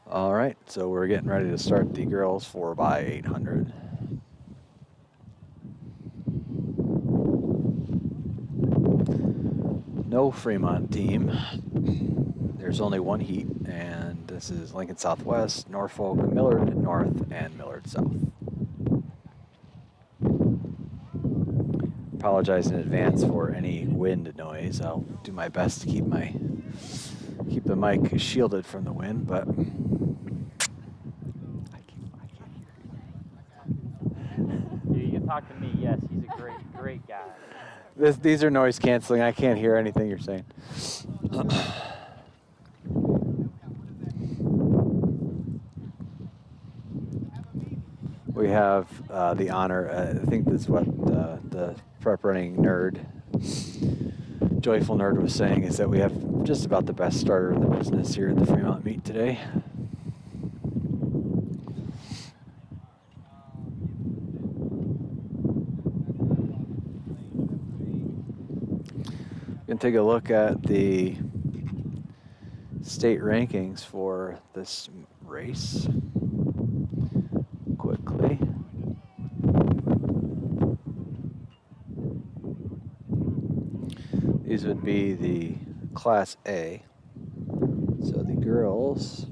All right, so we're getting ready to start the girls 4x800. No Fremont team. There's only one heat, and this is Lincoln Southwest, Norfolk, Millard North, and Millard South. Apologize in advance for any wind noise. I'll do my best to keep the mic shielded from the wind, but I can't hear you. You can talk to me. Yes, he's a great guy. These are noise canceling. I can't hear anything you're saying. We have the honor, I think this is what the prep running nerd, Joyful Nerd was saying, is that we have just about the best starter in the business here at the Fremont meet today. We can take a look at the state rankings for this race quickly. These would be the Class A. So the girls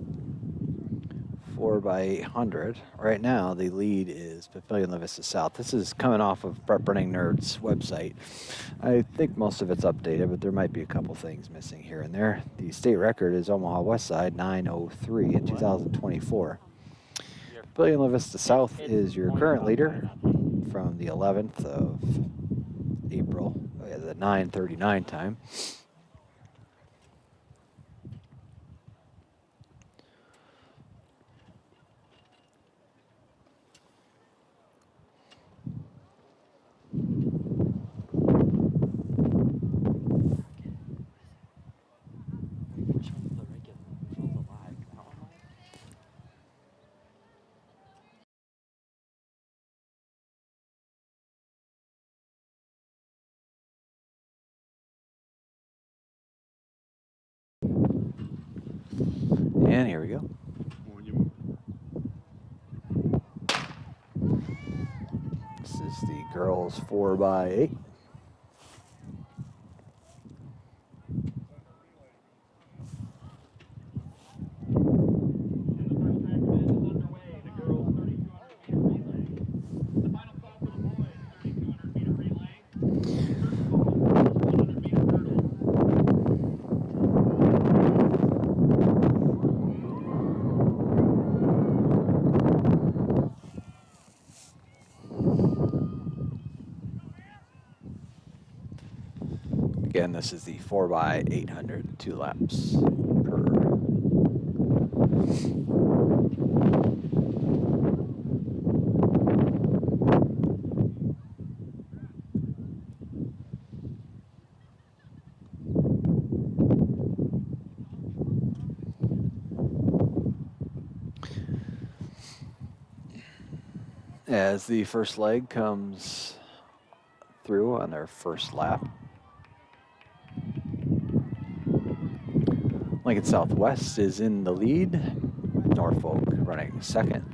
4x800. Right now, the lead is Papillion La Vista South. This is coming off of Prep Running Nerd's website. I think most of it's updated, but there might be a couple things missing here and there. The state record is Omaha West Side 9:03 in 2024. Papillion La Vista South is your current leader from the 11th of April, the 9:39 time. And here we go. This is the girls 4x8. Again, this is the 4x800, 2 laps per. As the first leg comes through on their first lap. Lincoln Southwest is in the lead. Norfolk running second.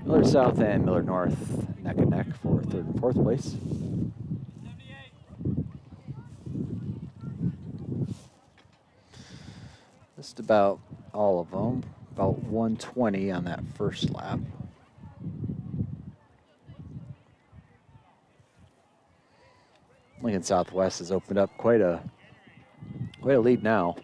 Millard South and Millard North neck and neck for third and fourth place. Just about all of them, about 120 on that first lap. Lincoln Southwest has opened up quite a lead now.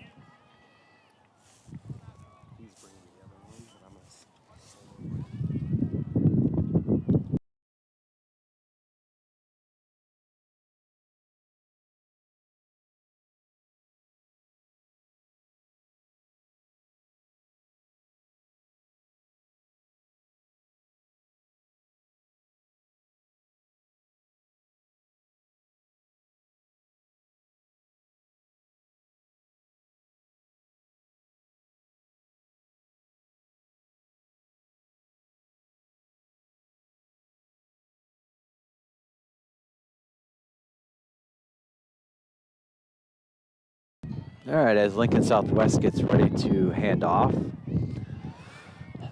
All right, as Lincoln Southwest gets ready to hand off,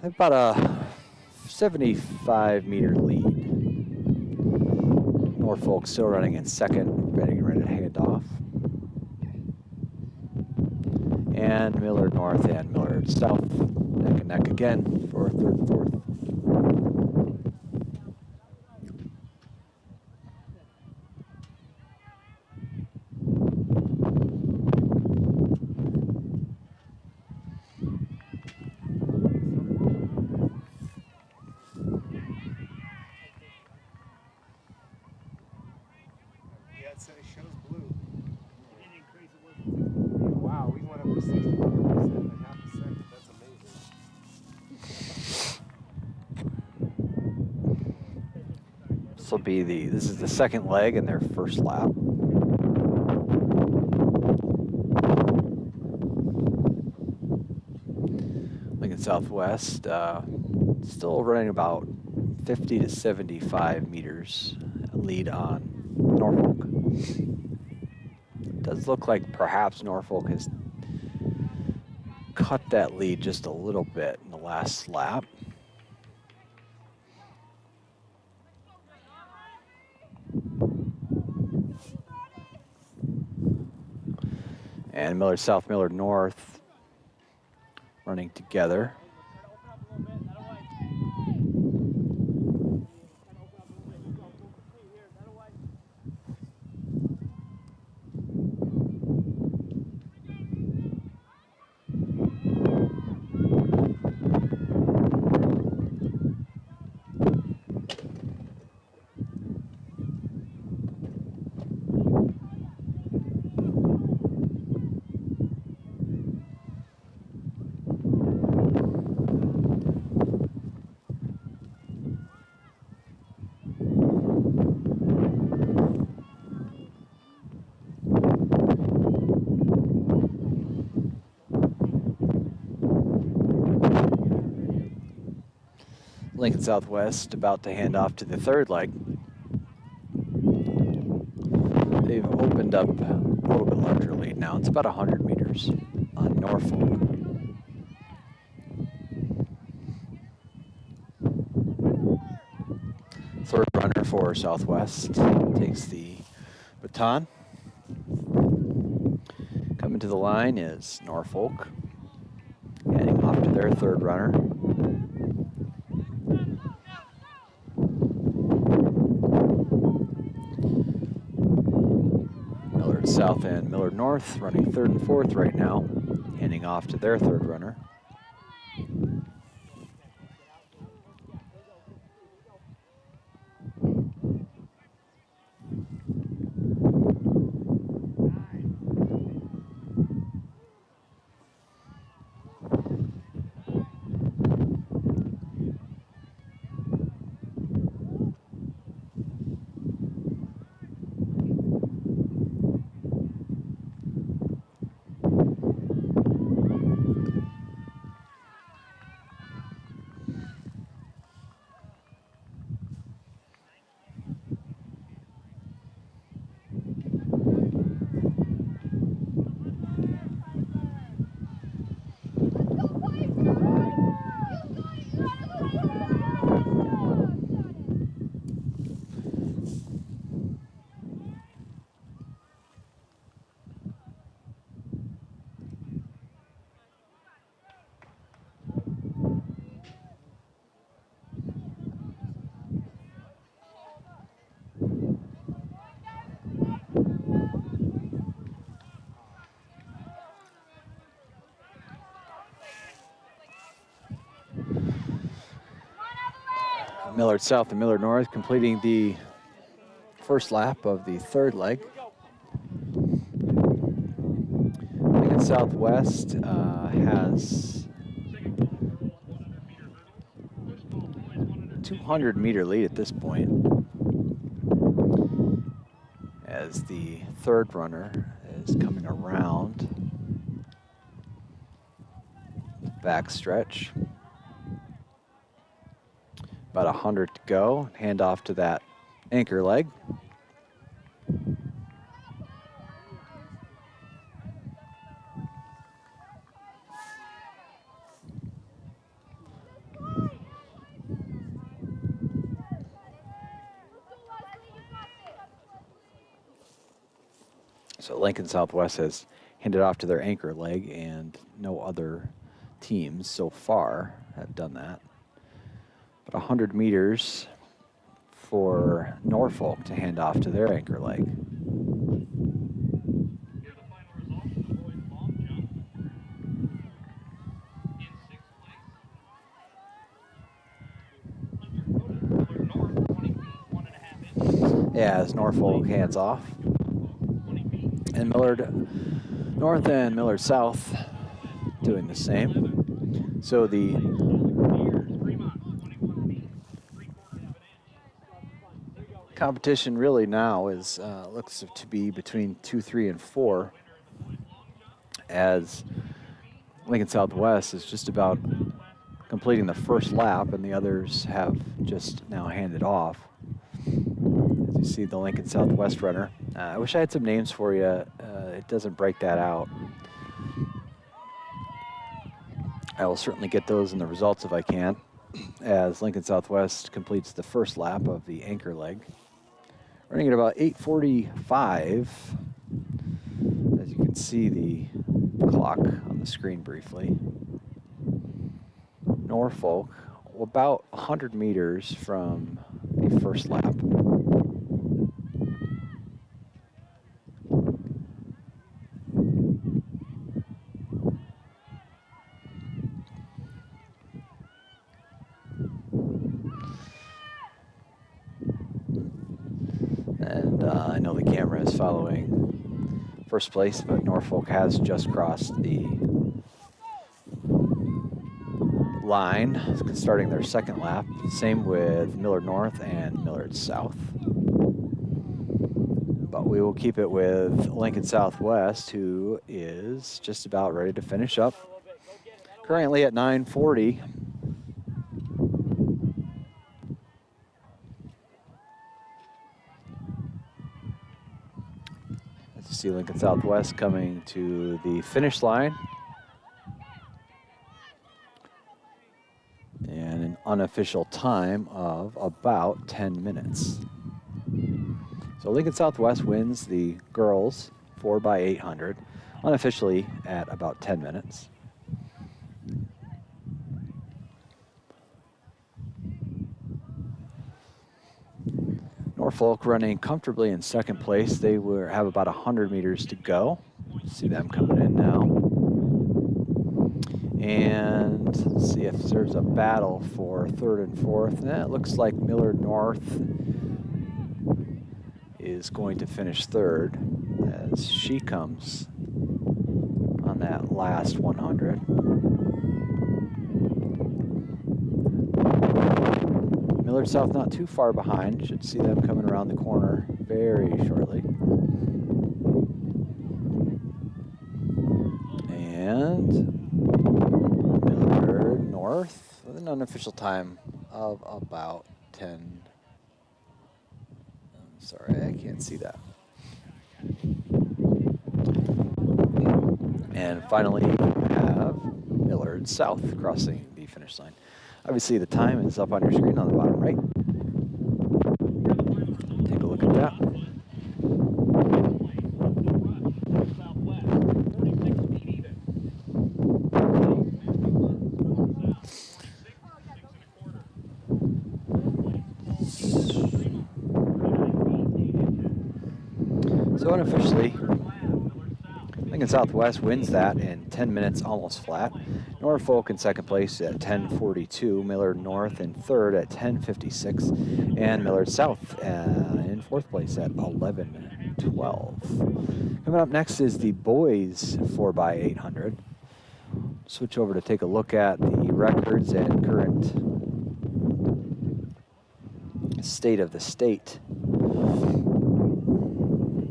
about a 75-meter lead. Norfolk still running in second, getting ready to hand off. And Millard North and Millard South neck and neck again for third and fourth. Yeah, it shows blue. Wow, we went up to 64% in half a second. That's amazing. This is the second leg in their first lap. Lincoln Southwest still running about 50 to 75 meters lead on Norfolk. It does look like perhaps Norfolk has cut that lead just a little bit in the last lap. And Millard South, Millard North running together. Lincoln Southwest about to hand off to the third leg. They've opened up a little bit larger lead now. It's about 100 meters on Norfolk. Third runner for Southwest takes the baton. Coming to the line is Norfolk, heading off to their third runner. Millard South and Millard North running third and fourth right now, handing off to their third runner. Millard South and Millard North completing the first lap of the third leg. Lincoln Southwest has 200-meter lead at this point, as the third runner is coming around the back stretch. About 100 to go. Hand off to that anchor leg. So Lincoln Southwest has handed off to their anchor leg, and no other teams so far have done that. But 100 meters for Norfolk to hand off to their anchor leg. Yeah, as Norfolk hands off. And Millard North and Millard South doing the same. So the competition really now is looks to be between 2, 3, and 4, as Lincoln Southwest is just about completing the first lap, and the others have just now handed off. As you see the Lincoln Southwest runner. I wish I had some names for you. It doesn't break that out. I will certainly get those in the results if I can, as Lincoln Southwest completes the first lap of the anchor leg. Running at about 8:45. As you can see the clock on the screen briefly. Norfolk, about 100 meters from the first lap. And I know the camera is following first place, but Norfolk has just crossed the line, starting their second lap. Same with Millard North and Millard South. But we will keep it with Lincoln Southwest, who is just about ready to finish up. Currently at 9:40. As you see Lincoln Southwest coming to the finish line. And an unofficial time of about 10 minutes. So Lincoln Southwest wins the girls 4x800, unofficially at about 10 minutes. Norfolk running comfortably in second place. They have about 100 meters to go. See them coming in now. And let's see if there's a battle for third and fourth. And it looks like Millard North is going to finish third as she comes on that last 100. Millard South not too far behind. Should see them coming around the corner very shortly. And Millard North with an unofficial time of about 10. Sorry, I can't see that. And finally, we have Millard South crossing the finish line. Obviously, the time is up on your screen on the bottom right. Take a look at that. So unofficially, Lincoln Southwest wins that in 10 minutes, almost flat. Norfolk in second place at 10:42, Millard North in third at 10:56, and Millard South in fourth place at 11:12. Coming up next is the boys 4x800. Switch over to take a look at the records and current state of the state.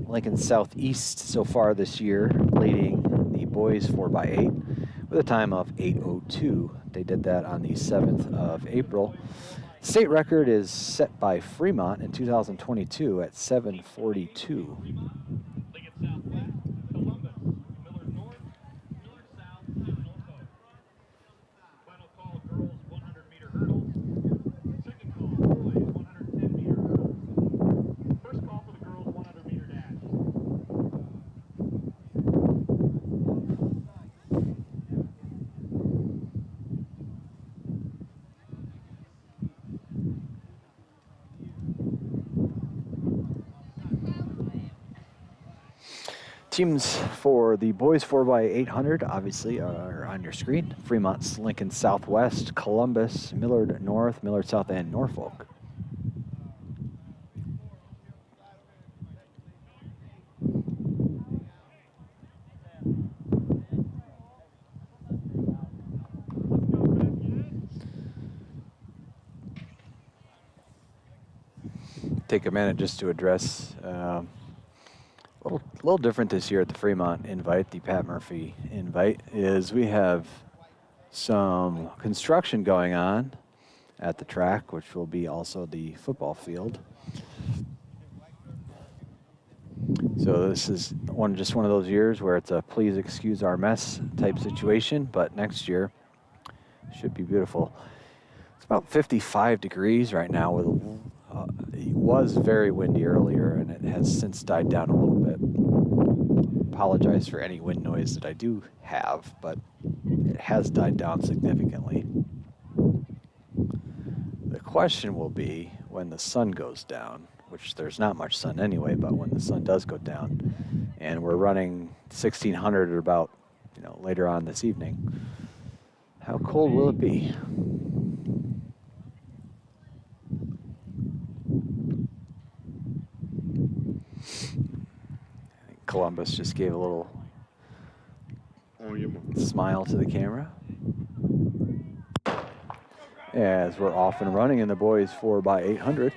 Lincoln Southeast so far this year, leading the boys 4x8 with a time of 8:02. They did that on the 7th of April. State record is set by Fremont in 2022 at 7:42. Teams for the boys 4x800 obviously are on your screen. Fremont's Lincoln Southwest, Columbus, Millard North, Millard South, and Norfolk. Take a minute just to address a little different this year at the Fremont invite, the Pat Murphy invite, is we have some construction going on at the track, which will be also the football field. So this is just one of those years where it's a please excuse our mess type situation, but next year should be beautiful. It's about 55 degrees right now. It was very windy earlier, and it has since died down a little bit. Apologize for any wind noise that I do have, but it has died down significantly. The question will be when the sun goes down, which there's not much sun anyway, but when the sun does go down, and we're running 1600 or about, later on this evening, how cold will it be? Columbus just gave a little smile to the camera as we're off and running in the boys 4x800.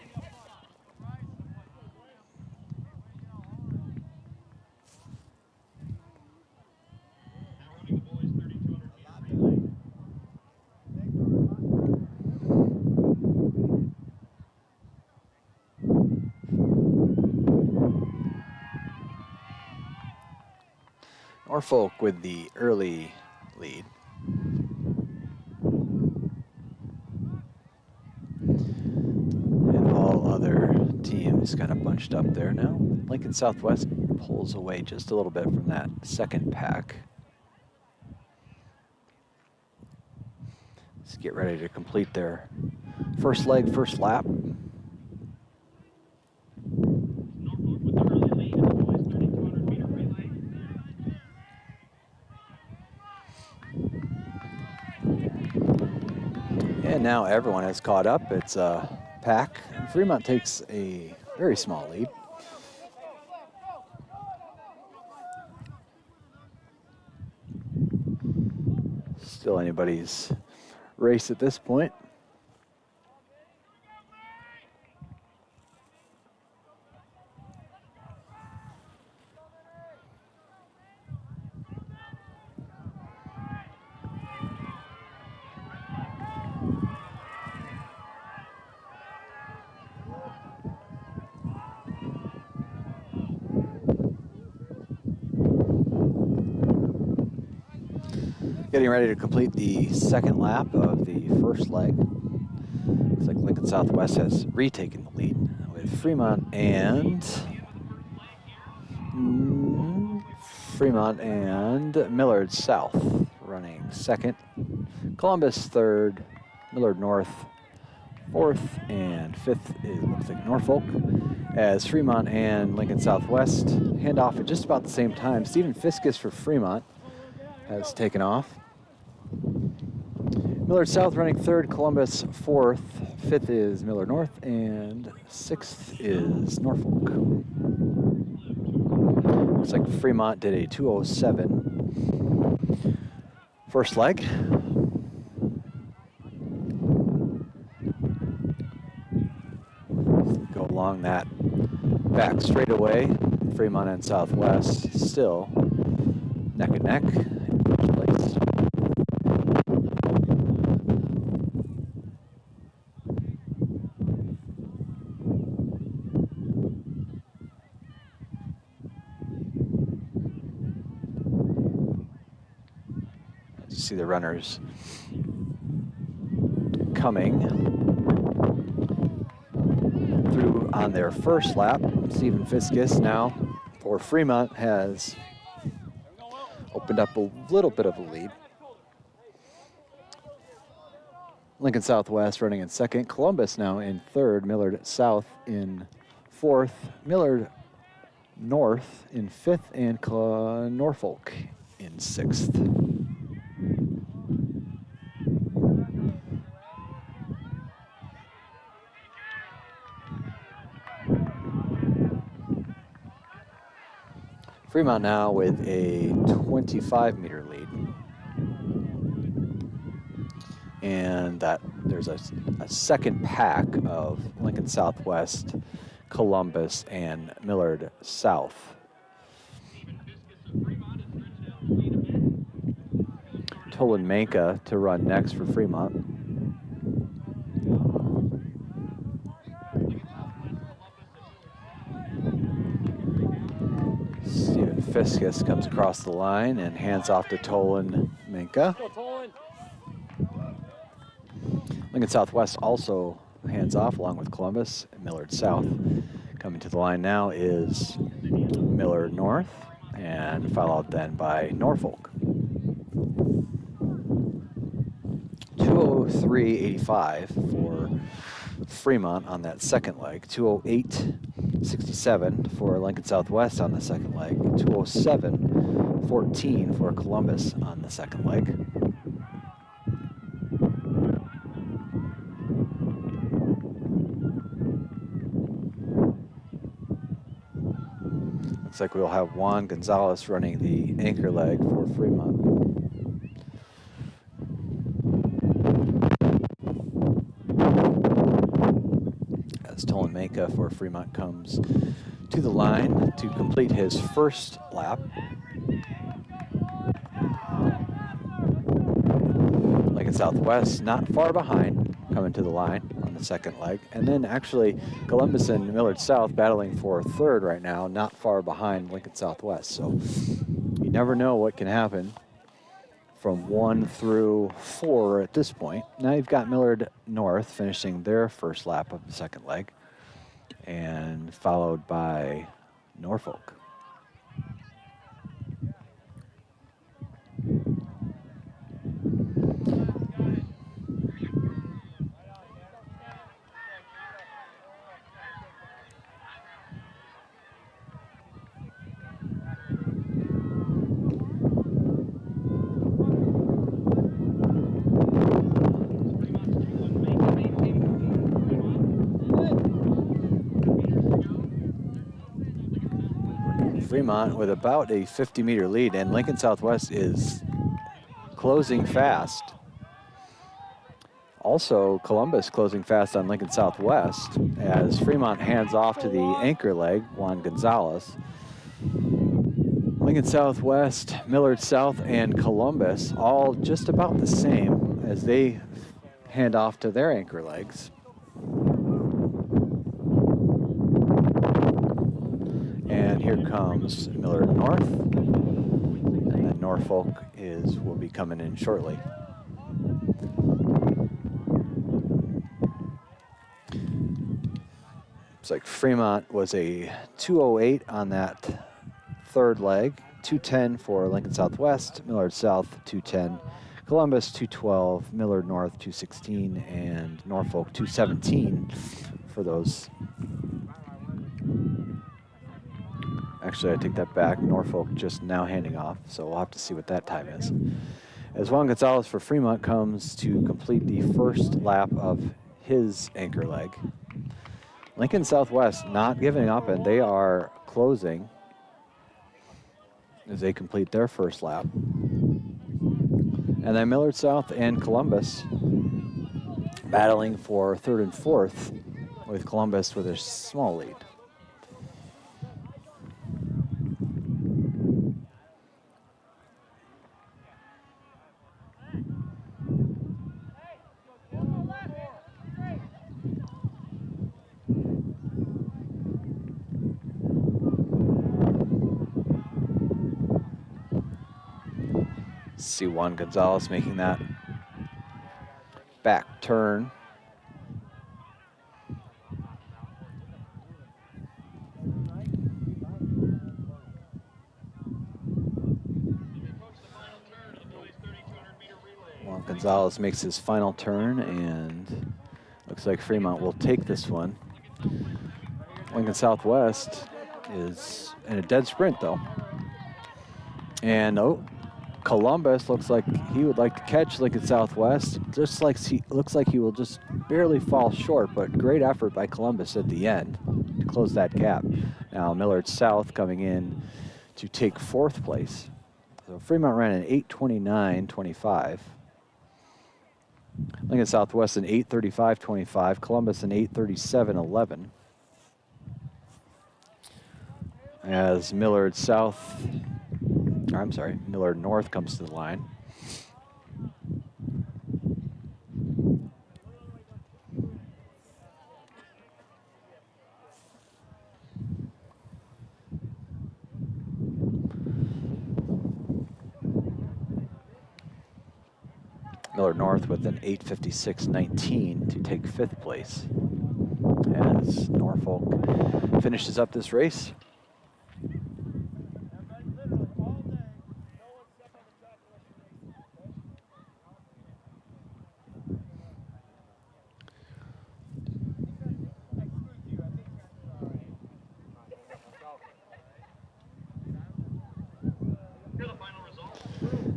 Norfolk with the early lead. And all other teams kind of bunched up there now. Lincoln Southwest pulls away just a little bit from that second pack. Let's get ready to complete their first leg, first lap. And now everyone has caught up. It's a pack. And Fremont takes a very small lead. Still anybody's race at this point. Getting ready to complete the second lap of the first leg. Looks like Lincoln Southwest has retaken the lead with Fremont and Millard South running second. Columbus third, Millard North fourth, and fifth is looks like Norfolk. As Fremont and Lincoln Southwest hand off at just about the same time. Stephen Fiskus for Fremont has taken off. Millard South running third, Columbus fourth, fifth is Millard North, and sixth is Norfolk. Looks like Fremont did a 2:07 first leg. Go along that back straightaway. Fremont and Southwest still neck and neck in first place. As you see the runners coming through on their first lap. Stephen Fiskus now for Fremont has opened up a little bit of a lead. Lincoln Southwest running in second. Columbus now in third. Millard South in fourth. Millard North in 5th, and Norfolk in 6th. Fremont now with a 25-meter lead. And that there's a second pack of Lincoln Southwest, Columbus, and Millard South. Tolan Manka to run next for Fremont. Stephen Fiskus comes across the line and hands off to Tolan Manka. Lincoln Southwest also hands off along with Columbus and Millard South. Coming to the line now is Millard North, and followed then by Norfolk. 2:03.85 for Fremont on that second leg. 2:08.67 for Lincoln Southwest on the second leg. 2:07.14 for Columbus on the second leg. Looks like we'll have Juan Gonzalez running the anchor leg for Fremont. As Tolan Manka for Fremont comes to the line to complete his first lap. Lincoln Southwest not far behind, coming to the line on the second leg. And then actually Columbus and Millard South battling for third right now, not far behind Lincoln Southwest. So you never know what can happen from 1 through 4 at this point. Now you've got Millard North finishing their first lap of the second leg, and followed by Norfolk. Fremont with about a 50-meter lead, and Lincoln Southwest is closing fast. Also, Columbus closing fast on Lincoln Southwest as Fremont hands off to the anchor leg, Juan Gonzalez. Lincoln Southwest, Millard South, and Columbus all just about the same as they hand off to their anchor legs. And here comes Millard North, and then Norfolk will be coming in shortly. Looks like Fremont was a 2:08 on that third leg, 2:10 for Lincoln Southwest, Millard South 2:10, Columbus 2:12, Millard North 2:16, and Norfolk 2:17 for those. Actually, I take that back. Norfolk just now handing off, so we'll have to see what that time is. As Juan Gonzalez for Fremont comes to complete the first lap of his anchor leg. Lincoln Southwest not giving up, and they are closing as they complete their first lap. And then Millard South and Columbus battling for third and fourth, with Columbus with a small lead. See Juan Gonzalez making that back turn. Juan Gonzalez makes his final turn, and looks like Fremont will take this one. Lincoln Southwest is in a dead sprint, though. And oh, Columbus looks like he would like to catch Lincoln Southwest. Just like looks like he will just barely fall short, but great effort by Columbus at the end to close that gap. Now Millard South coming in to take 4th place. So Fremont ran an 8:29.25. Lincoln Southwest an 8:35.25. Columbus an 8:37.11. As Millard North comes to the line. Millard North with an 8:56.19 to take 5th place as Norfolk finishes up this race.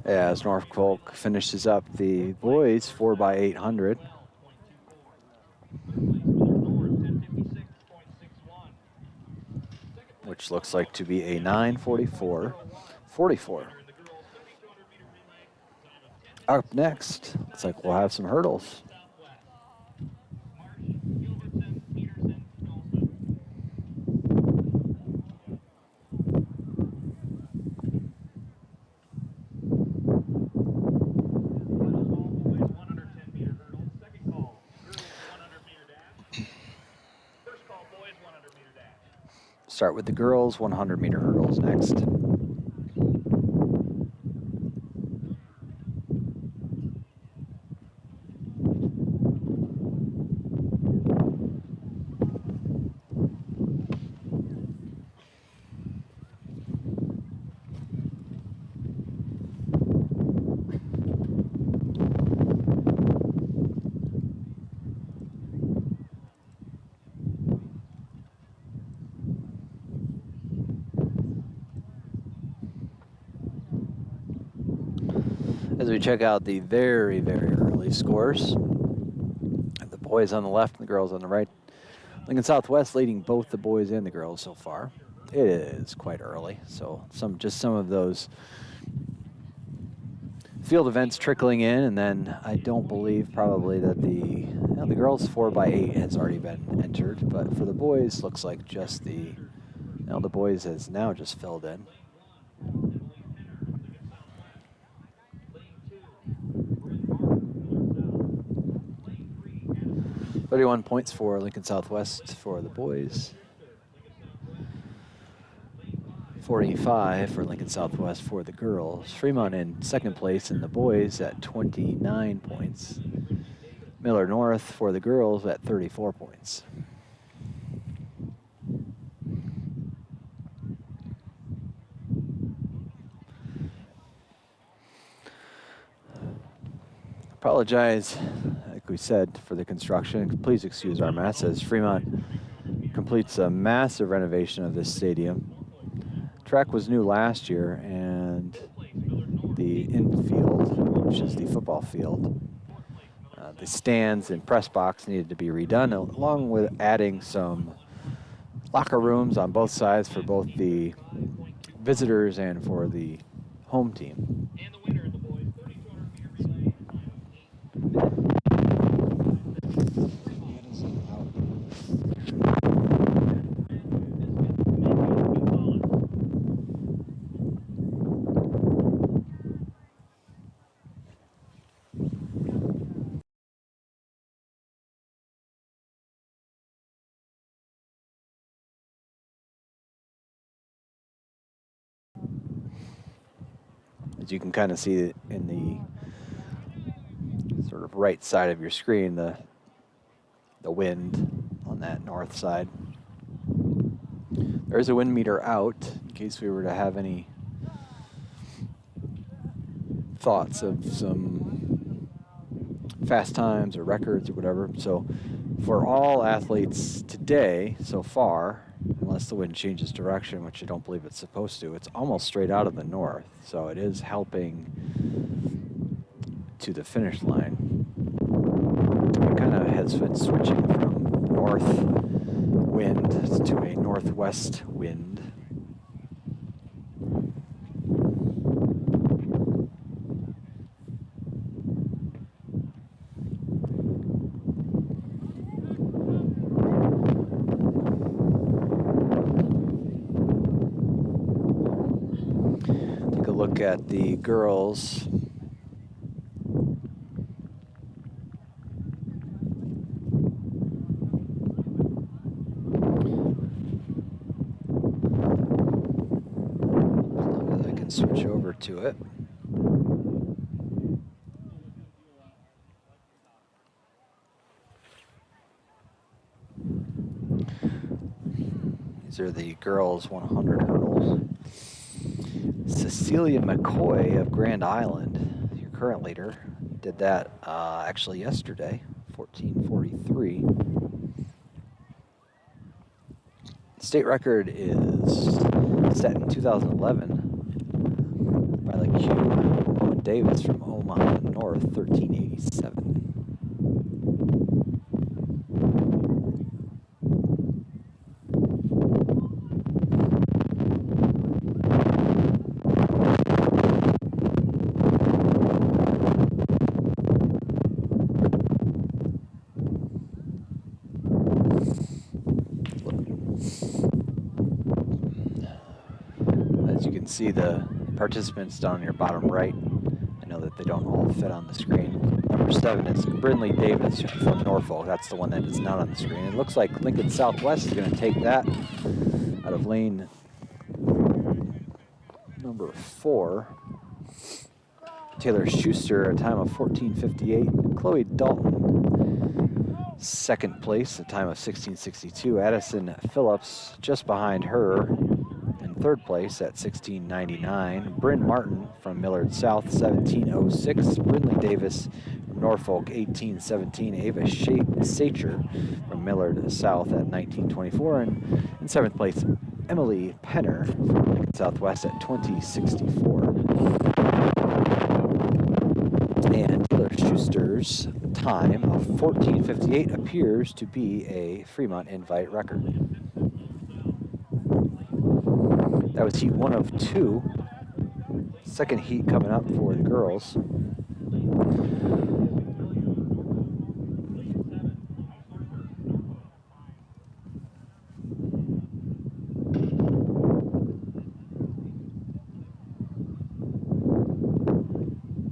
As Norfolk finishes up the boys 4x800. Which looks like to be a 9:44.44. Up next, looks like we'll have some hurdles. Start with the girls 100-meter hurdles next. As we check out the very, very early scores, the boys on the left and the girls on the right. Lincoln Southwest leading both the boys and the girls so far. It is quite early, so some of those field events trickling in, and then I don't believe probably that the girls 4x8 has already been entered, but for the boys looks like just the boys has now just filled in. 31 points for Lincoln Southwest for the boys. 45 for Lincoln Southwest for the girls. Fremont in 2nd place in the boys at 29 points. Millard North for the girls at 34 points. Apologize, like we said, for the construction. Please excuse our mess as Fremont completes a massive renovation of this stadium. Track was new last year, and the infield, which is the football field, the stands and press box needed to be redone, along with adding some locker rooms on both sides for both the visitors and for the home team. And the winner in the boys 3,200 meter relay. As you can kind of see in the sort of right side of your screen, the wind on that north side. There's a wind meter out in case we were to have any thoughts of some fast times or records or whatever. So for all athletes today so far, unless unless the wind changes direction, which I don't believe it's supposed to. It's almost straight out of the north, so it is helping to the finish line. It kind of has been switching from north wind to a northwest wind. Take a look at the girls. Switch over to it. These are the girls 100 hurdles. Cecilia McCoy of Grand Island, your current leader, did that actually yesterday, 14:43. State record is set in 2011. Q. Owen Davis from Omaha North, 1387. As you can see, the participants down in your bottom right. I know that they don't all fit on the screen. Number 7 is Brindley Davis from Norfolk. That's the one that is not on the screen. It looks like Lincoln Southwest is going to take that out of lane number 4. Taylor Schuster, a time of 14:58. Chloe Dalton, second place, a time of 16:62. Addison Phillips, just behind her, third place at 16:99. Bryn Martin from Millard South, 17:06. Brindley Davis from Norfolk, 18:17. Ava Sacher from Millard South at 19:24. And in 7th place, Emily Penner from Lincoln Southwest at 20:64. And Taylor Schuster's time of 14:58 appears to be a Fremont Invite record. That was heat 1 of 2. Second heat coming up for the girls.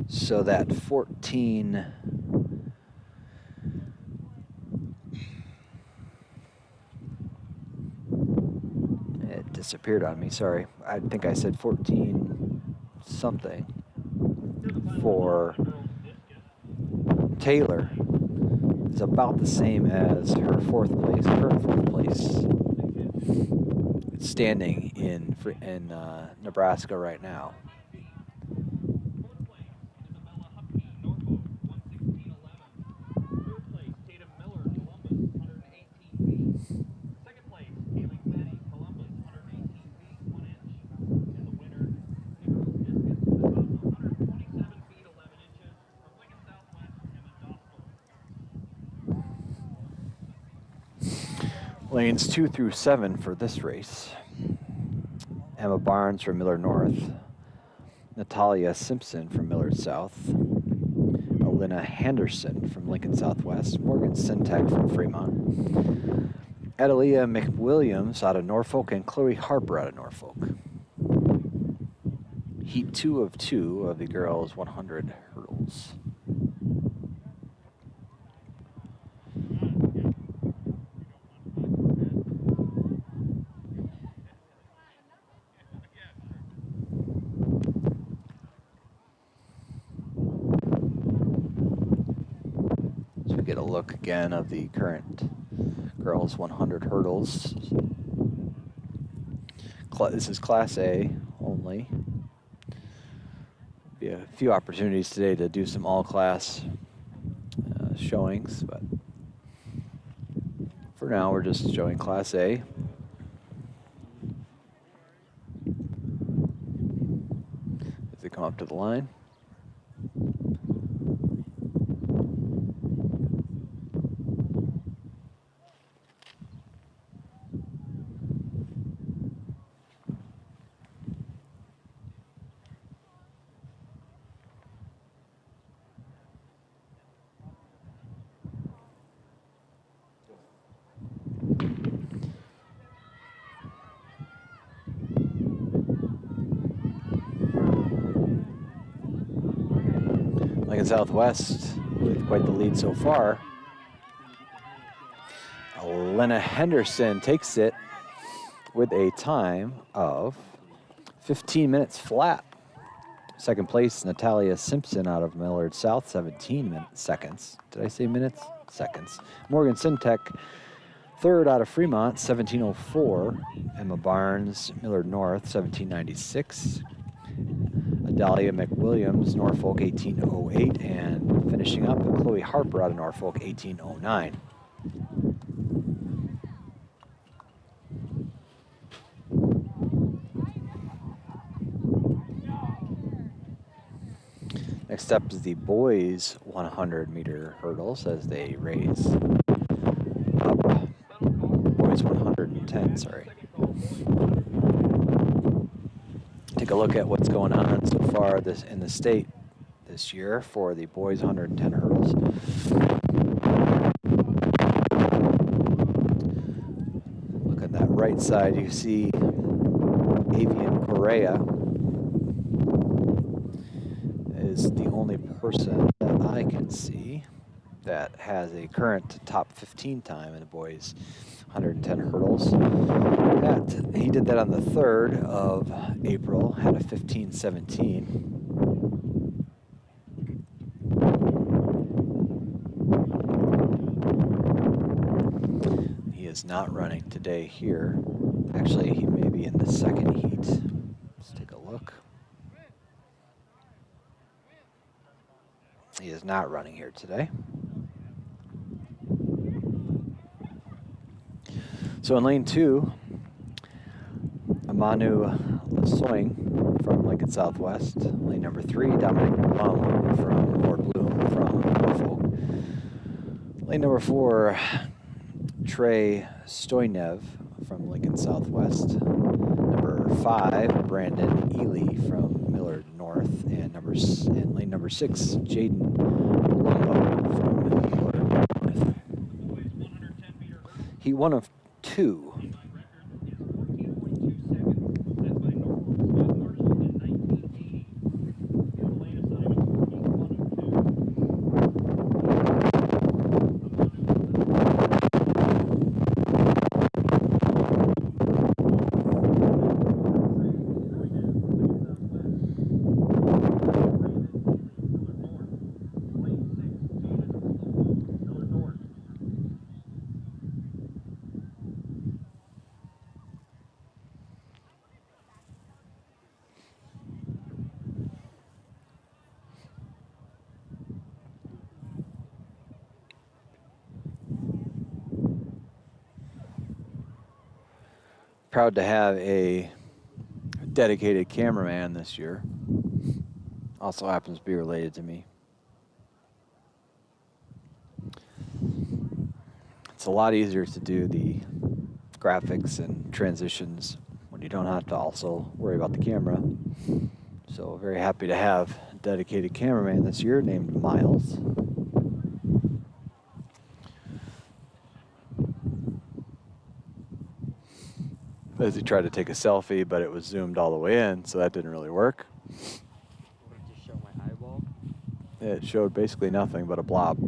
So that 14... disappeared on me, sorry. I think I said 14 something for Taylor. It's about the same as her current fourth place. It's standing in Nebraska right now. Lanes 2 through 7 for this race. Emma Barnes from Millard North. Natalia Simpson from Millard South. Alina Henderson from Lincoln Southwest. Morgan Sintek from Fremont. Adelia McWilliams out of Norfolk and Chloe Harper out of Norfolk. Heat 2 of 2 of the girls 100 hurdles. Get a look again of the current girls 100 hurdles. This is Class A only. Be a few opportunities today to do some all-class showings, but for now we're just showing Class A. Come up to the line. Lincoln Southwest with quite the lead so far. Elena Henderson takes it with a time of 15 minutes flat. Second place, Natalia Simpson out of Millard South, 17 seconds. Did I say minutes? Seconds. Morgan Sintek, third out of Fremont, 17:04. Emma Barnes, Millard North, 17:96. Adalia McWilliams, Norfolk, 18:08. And finishing up, Chloe Harper out of Norfolk, 18:09. Next up is the boys 100-meter hurdles as they raise up. Boys 110, sorry. Take a look at what's going on so far in the state this year for the boys 110 hurdles. Look at that right side, you see Avian Correa is the only person that I can see that has a current top 15 time in the boys 110 hurdles. He did that on the 3rd of April, had a 15:17. He is not running today here. Actually, he may be in the second heat. Let's take a look. He is not running here today. So in lane 2, Amanu Lasoing from Lincoln Southwest. Lane number 3, Dominic Blum from Bloom from Norfolk. Lane number 4, Trey Stoynev from Lincoln Southwest. Number 5, Brandon Ely from Millard North. And lane number 6, Jaden Palumbo from Millard North. He one of 2. Proud to have a dedicated cameraman this year. Also happens to be related to me. It's a lot easier to do the graphics and transitions when you don't have to also worry about the camera. So very happy to have a dedicated cameraman this year named Miles. As he tried to take a selfie, but it was zoomed all the way in, so that didn't really work. What, did you show my eyeball? It showed basically nothing but a blob.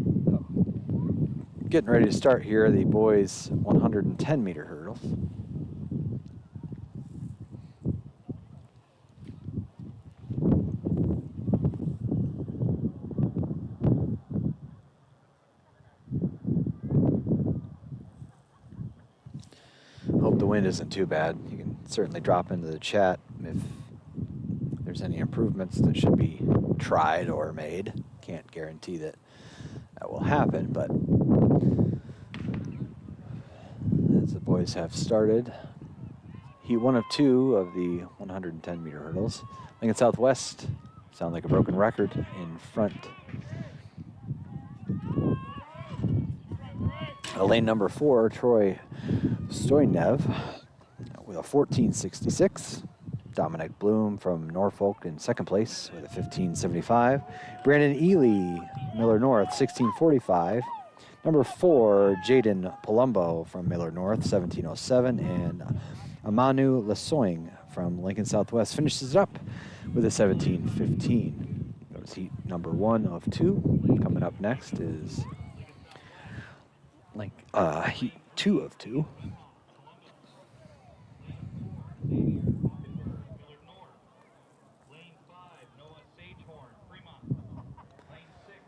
Getting ready to start here, the boys 110-meter hurdles. Hope the wind isn't too bad. You can certainly drop into the chat if there's any improvements that should be tried or made. Can't guarantee that that will happen, but as the boys have started, heat 1 of 2 of the 110-meter hurdles. Lincoln Southwest sound like a broken record in front. Lane number 4, Troy Stoynev with a 14.66. Dominic Bloom from Norfolk in second place with a 15.75. Brandon Ely, Miller North, 16.45. Number 4, Jaden Palumbo from Miller North, 17.07. And Amanu Lasoing from Lincoln Southwest finishes it up with a 17.15. That was heat number 1 of 2. Coming up next is heat 2 of 2. Miller North. Lane 5, Noah Sagehorn, Fremont. Lane 6,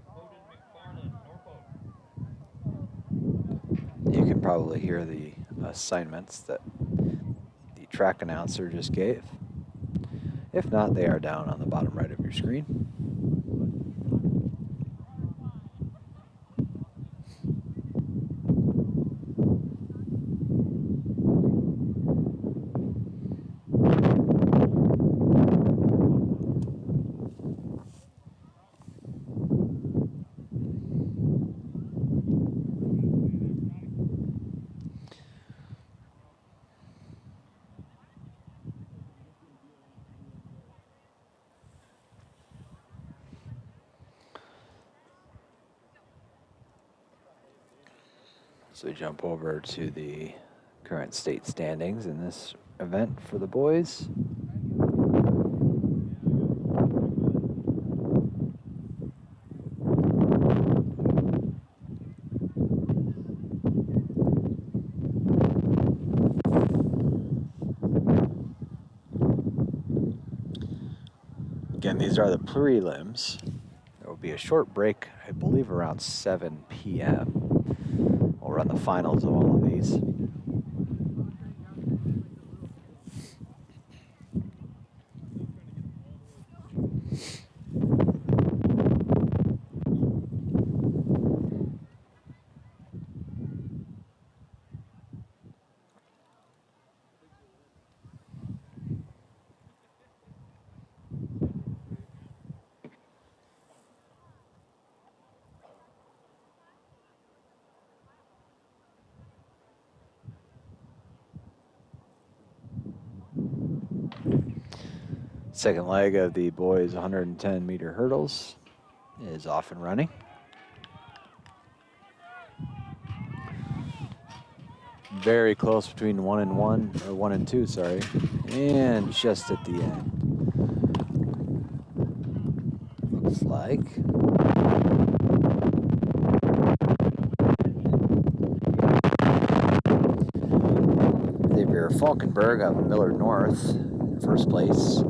Odin McFarland, Norfolk. You can probably hear the assignments that the track announcer just gave. If not, they are down on the bottom right of your screen. So we jump over to the current state standings in this event for the boys. Again, these are the prelims. There will be a short break, I believe around 7 p.m. We'll run the finals of all of these. Second leg of the boys 110-meter hurdles is off and running. Very close between 1 and 1, or 1 and 2, sorry. And just at the end. Looks like. Xavier Falkenberg of Miller North, first place.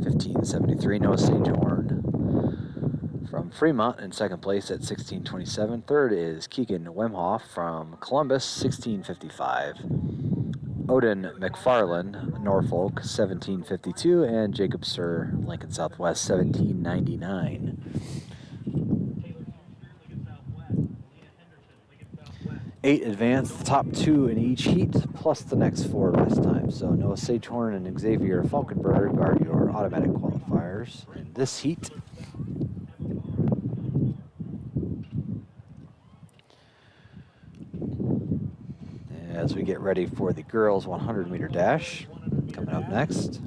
15.73, Noah Sagehorn from Fremont in second place at 16.27. Third is Keegan Wemhoff from Columbus, 16.55. Odin McFarland, Norfolk, 17.52. And Jacob Sir, Lincoln Southwest, 17.99. 8 advance, the top 2 in each heat, plus the next 4 rest times. So Noah Sagehorn and Xavier Falkenberg are your automatic qualifiers in this heat. As we get ready for the girls 100-meter dash, coming up next.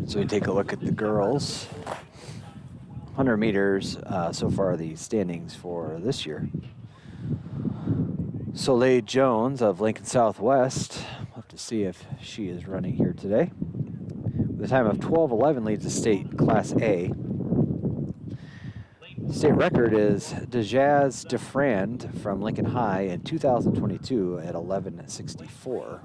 So we take a look at the girls. 100 meters, so far the standings for this year. Soleil Jones of Lincoln Southwest. We'll have to see if she is running here today. With a time of 12:11 leads the state Class A. State record is Dejaz DeFrand from Lincoln High in 2022 at 11:64.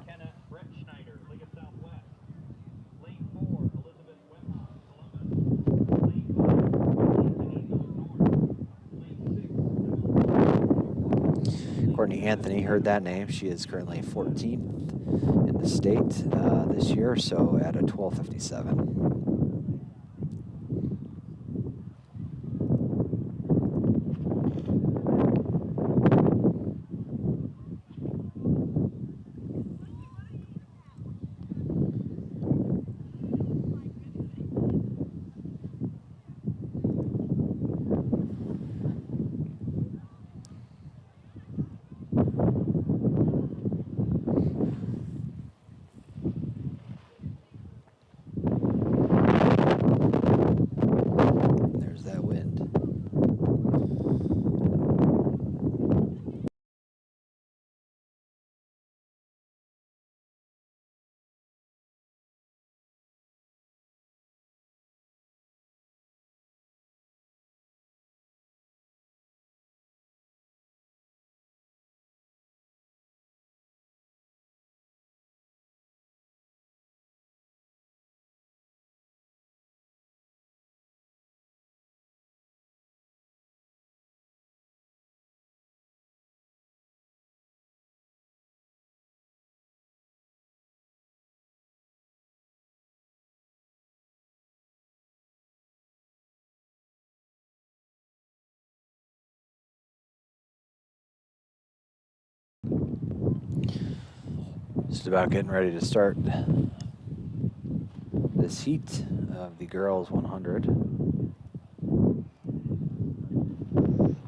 Of Courtney Anthony, heard that name. She is currently 14th in the state this year, so at a 12:57. There's that wind. Just about getting ready to start this heat of the girls 100.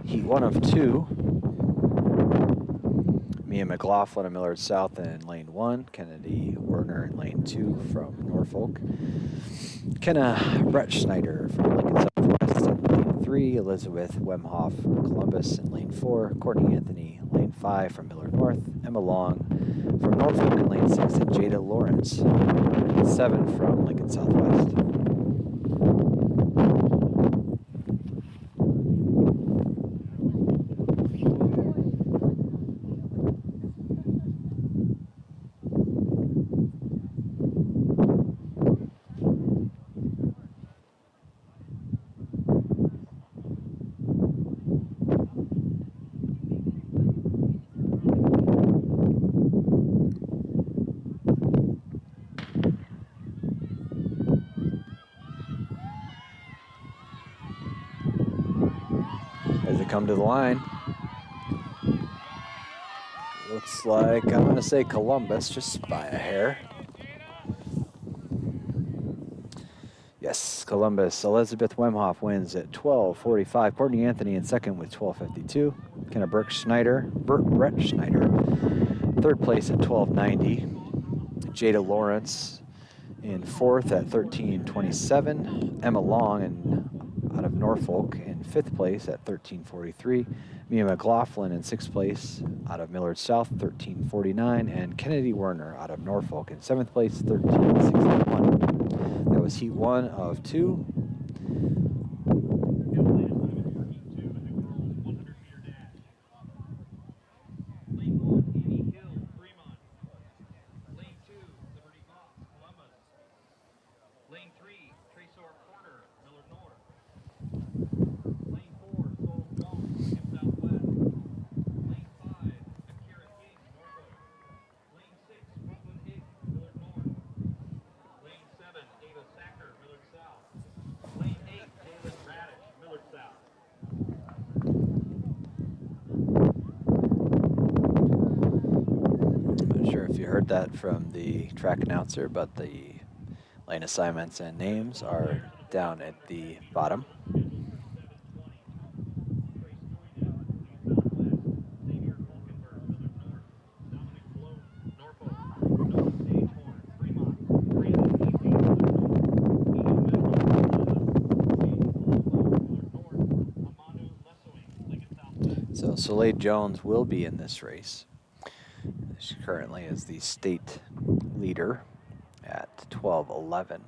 Heat 1 of 2. Mia McLaughlin of Millard South in lane 1. Kennedy Werner in lane 2 from Norfolk. Kenna Brett Schneider from Lincoln Southwest in lane 3. Elizabeth Wemhoff from Columbus in lane 4. Courtney Anthony, lane 5 from Millard North. Emma Long from Norfolk in lane 6. And Jada Lawrence, lane 7 from Lincoln Southwest. As they come to the line, looks like, I'm going to say Columbus, just by a hair. Yes, Columbus. Elizabeth Wemhoff wins at 12:45. Courtney Anthony in second with 12:52. Kenna Brett Schneider, third place at 12:90. Jada Lawrence in fourth at 13:27. Emma Long out of Norfolk in fifth place at 13:43. Mia McLaughlin in sixth place out of Millard South, 13:49. And Kennedy Werner out of Norfolk in seventh place, 13:61. That was heat 1 of 2. Lane 1, Annie Hill, Fremont. Lane 2, Liberty Box, Columbus. Lane 3, Tresor Corner, Millard North. Lane 4, Soul Jones, Lincoln Southwest. Lane 5, Akira King, Norfolk. Lane 6, Brooklyn Higgs, Millard North. Lane 7, Ava Sacker, Millard South. Lane 8, Jalen Radish, Millard South. I'm not sure if you heard that from the track announcer, but the lane assignments and names are down at the bottom. So Soleil Jones will be in this race. She currently is the state leader at 12:11.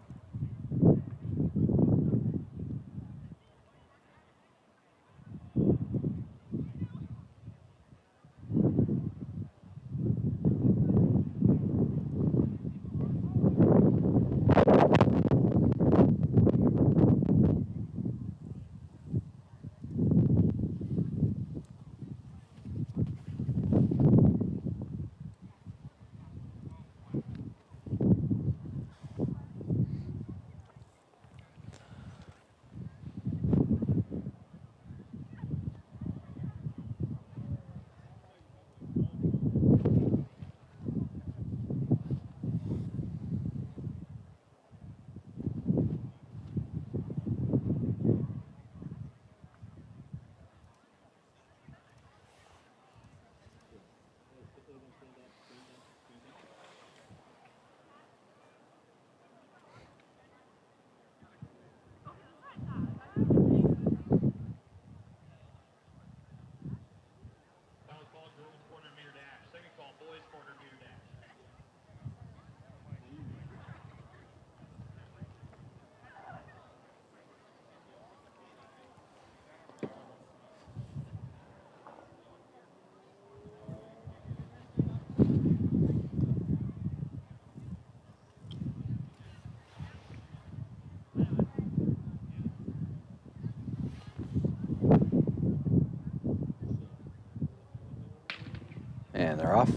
And they're off.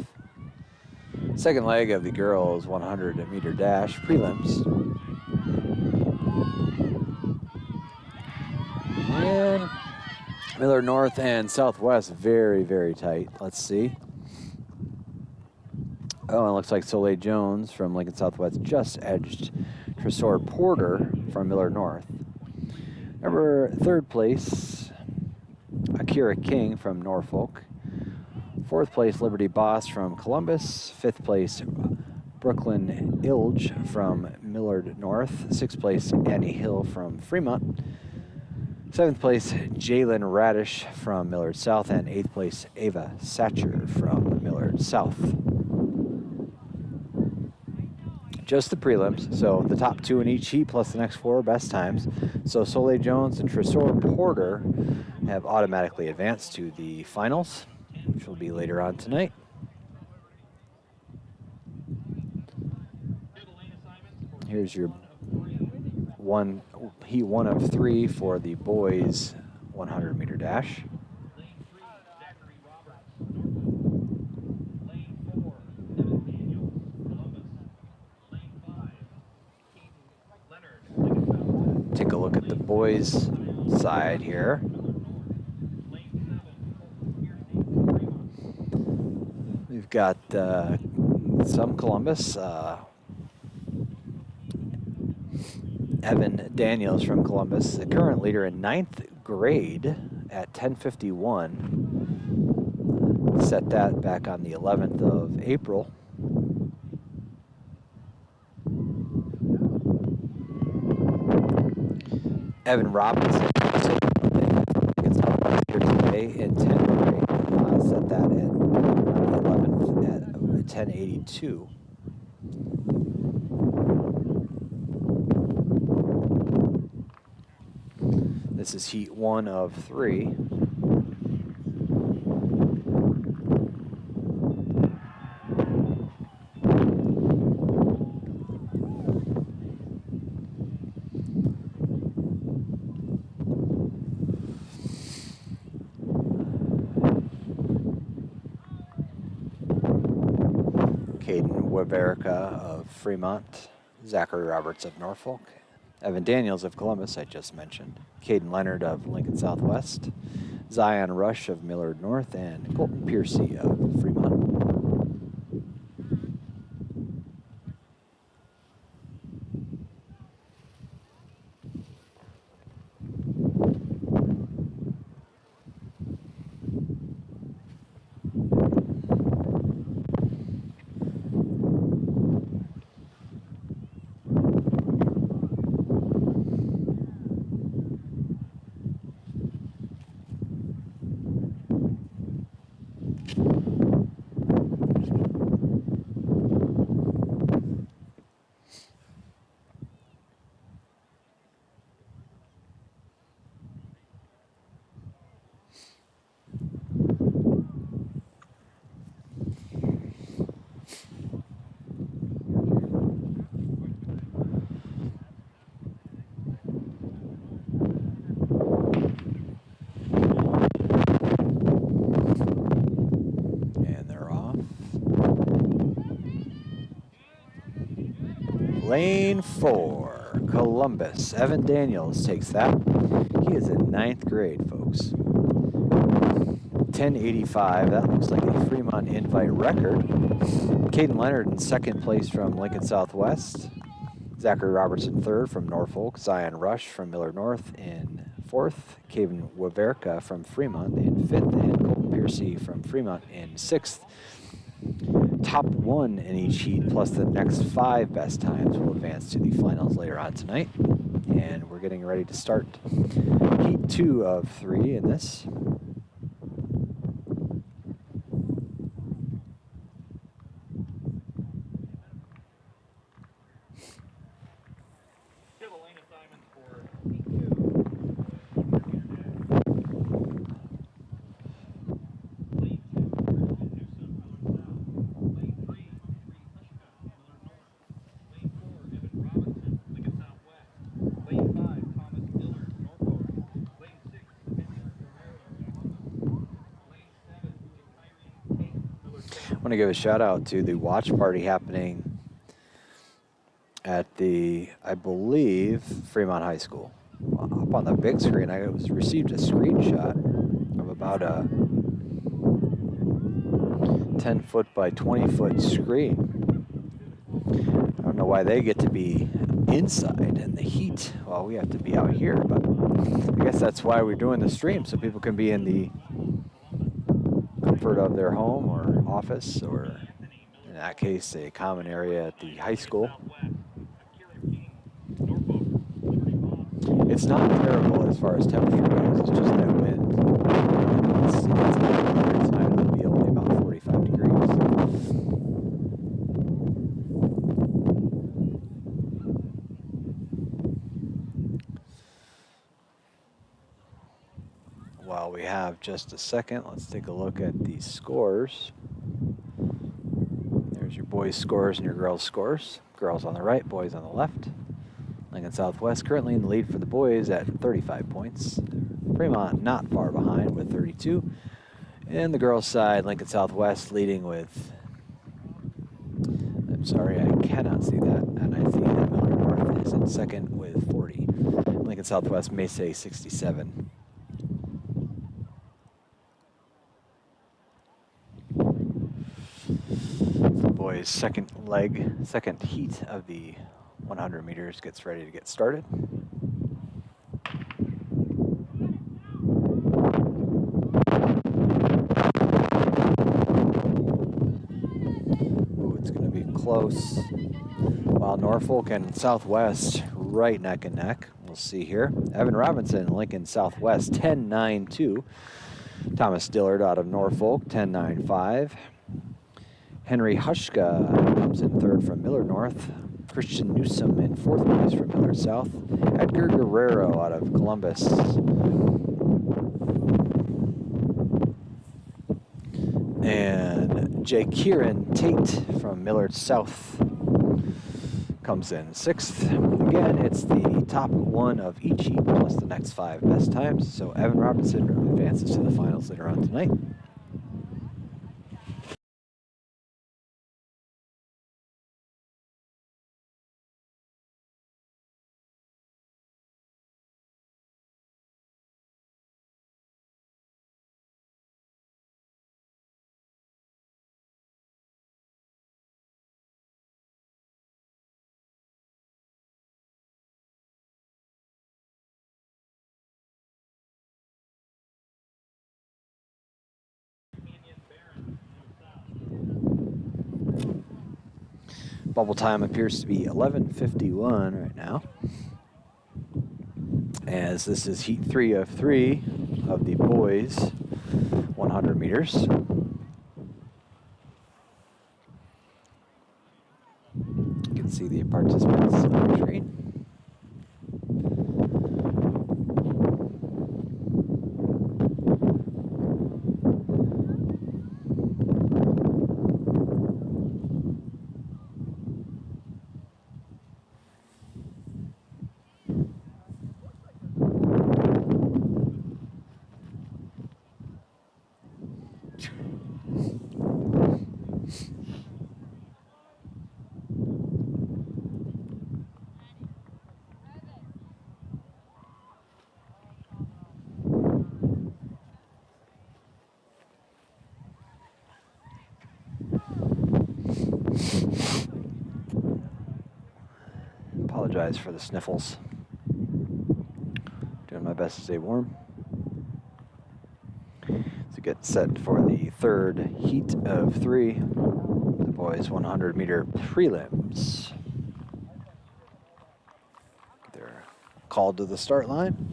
Second leg of the girls 100-meter dash prelims. And Miller North and Southwest very, very tight. Let's see. Oh, and it looks like Soleil Jones from Lincoln Southwest just edged Tresor Porter from Miller North. Number third place, Akira King from Norfolk. Fourth place, Liberty Boss from Columbus. Fifth place, Brooklyn Ilge from Millard North. Sixth place, Annie Hill from Fremont. Seventh place, Jalen Radish from Millard South. And eighth place, Ava Satcher from Millard South. Just the prelims, so the top two in each heat plus the next four best times. So Soleil Jones and Tresor Porter have automatically advanced to the finals, which will be later on tonight. Here's your heat one of three for the boys 100-meter dash. Take a look at the boys' side here. We've got some Columbus. Evan Daniels from Columbus, the current leader in 9th grade at 10:51. Set that back on the 11th of April. Evan Robinson here today in 10th grade. Set that at 11th at 10:82. This is heat one of three. Verica of Fremont, Zachary Roberts of Norfolk, Evan Daniels of Columbus, I just mentioned, Caden Leonard of Lincoln Southwest, Zion Rush of Millard North, and Colton Piercy of Fremont. Lane 4, Columbus. Evan Daniels takes that. He is in 9th grade, folks. 10:85, that looks like a Fremont invite record. Caden Leonard in 2nd place from Lincoln Southwest. Zachary Robertson 3rd from Norfolk. Zion Rush from Millard North in 4th. Caden Waverka from Fremont in 5th. And Colton Piercy from Fremont in 6th. Top one in each heat plus the next 5 best times will advance to the finals later on tonight. And we're getting ready to start heat 2 of 3 in this. want to give a shout out to the watch party happening at the, I believe, Fremont High School. Up on the big screen, I received a screenshot of about a 10-foot by 20-foot screen. I don't know why they get to be inside in the heat while we have to be out here, but I guess that's why we're doing the stream, so people can be in the comfort of their home or office, or in that case, a common area at the high school. It's not terrible as far as temperature goes, it's just that wind. It's tonight, it'll be only about 45 degrees. While we have just a second, let's take a look at the scores. There's your boys' scores and your girls' scores. Girls on the right, boys on the left. Lincoln Southwest currently in the lead for the boys at 35 points. Fremont not far behind with 32. And the girls' side, Lincoln Southwest leading with, I'm sorry, I cannot see that. And I see that Miller North is in second with 40. Lincoln Southwest may say 67. The boys' second heat of the 100 meters gets ready to get started. Ooh, it's going to be close. While Norfolk and Southwest right neck and neck. We'll see here. Evan Robinson, Lincoln Southwest, 10.92. Thomas Dillard out of Norfolk, 10.95. Henry Hushka comes in third from Miller North. Christian Newsom in fourth place from Miller South. Edgar Guerrero out of Columbus. And Jay Kieran Tate from Millard South comes in sixth. Again, it's the top one of each heat plus the next 5 best times. So Evan Robinson advances to the finals later on tonight. Bubble time appears to be 11:51 right now, as this is heat 3 of 3 of the boys 100 meters. You can see the participants on the screen. Apologize for the sniffles. Doing my best to stay warm. To get set for the third heat of 3, the boys 100 meter prelims. They're called to the start line.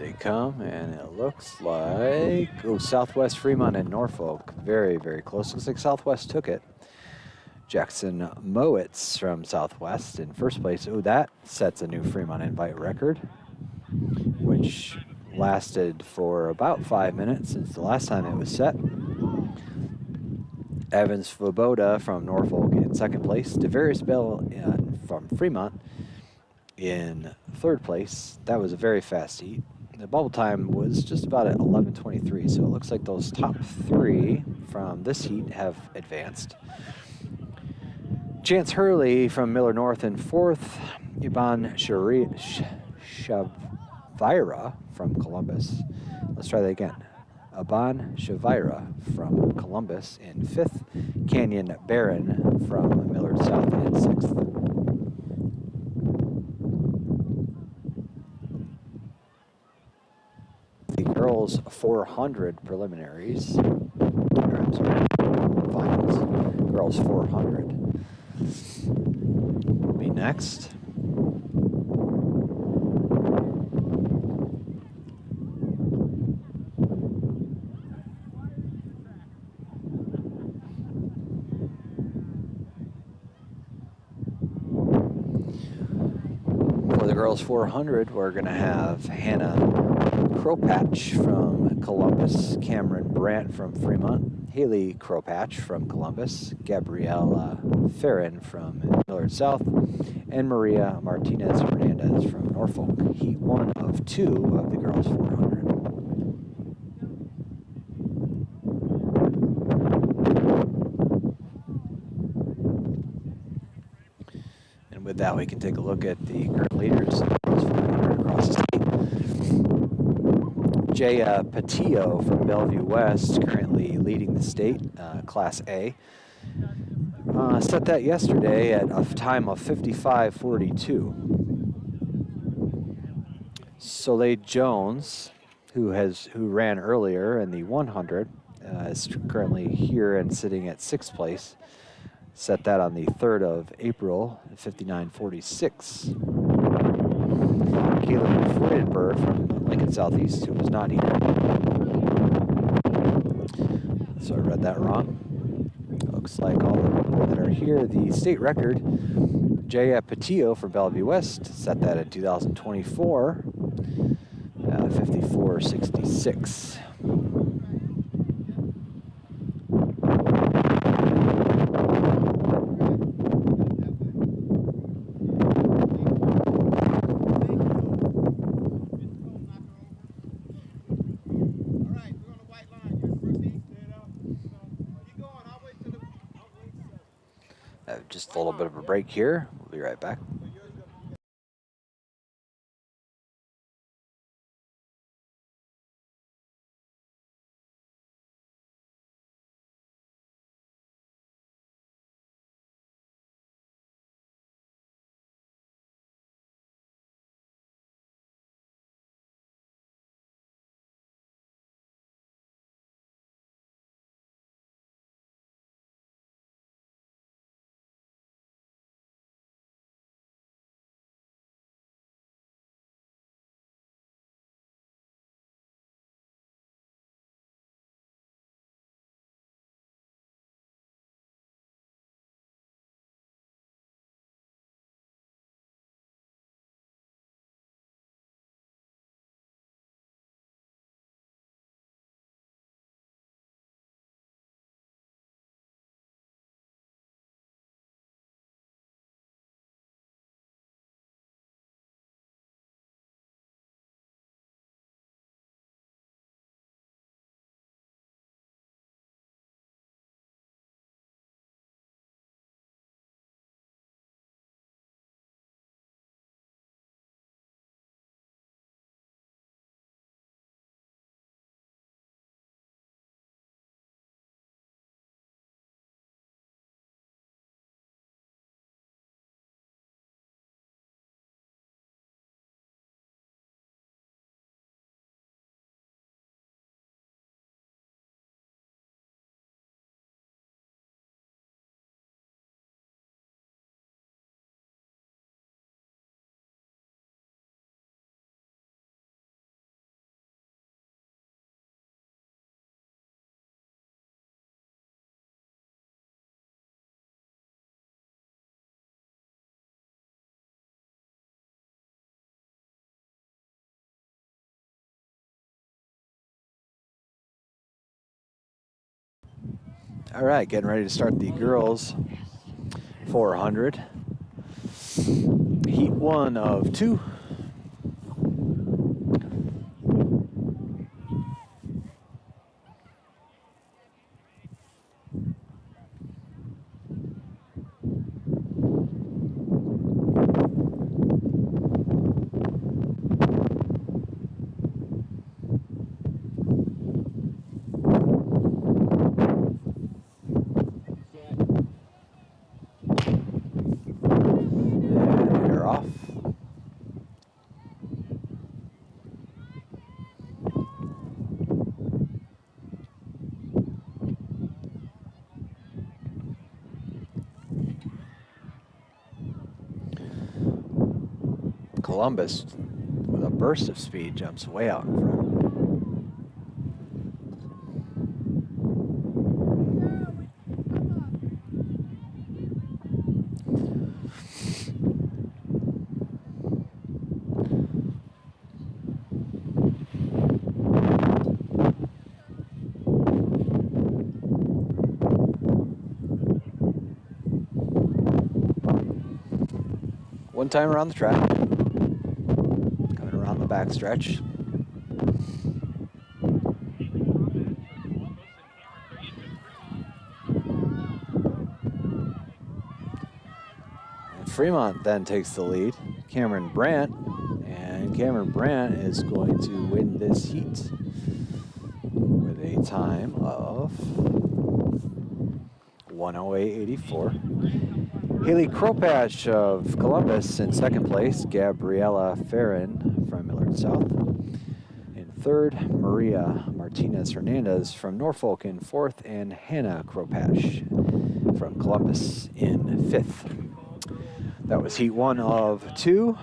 they come, and it looks like, oh, Southwest Fremont and Norfolk. Very, very close. Looks like Southwest took it. Jackson Mowitz from Southwest in first place. Oh, that sets a new Fremont invite record, which lasted for about 5 minutes since the last time it was set. Evans Svoboda from Norfolk in second place. DeVarius Bell from Fremont in third place. That was a very fast heat. The bubble time was just about at 11:23, so it looks like those top three from this heat have advanced. Chance Hurley from Miller North in fourth. Iban Shavira from Columbus. Let's try that again. Iban Shavira from Columbus in fifth. Canyon Barron from Millard South in sixth. The girls 400 preliminaries, or I'm sorry, finals. Girls 400 will be next. For the girls 400, we're going to have Hannah Kropatch from Columbus, Cameron Brandt from Fremont, Haley Kropatch from Columbus, Gabriella Farron from Millard South, and Maria Martinez Hernandez from Norfolk. Heat 1 of 2 of the girls 400. And with that, we can take a look at the current leaders across the state. Jaya Patillo from Bellevue West, currently leading the state, Class A. Set that yesterday at a time of 55:42. Soleil Jones, who ran earlier in the 100, is currently here and sitting at 6th place. Set that on the 3rd of April, 59:46. Caleb Freudenberg from Lincoln Southeast, who was not here. So I read that wrong. Looks like all the people that are here, the state record, Jaya Patillo from Bellevue West, set that in 2024, 54:66. Just a little bit of a break here. We'll be right back. All right, getting ready to start the girls 400. Heat 1 of 2. And they're off. Columbus, with a burst of speed, jumps way out in front. One time around the track, coming around the backstretch. And Fremont then takes the lead. Cameron Brandt, and Cameron Brandt is going to win this heat with a time of 1:08.84. Haley Kropash of Columbus in second place. Gabriella Farron from Millard South in third. Maria Martinez Hernandez from Norfolk in fourth. And Hannah Kropash from Columbus in fifth. That was heat 1 of 2.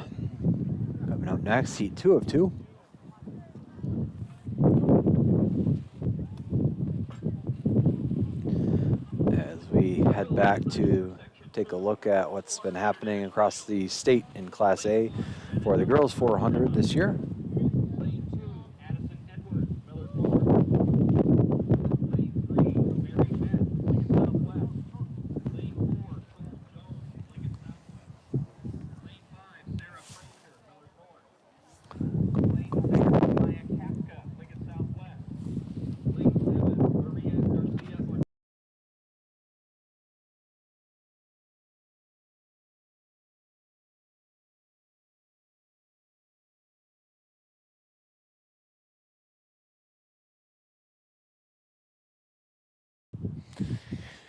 Coming up next, heat 2 of 2. As we head back to take a look at what's been happening across the state in Class A for the girls 400 this year. Lane 2, Addison Edwards, Miller North. Lane 3, Mary Beth, Lincoln Southwest. Lane 4, Cole Jones, Lincoln Southwest. Lane 5, Sarah Fraser, Miller North. Lane 6, Maya Kapka, Lincoln Southwest. Lane 7, Maria Garcia Ortiz.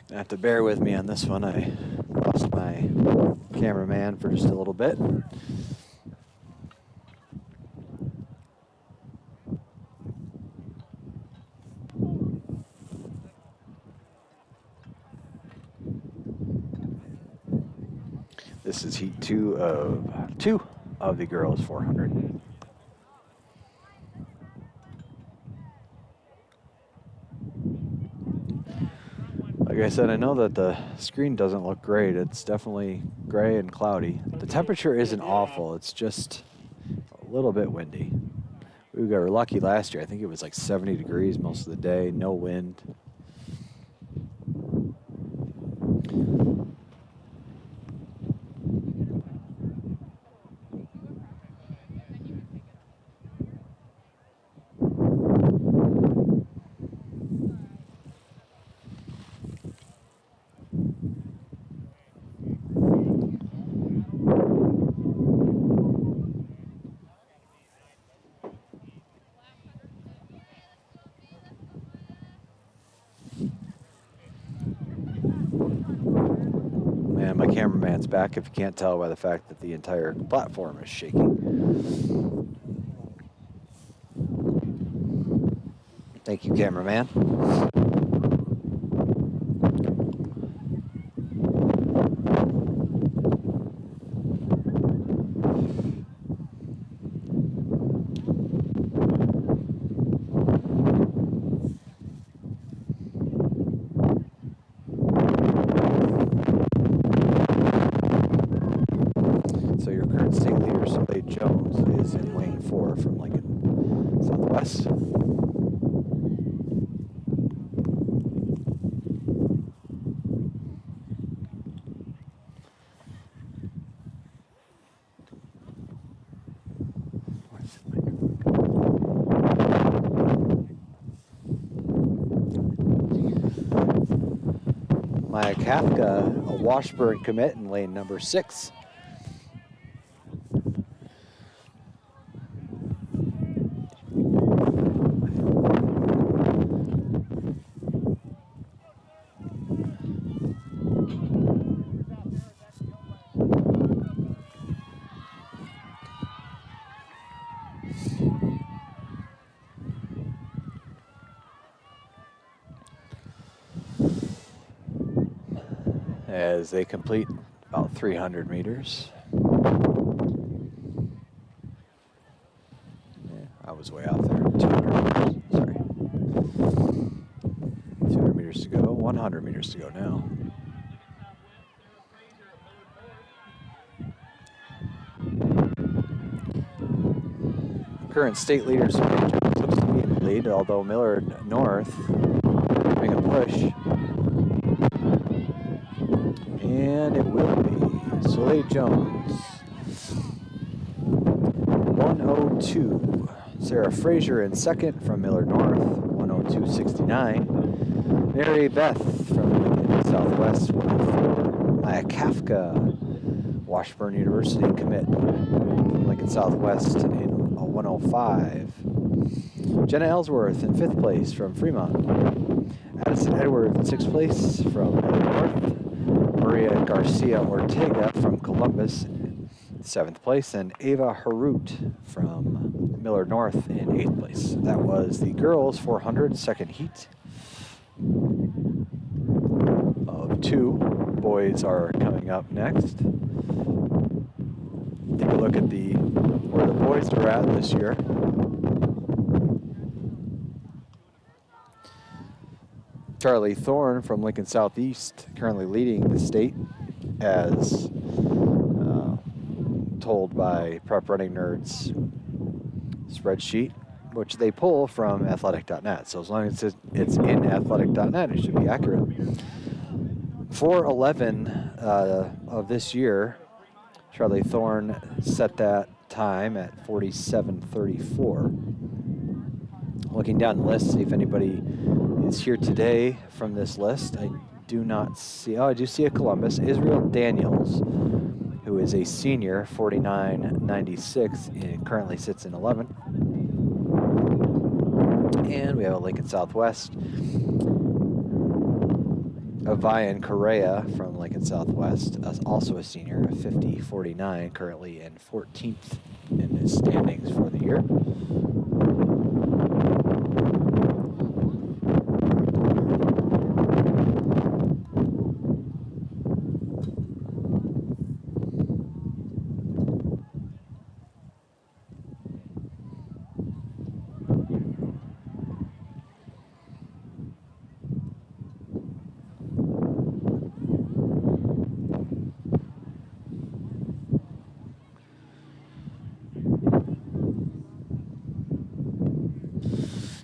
Gonna have to bear with me on this one. I lost my cameraman for just a little bit. This is heat 2 of the girls 400. Like I said, I know that the screen doesn't look great. It's definitely gray and cloudy. The temperature isn't awful. It's just a little bit windy. We were lucky last year. I think it was like 70 degrees most of the day, no wind. Man, my cameraman's back if you can't tell by the fact that the entire platform is shaking. Thank you, cameraman. So your current state leader, Soleil Jones, is in lane 4 from Lincoln Southwest. Maya Kafka, a Washburn commit in lane number 6. As they complete about 300 meters. Yeah, I was way off there. 200 meters, sorry. 200 meters to go, 100 meters to go now. Current state leaders looks to be in the lead, although Miller North making a push. And it will be Soleil Jones. 102. Sarah Frazier in second from Miller North, 102.69. Mary Beth from Lincoln Southwest, 104. Maya Kafka, Washburn University commit from Lincoln Southwest in a 105. Jenna Ellsworth in 5th place from Fremont. Addison Edwards in 6th place from Miller North. Maria Garcia Ortega from Columbus, 7th place, and Ava Harut from Miller North in 8th place. That was the girls 400 second heat of 2. Boys are coming up next. Take a look at where the boys are at this year. Charlie Thorne from Lincoln Southeast currently leading the state as told by Prep Running Nerds spreadsheet, which they pull from athletic.net. So as long as it's in athletic.net, it should be accurate. 4:11 of this year, Charlie Thorne set that time at 47:34. Looking down the list, see if anybody is here today from this list. I do not see, I do see a Columbus. Israel Daniels, who is a senior, 49.96, and currently sits in 11. And we have a Lincoln Southwest. Avian Correa from Lincoln Southwest, also a senior, 50.49, currently in 14th in his standings for the year.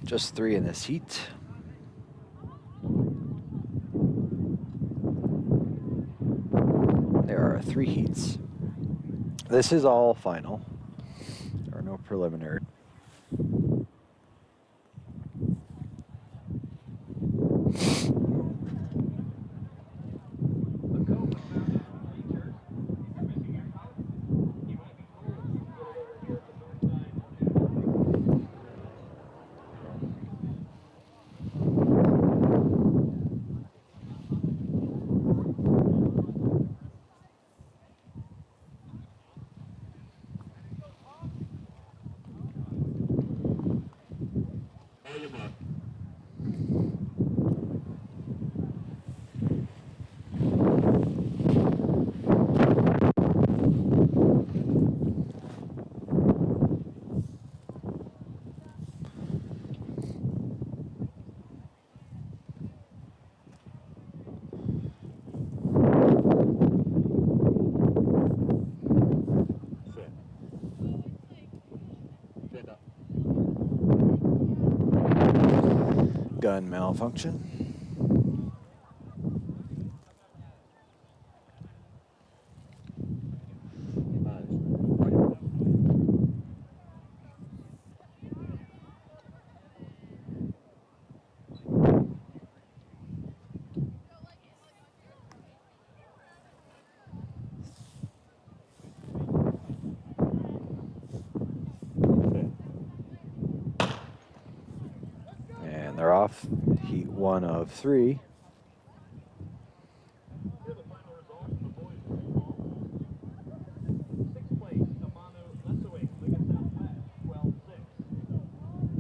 Just 3 in this heat. There are 3 heats. This is all final. There are no preliminary. Gun malfunction. And they're off. Heat 1 of 3. Here are the final results for the boys baseball. 6th place, Amanu Lesaway, Liga Southwest, 12-6.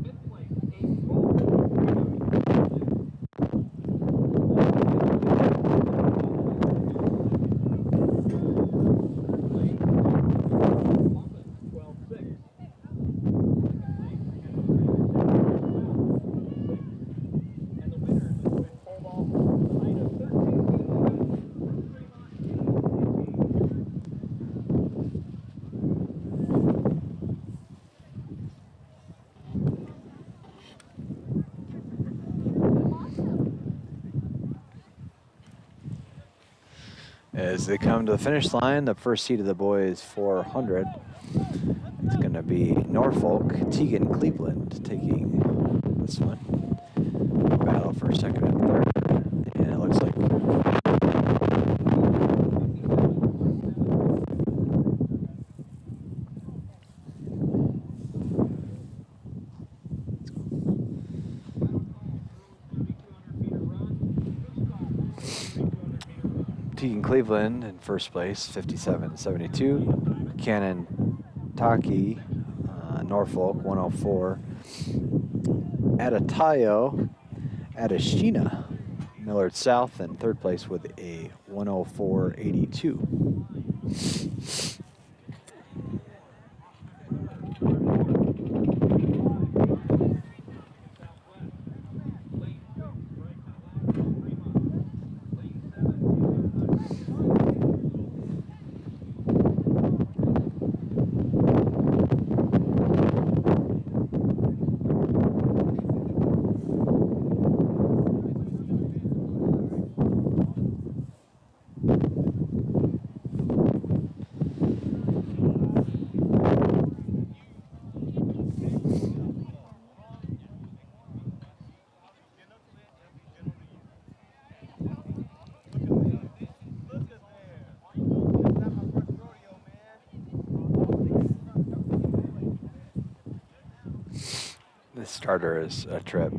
5th place, Ace Ball, Columbus, 12-6. And the winners is with pole ball, height of 13 feet 11. As they come to the finish line, the first seed of the boys 400. It's going to be Norfolk, Tegan, Cleveland taking this one. Battle for second and third. And it looks like Tegan Cleveland in first place, 57-72. Cannon Taki, Norfolk, 104. Adatayo, Adashina, Millard South in third place with a 104.82. This starter is a trip.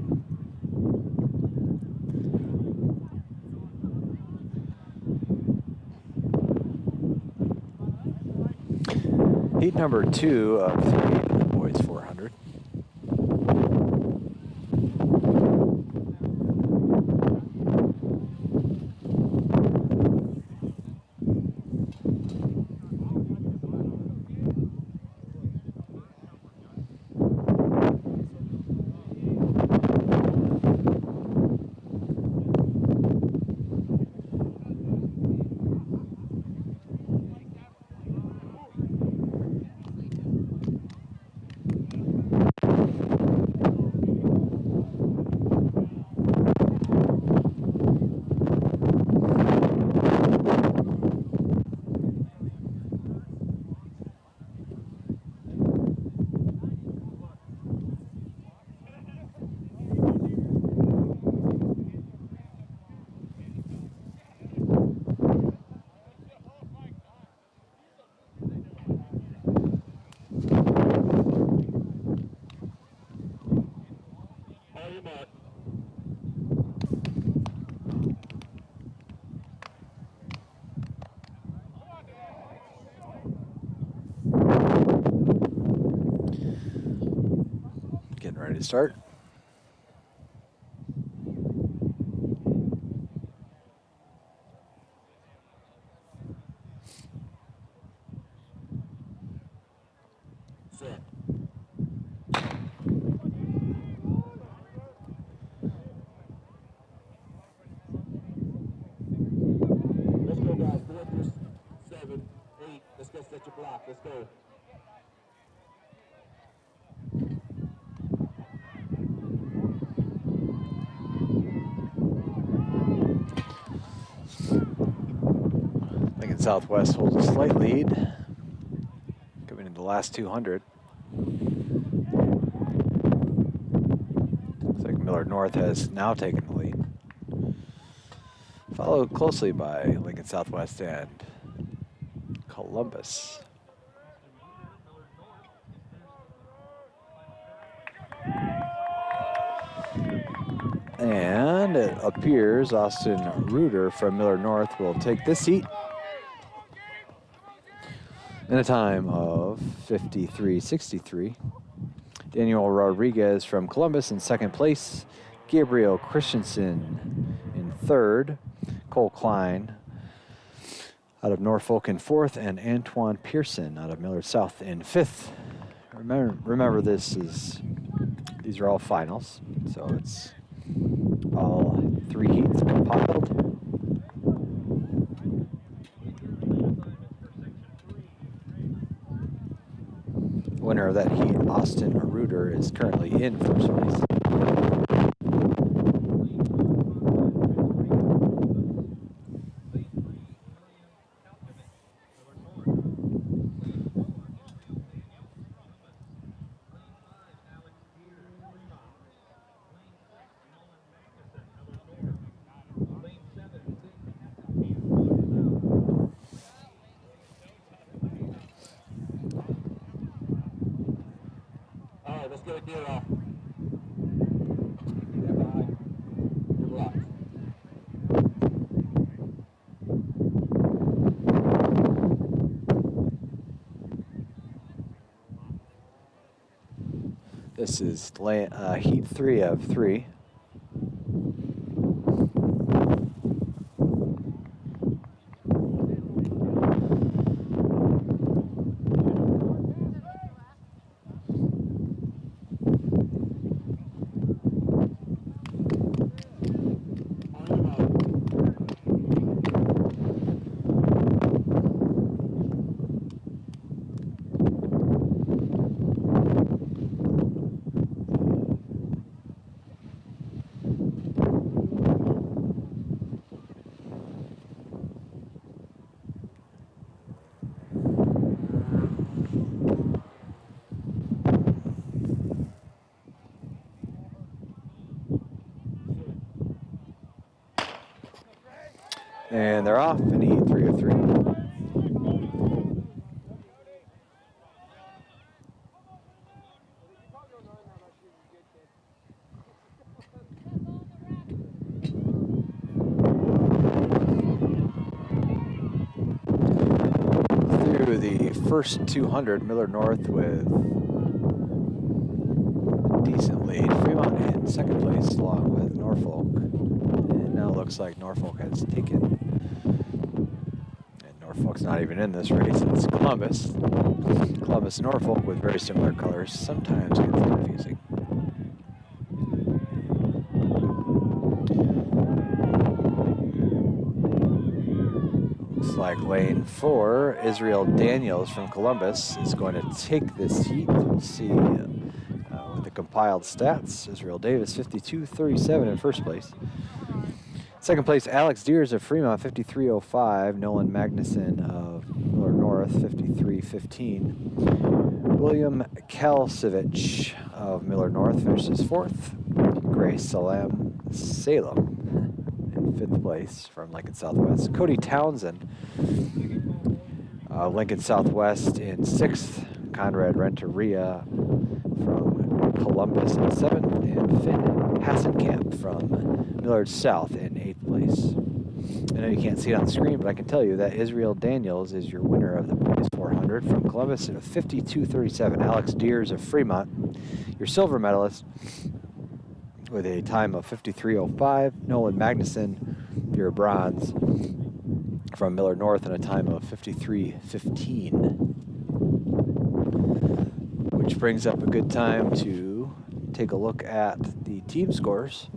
Heat number 2 of 3 of the boys 400. Getting ready to start. Let's go, guys. 4 through 7, 8. Let's go set your block. Let's go. Lincoln Southwest holds a slight lead. Coming into the last 200. Looks like Millard North has now taken the lead. Followed closely by Lincoln Southwest and Columbus. And it appears Austin Reuter from Miller North will take this heat in a time of 53.63. Daniel Rodriguez from Columbus in second place. Gabriel Christensen in third. Cole Klein out of Norfolk in fourth, and Antoine Pearson out of Millard South in fifth. Remember these are all finals, so it's all 3 heats compiled. Winner of that heat, Austin Reuter, is currently in first place. All right, let's get a gear off. Stand behind. Good luck. This is heat 3 of 3. And they're off in heat 3 of 3. Through the first 200, Miller North with a decent lead. Fremont in second place along with Norfolk. And now it looks like Norfolk has taken. And Norfolk's not even in this race. It's Columbus. Columbus and Norfolk with very similar colors. Sometimes gets confusing. Looks like lane 4, Israel Daniels from Columbus is going to take this heat. We'll see with the compiled stats. Israel Davis, 52.37 in first place. Second place, Alex Deers of Fremont, 53.05. Nolan Magnuson of Miller North, 53.15. William Kalsevich of Miller North finishes fourth. Gray Salem in fifth place from Lincoln Southwest. Cody Townsend, Lincoln Southwest in sixth. Conrad Renteria from Columbus in seventh, and Finn Hassenkamp from Millard South in eighth place. I know you can't see it on the screen, but I can tell you that Israel Daniels is your winner of the boys 400 from Columbus at a 52.37. Alex Deers of Fremont, your silver medalist, with a time of 53.05. Nolan Magnuson, your bronze, from Miller North, and a time of 53.15. Which brings up a good time to take a look at the team scores.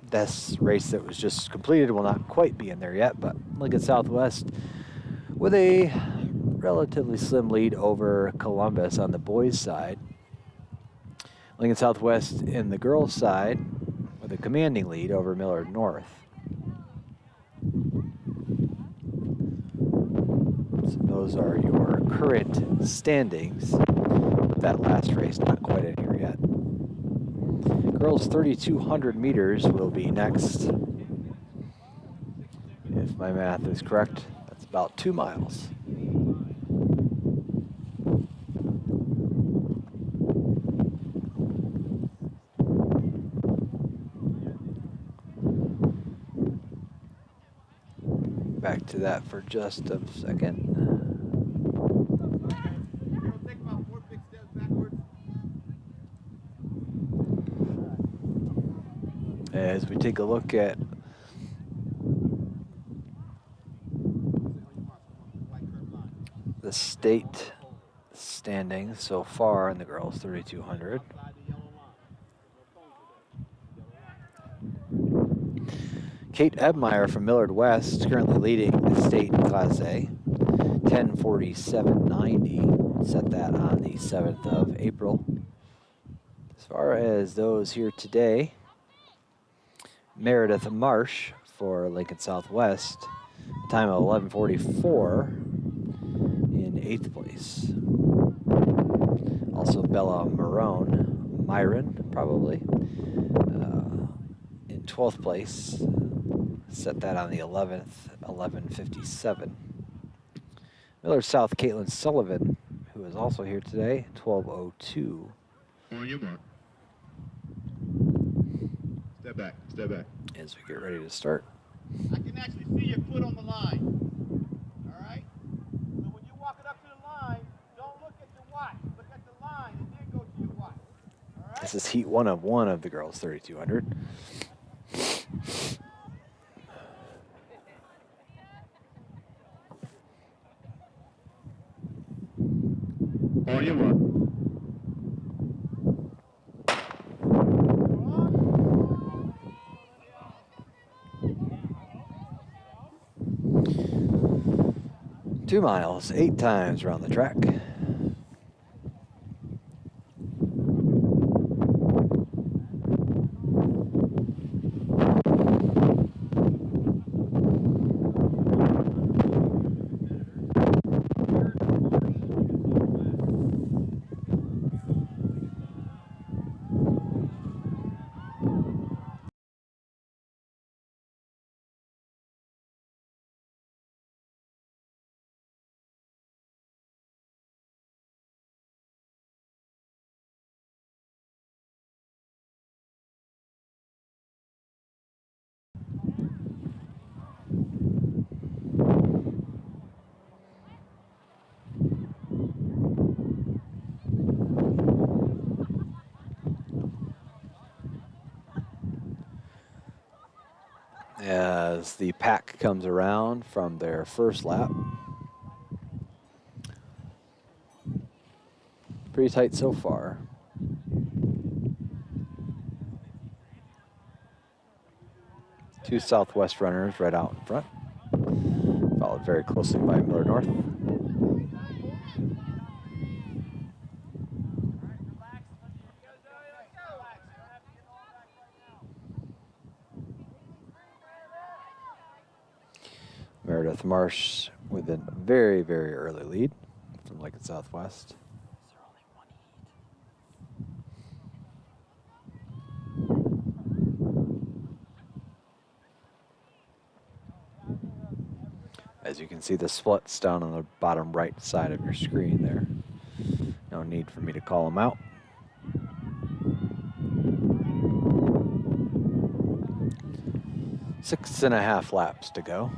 This race that was just completed will not quite be in there yet, but Lincoln Southwest with a relatively slim lead over Columbus on the boys' side. Lincoln Southwest in the girls' side with a commanding lead over Millard North. So those are your current standings. That last race not quite in here yet. Girls 3,200 meters will be next. If my math is correct, that's about 2 miles. back to that for just a second. Take about 4 big steps backwards. As we take a look at the state standings so far in the girls 3200. Kate Ebmeyer from Millard West currently leading the state in Class A, 10:47.90. Set that on the 7th of April. As far as those here today, Meredith Marsh for Lincoln Southwest, a time of 11:44 in 8th place. Also Bella Myron, probably, in 12th place. Set that on the 11th, 11:57. Millard South, Caitlin Sullivan, who is also here today, 12:02. On your mark. Step back, step back. As we get ready to start. I can actually see your foot on the line. All right? So when you're walking up to the line, don't look at your watch. Look at the line and then go to your watch. All right? This is heat 1 of 1 of the girls 3200. On your mark. Two miles, 8 times around the track. As the pack comes around from their first lap. Pretty tight so far. Two Southwest runners right out in front, followed very closely by Millard North. Meredith Marsh with a very, very early lead from Lincoln Southwest. As you can see, the splits down on the bottom right side of your screen there. No need for me to call them out. Six and a half laps to go.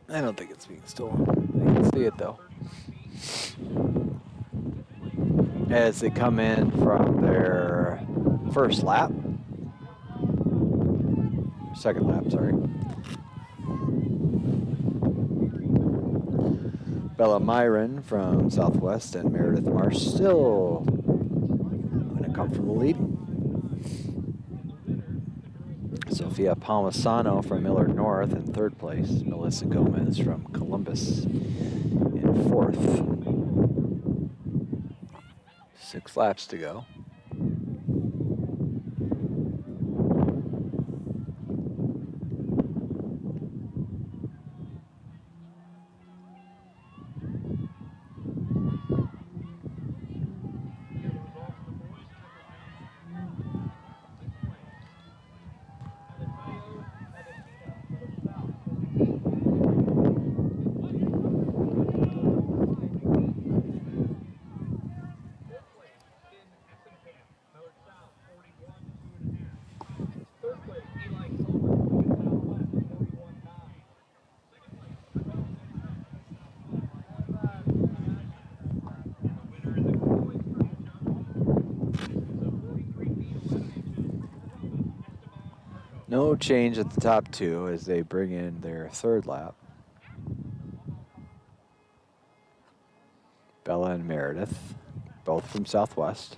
I don't think it's being stolen. I can see it though. As they come in from their first lap. Second lap, sorry. Bella Myron from Southwest and Meredith Marsh still going to come from the lead. Sophia Palmisano from Millard North in third place. Melissa Gomez from Columbus in fourth. 6 laps to go. No change at the top two as they bring in their third lap. Bella and Meredith, both from Southwest.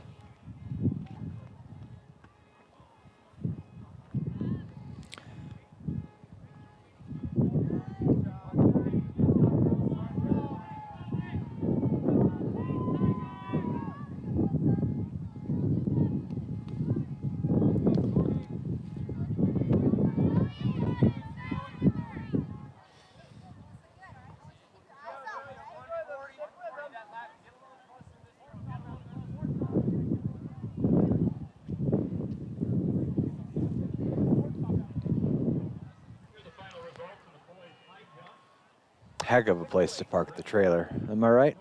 Heck of a place to park the trailer, am I right?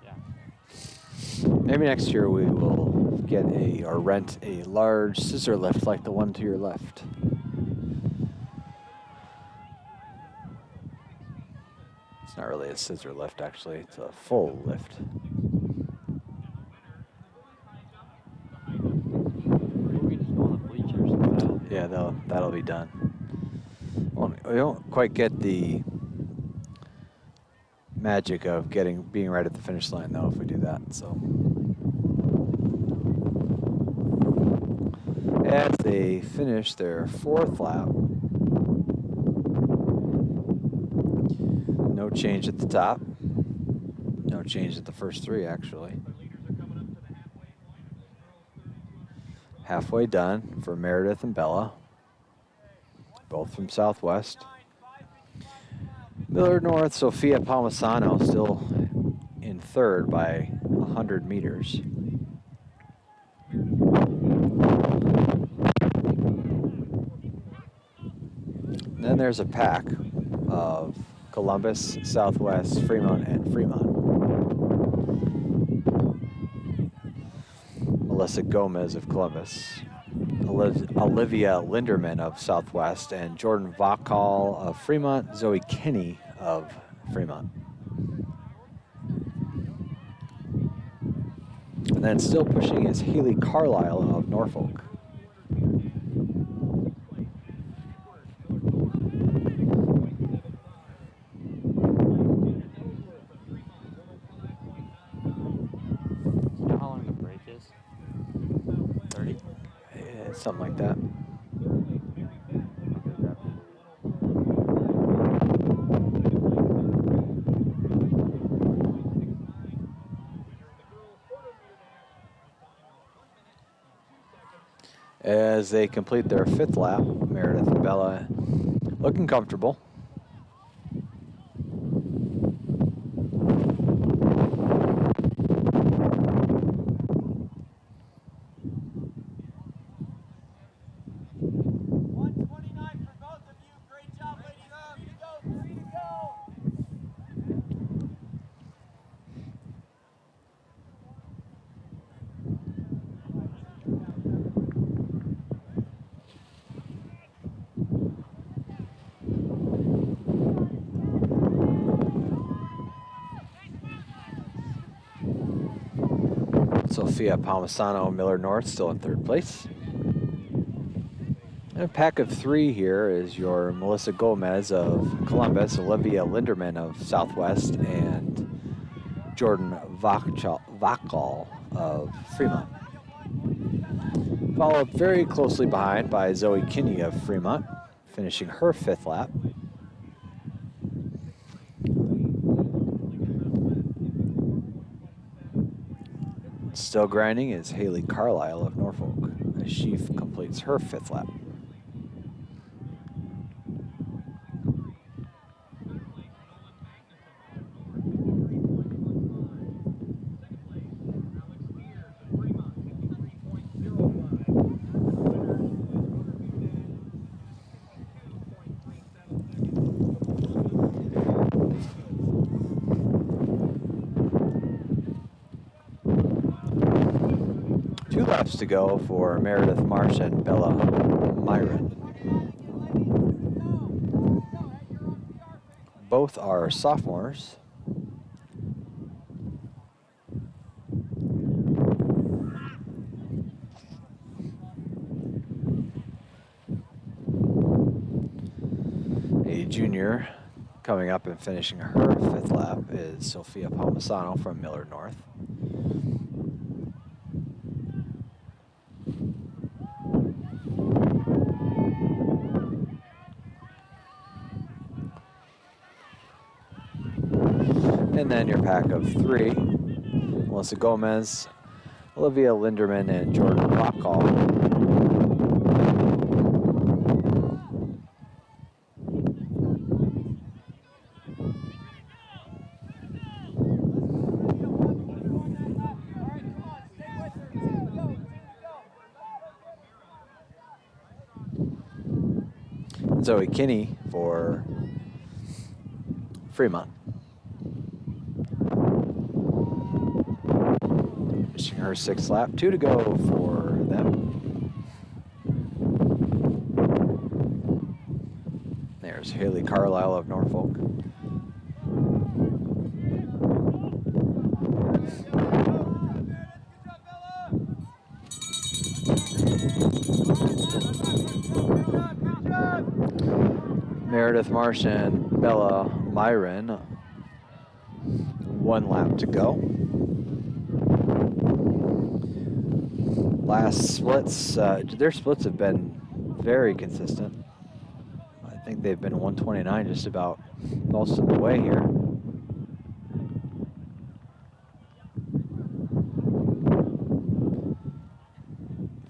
Yeah. Maybe next year we will get or rent a large scissor lift like the one to your left. It's not really a scissor lift, actually. It's a full lift. We just go on the bleachers. And that'll Yeah, that'll be done. We don't quite get the magic of being right at the finish line though if we do that. So as they finish their fourth lap, no change at the top, no change at the first three actually. Halfway done for Meredith and Bella, both from Southwest. Millard North, Sophia Palmisano still in third by 100 meters. And then there's a pack of Columbus, Southwest, Fremont, and Fremont. Melissa Gomez of Columbus, Olivia Linderman of Southwest, and Jordan Vachal of Fremont, Zoe Kinney of Fremont. And then still pushing is Haley Carlisle of Norfolk. You know how long the break is? 30? Yeah, something like that. As they complete their fifth lap, Meredith and Bella looking comfortable. Sophia Palmisano, Millard North, still in third place. And a pack of three here is your Melissa Gomez of Columbus, Olivia Linderman of Southwest, and Jordan Vachal of Fremont. Followed very closely behind by Zoe Kinney of Fremont, finishing her fifth lap. Still grinding is Haley Carlisle of Norfolk as she completes her fifth lap. Laps to go for Meredith Marsh and Bella Myron. Both are sophomores. winner coming up and finishing her 5th lap is Sophia Palmisano from Millard North. And then your pack of 3, Melissa Gomez, Olivia Linderman, and Jordan Rockall. Zoe Kinney for Fremont. Finishing her 6th lap, 2 to go for them. There's Haley Carlisle of Norfolk. Meredith Marsh and Bella Myron, 1 lap to go. Last splits, their splits have been very consistent. I think they've been 129 just about most of the way here.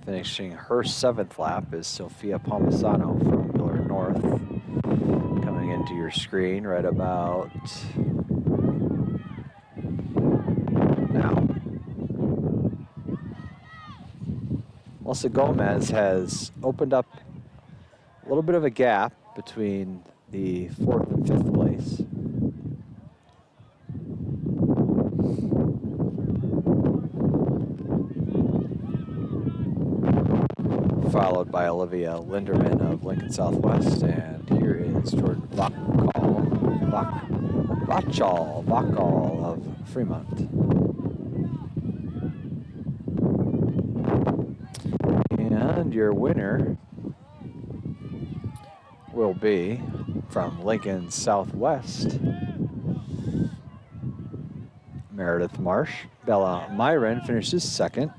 Finishing her 7th lap is Sophia Palmisano from Millard North. Coming into your screen right about now. Melissa Gomez has opened up a little bit of a gap between the 4th and 5th place. Followed by Olivia Linderman of Lincoln Southwest, and here is Jordan Vachal of Fremont. And your winner will be from Lincoln Southwest, Meredith Marsh. Bella Myron finishes 2nd.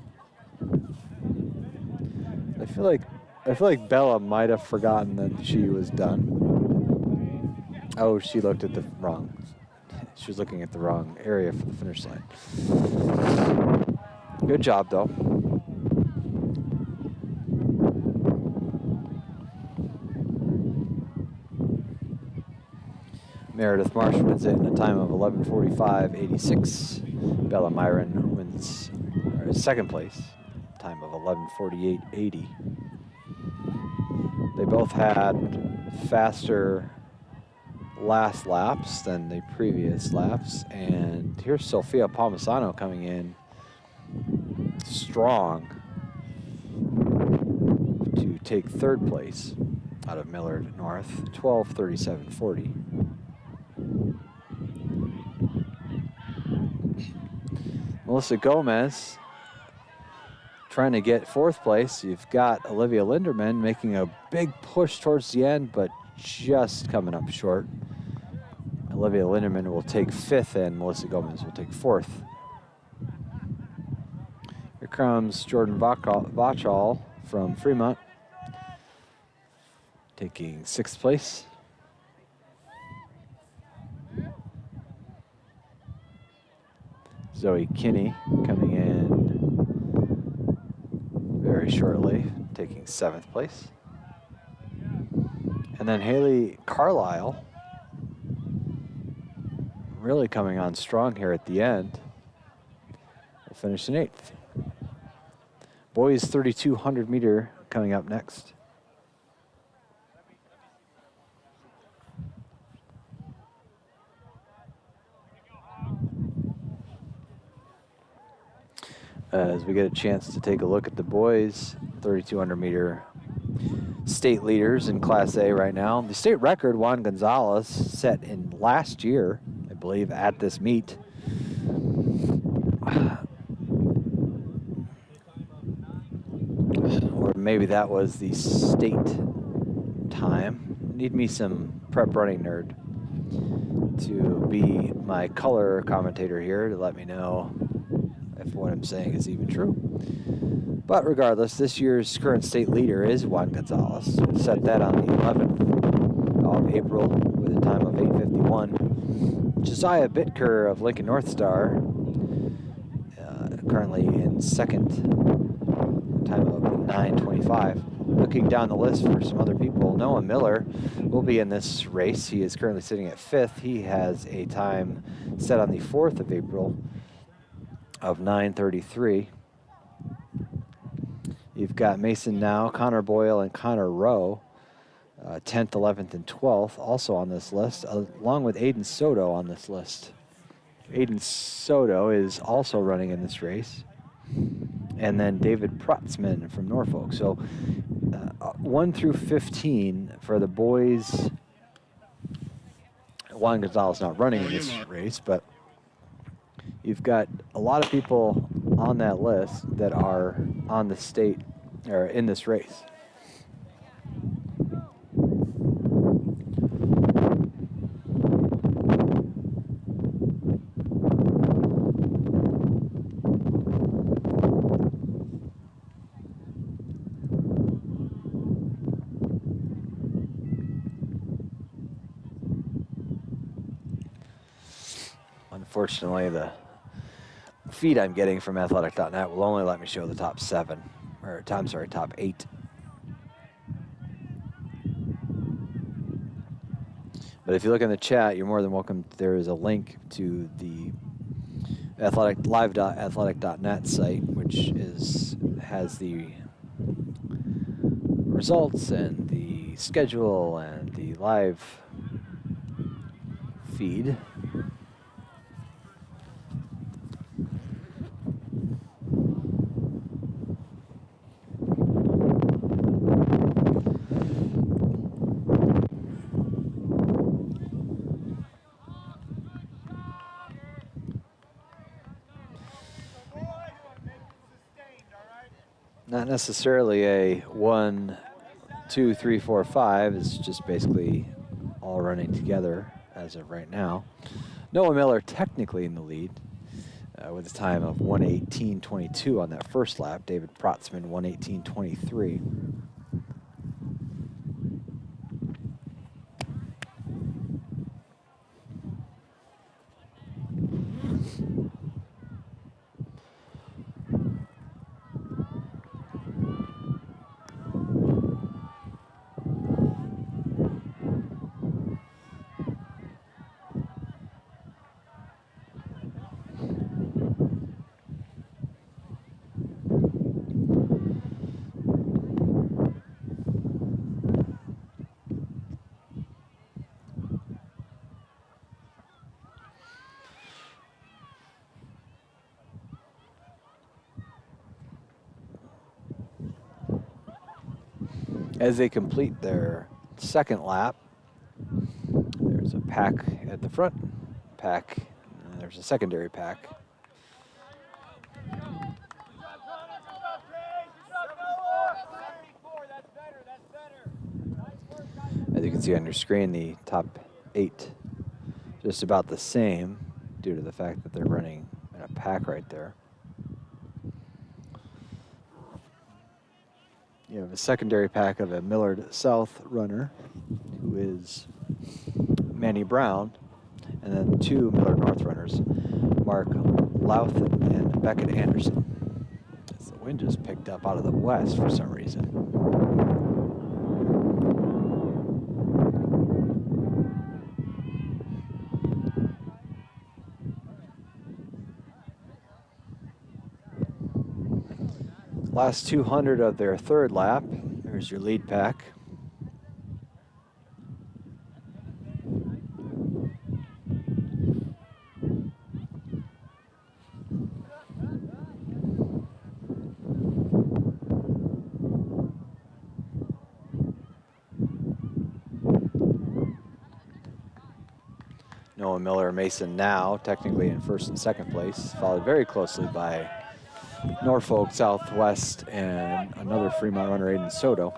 I feel like Bella might have forgotten that she was done. Oh, she looked at the wrong. She was looking at the wrong area for the finish line. Good job, though. Meredith Marsh wins it in a time of 11:45.86. Bella Myron wins 2nd place, time of 11:48.80. They both had faster last laps than the previous laps, and here's Sophia Palmisano coming in strong to take 3rd place out of Millard North, 12:37.40. Melissa Gomez trying to get 4th place. You've got Olivia Linderman making a big push towards the end, but just coming up short. Olivia Linderman will take 5th, and Melissa Gomez will take 4th. Here comes Jordan Vachal from Fremont, taking 6th place. Zoe Kinney coming in very shortly, taking 7th place. And then Haley Carlisle really coming on strong here at the end. We'll finish in 8th. Boys 3,200 meter coming up next. As we get a chance to take a look at the boys 3,200 meter state leaders in Class A right now. The state record, Juan Gonzalez, set in last year, I believe, at this meet. Or maybe that was the state time. need me some prep running nerd to be my color commentator here to let me know if what I'm saying is even true. But regardless, this year's current state leader is Juan Gonzalez. Set that on the 11th of April with a time of 8:51. Josiah Bitker of Lincoln North Star, currently in second, time of 9:25. Looking down the list for some other people, Noah Miller will be in this race. He is currently sitting at 5th. He has a time set on the 4th of April of 9:33. You've got Mason Now, Connor Boyle, and Connor Rowe, 10th, 11th, and 12th, also on this list, along with Aiden Soto on this list. Aiden Soto is also running in this race. And then David Protzman from Norfolk. So 1 through 15 for the boys. Juan Gonzalez not running in this race, but you've got a lot of people on that list that are on the state or in this race. Unfortunately, the feed I'm getting from athletic.net will only let me show the top 7, or top 8. But if you look in the chat, you're more than welcome. There is a link to the live.athletic.net site, which has the results and the schedule and the live feed. Not necessarily a 1, 2, 3, 4, 5. It's just basically all running together as of right now. Noah Miller technically in the lead with a time of 1:18.22 on that first lap. David Protzman 1:18.23. As they complete their second lap, there's a pack at the front, there's a secondary pack. As you can see on your screen, the top 8 just about the same due to the fact that they're running in a pack right there. You have a secondary pack of a Millard South runner, who is Manny Brown, and then 2 Millard North runners, Mark Louthan and Beckett Anderson. As the wind just picked up out of the west for some reason. Last 200 of their third lap. There's your lead pack. Noah Miller, Mason Now, technically in first and second place, followed very closely by Norfolk Southwest and another Fremont runner, Aiden Soto.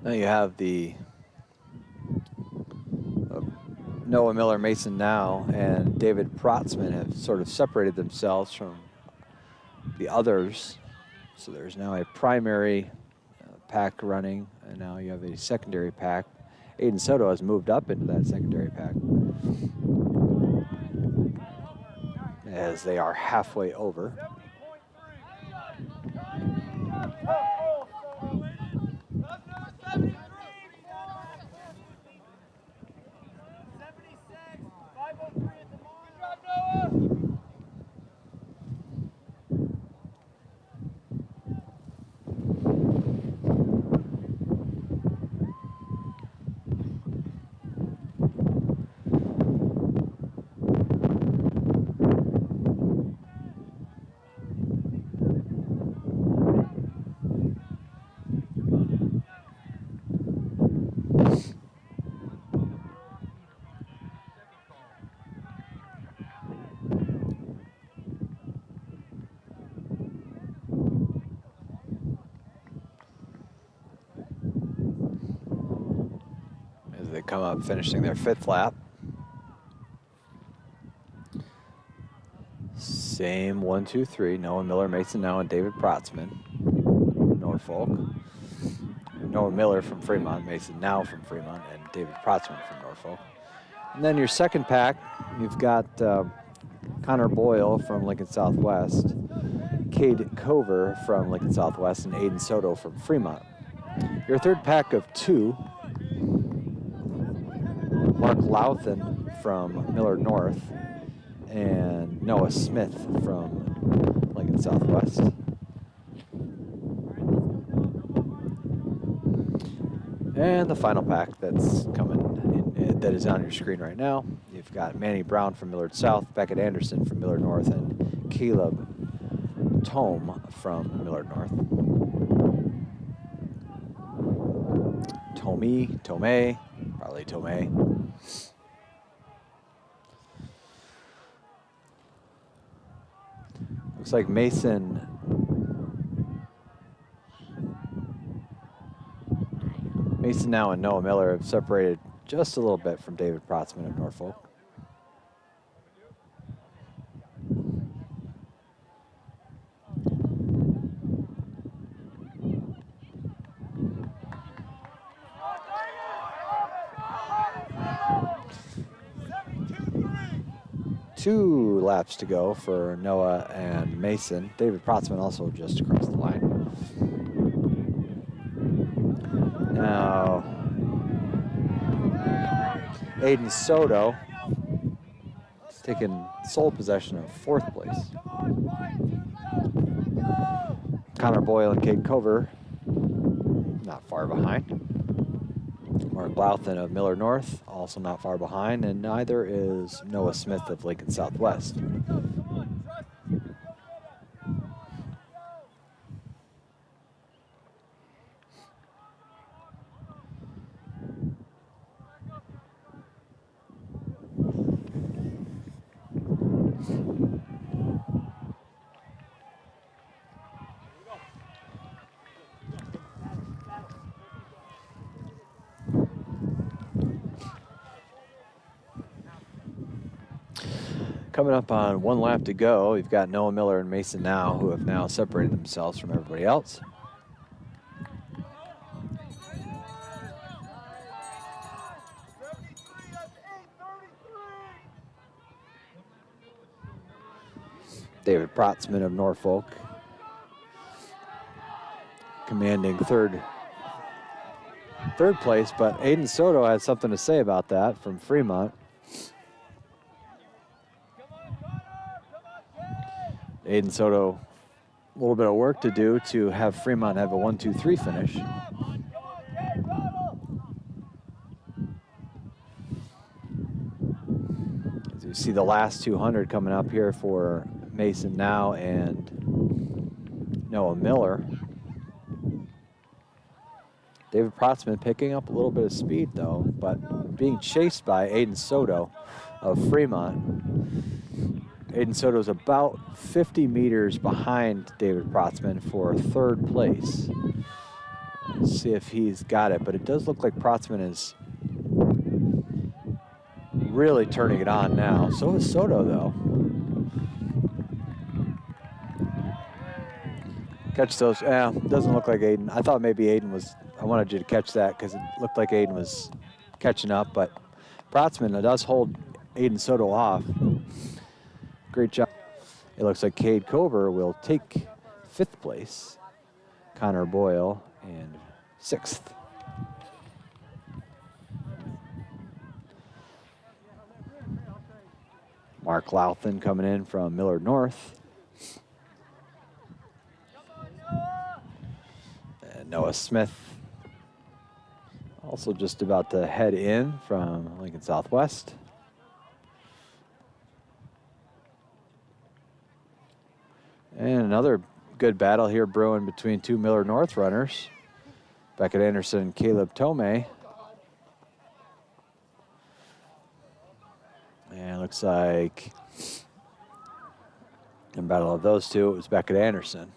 Now you have the Noah Miller, Mason Now, and David Protzman have sort of separated themselves from the others. So there's now a primary pack running, and now you have a secondary pack. Aiden Soto has moved up into that secondary pack, as they are halfway over. They come up finishing their 5th lap. Same 1, 2, 3. Noah Miller, Mason Now, and David Protzman, Norfolk. Noah Miller from Fremont, Mason Now from Fremont, and David Protzman from Norfolk. And then your second pack, you've got Connor Boyle from Lincoln Southwest, Cade Cover from Lincoln Southwest, and Aiden Soto from Fremont. Your third pack of 2, Mark Louthan from Millard North, and Noah Smith from Lincoln Southwest. And the final pack that's coming in, that is on your screen right now. You've got Manny Brown from Millard South, Beckett Anderson from Millard North, and Caleb Tome from Millard North. Tome, probably Tome. Looks like Mason Now and Noah Miller have separated just a little bit from David Protzman of Norfolk. Two laps to go for Noah and Mason. David Protzman also just across the line. Now, Aiden Soto has taken sole possession of 4th place. Connor Boyle and Cade Cover not far behind. Mark Louthan of Millard North also not far behind, and neither is Noah Smith of Lincoln Southwest. Coming up on 1 lap to go, we've got Noah Miller and Mason Now, who have now separated themselves from everybody else. David Protzman of Norfolk commanding third place, but Aiden Soto has something to say about that from Fremont. Aiden Soto, a little bit of work to do to have Fremont have a 1, 2, 3 finish. As you see the last 200 coming up here for Mason Now and Noah Miller. David Protzman picking up a little bit of speed though, but being chased by Aiden Soto of Fremont. Aiden Soto's about 50 meters behind David Protzman for 3rd place. See if he's got it, but it does look like Protzman is really turning it on now. So is Soto, though. Catch those. Yeah, doesn't look like Aiden. I thought maybe Aiden was, I wanted you to catch that because it looked like Aiden was catching up, but Protzman does hold Aiden Soto off. Great job. It looks like Cade Cover will take 5th place. Connor Boyle in 6th. Mark Louthan coming in from Millard North. And Noah Smith also just about to head in from Lincoln Southwest. And another good battle here brewing between 2 Millard North runners. Beckett Anderson and Caleb Tomei. And it looks like in battle of those two, it was Beckett Anderson.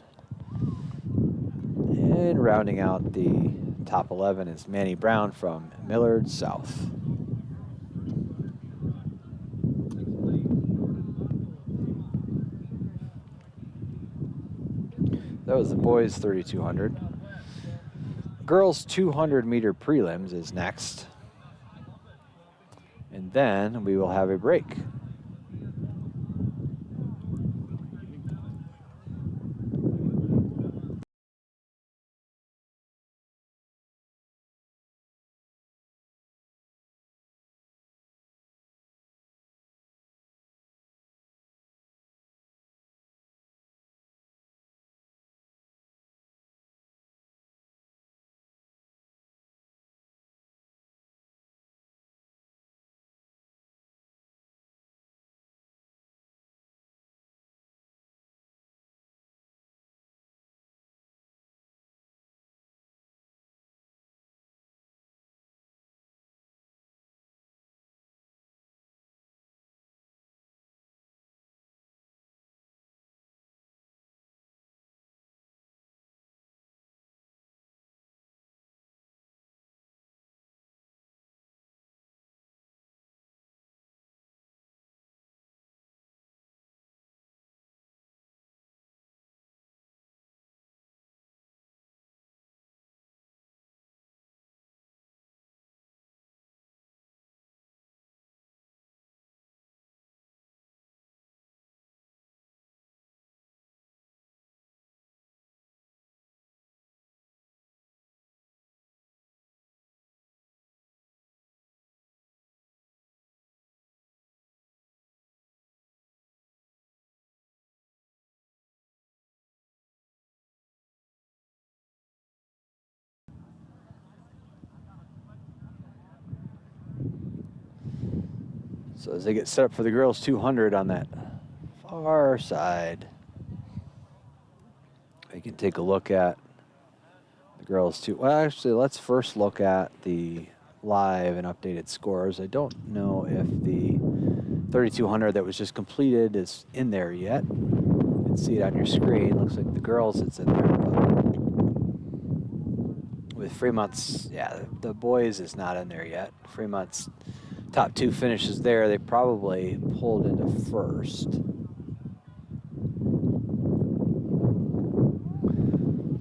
And rounding out the top 11 is Manny Brown from Millard South. That was the boys 3,200. Girls 200 meter prelims is next. And then we will have a break. So as they get set up for the girls 200 on that far side, we can take a look at the girls too. Well, actually, let's first look at the live and updated scores. I don't know if the 3,200 that was just completed is in there yet. You can see it on your screen. Looks like the girls it's in there. But with Fremont's, yeah, the boys is not in there yet. Fremont's top 2 finishes there. They probably pulled into first.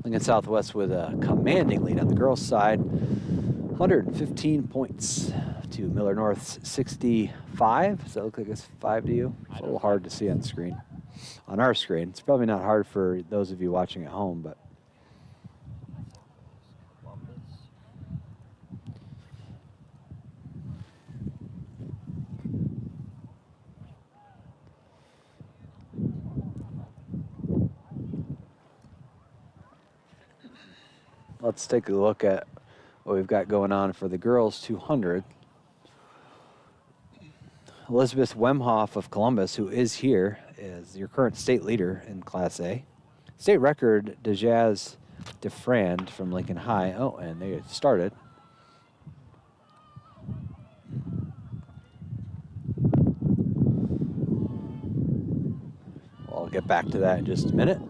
Lincoln Southwest with a commanding lead on the girls' side. 115 points to Millard North's 65. Does that look like it's 5 to you? It's a little hard to see on the screen. On our screen. It's probably not hard for those of you watching at home, but let's take a look at what we've got going on for the girls 200. Elizabeth Wemhoff of Columbus, who is here, is your current state leader in Class A. State record, DeJazz DeFrand from Lincoln High. Oh, and they started. I'll get back to that in just a minute.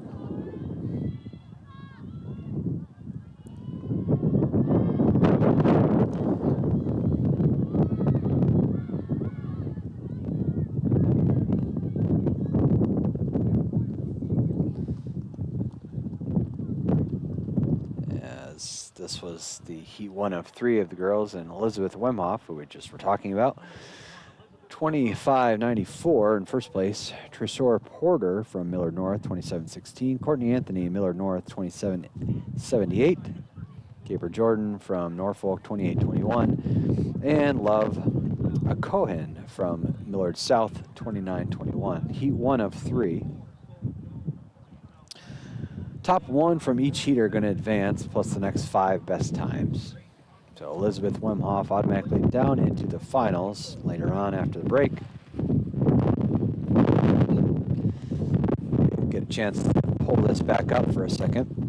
as this was the heat 1 of 3 of the girls, and Elizabeth Wemhoff, who we just were talking about, 25.94 in first place. Tresor Porter from Millard North, 27.16. Courtney Anthony, Millard North, 27.78. Gabriel Jordan from Norfolk, 28.21. And Love Cohen from Millard South, 29.21. Heat 1 of 3. Top 1 from each heat are going to advance, plus the next 5 best times. So Elizabeth Wemhoff automatically down into the finals later on after the break. Get a chance to pull this back up for a second.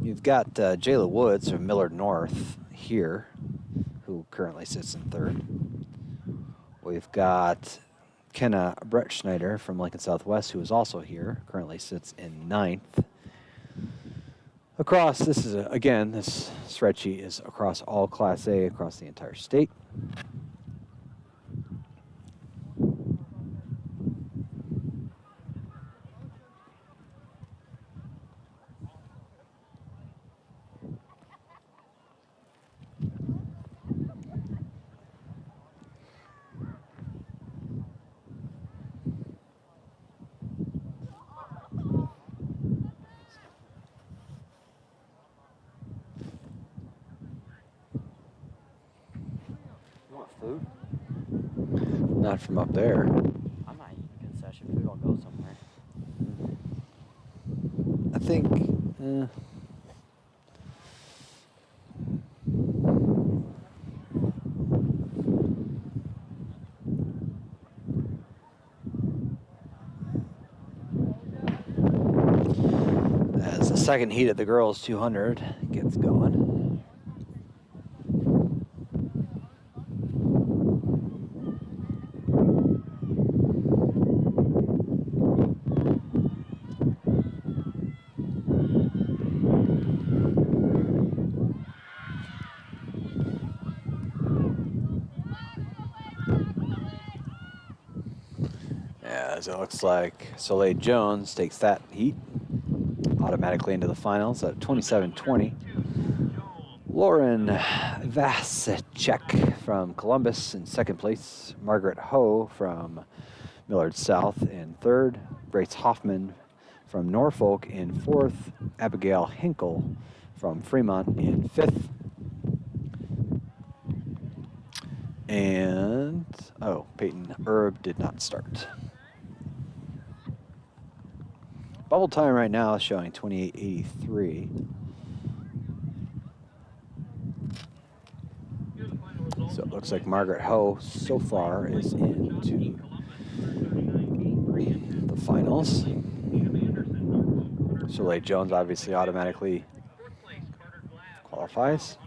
You've got Jayla Woods from Millard North here, who currently sits in 3rd. We've got Kenna Brett Schneider from Lincoln Southwest, who is also here, currently sits in 9th. Across, this is, again, this spreadsheet is across all Class A across the entire state. Food? Not from up there. I'm not eating concession food. I'll go somewhere. I think. As the second heat of the girls 200 gets going. As it looks like Soleil Jones takes that heat automatically into the finals at 27.20. Lauren Vasicek from Columbus in 2nd place. Margaret Ho from Millard South in 3rd. Grace Hoffman from Norfolk in 4th. Abigail Hinkle from Fremont in 5th. And, oh, Peyton Erb did not start. Bubble time right now is showing 28.83. So it looks like Margaret Ho so far is into the finals. Soleil Jones obviously automatically qualifies.